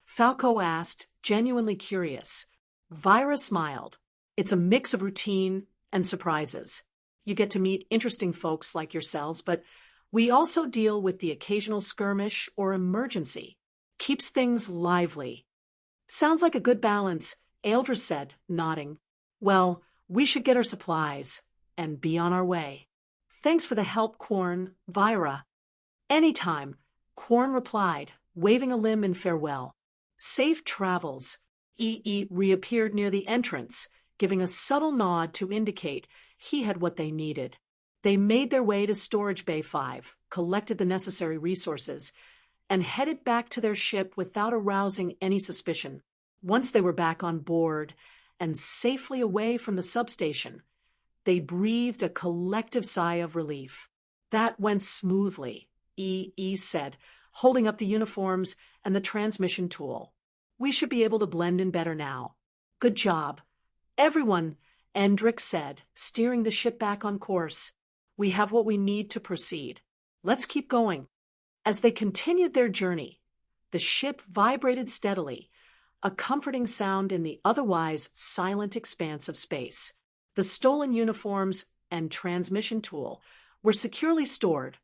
Falco asked, genuinely curious. Vyra smiled. "It's a mix of routine and surprises. You get to meet interesting folks like yourselves, but we also deal with the occasional skirmish or emergency. Keeps things lively." "Sounds like a good balance," Eldris said, nodding. "Well, we should get our supplies and be on our way." "Thanks for the help, Quorn, Vyra." "Anytime," Quorn replied, waving a limb in farewell. "Safe travels." EE reappeared near the entrance, giving a subtle nod to indicate he had what they needed. They made their way to Storage Bay 5, collected the necessary resources, and headed back to their ship without arousing any suspicion. Once they were back on board and safely away from the substation, they breathed a collective sigh of relief. "That went smoothly," EE said, holding up the uniforms and the transmission tool. "We should be able to blend in better now." "Good job." "Everyone," Endrick said, steering the ship back on course. "We have what we need to proceed. Let's keep going." As they continued their journey, the ship vibrated steadily, a comforting sound in the otherwise silent expanse of space. The stolen uniforms and transmission tool were securely stored,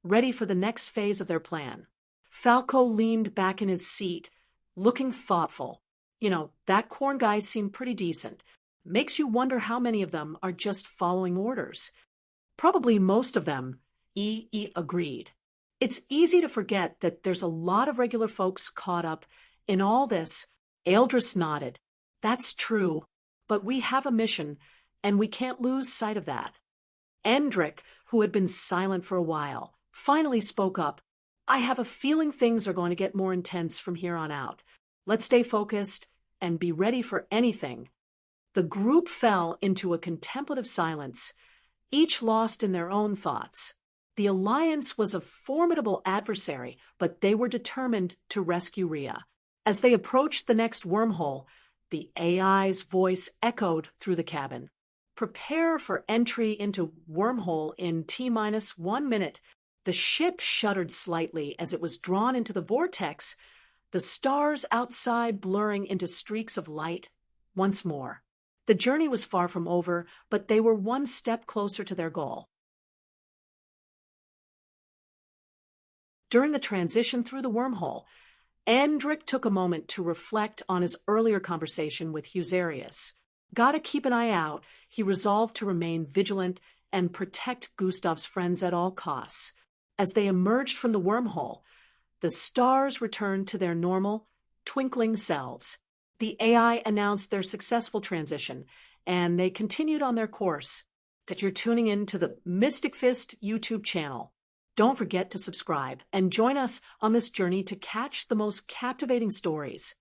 ready for the next phase of their plan. Falco leaned back in his seat, looking thoughtful. That Quorn guy seemed pretty decent. Makes you wonder how many of them are just following orders." "Probably most of them," EE agreed. "It's easy to forget that there's a lot of regular folks caught up in all this." Eldris nodded. "That's true, but we have a mission, and we can't lose sight of that." Endrick, who had been silent for a while, finally spoke up. "I have a feeling things are going to get more intense from here on out. Let's stay focused and be ready for anything." The group fell into a contemplative silence, each lost in their own thoughts. The Alliance was a formidable adversary, but they were determined to rescue Rhea. As they approached the next wormhole, the AI's voice echoed through the cabin. "Prepare for entry into wormhole in T-1 minute." The ship shuddered slightly as it was drawn into the vortex, the stars outside blurring into streaks of light once more. The journey was far from over, but they were one step closer to their goal. During the transition through the wormhole, Endrick took a moment to reflect on his earlier conversation with Husarius. Gotta keep an eye out. He resolved to remain vigilant and protect Gustav's friends at all costs. As they emerged from the wormhole, the stars returned to their normal, twinkling selves. The AI announced their successful transition, and they continued on their course. That you're tuning in to the Mystic Fist YouTube channel. Don't forget to subscribe and join us on this journey to catch the most captivating stories.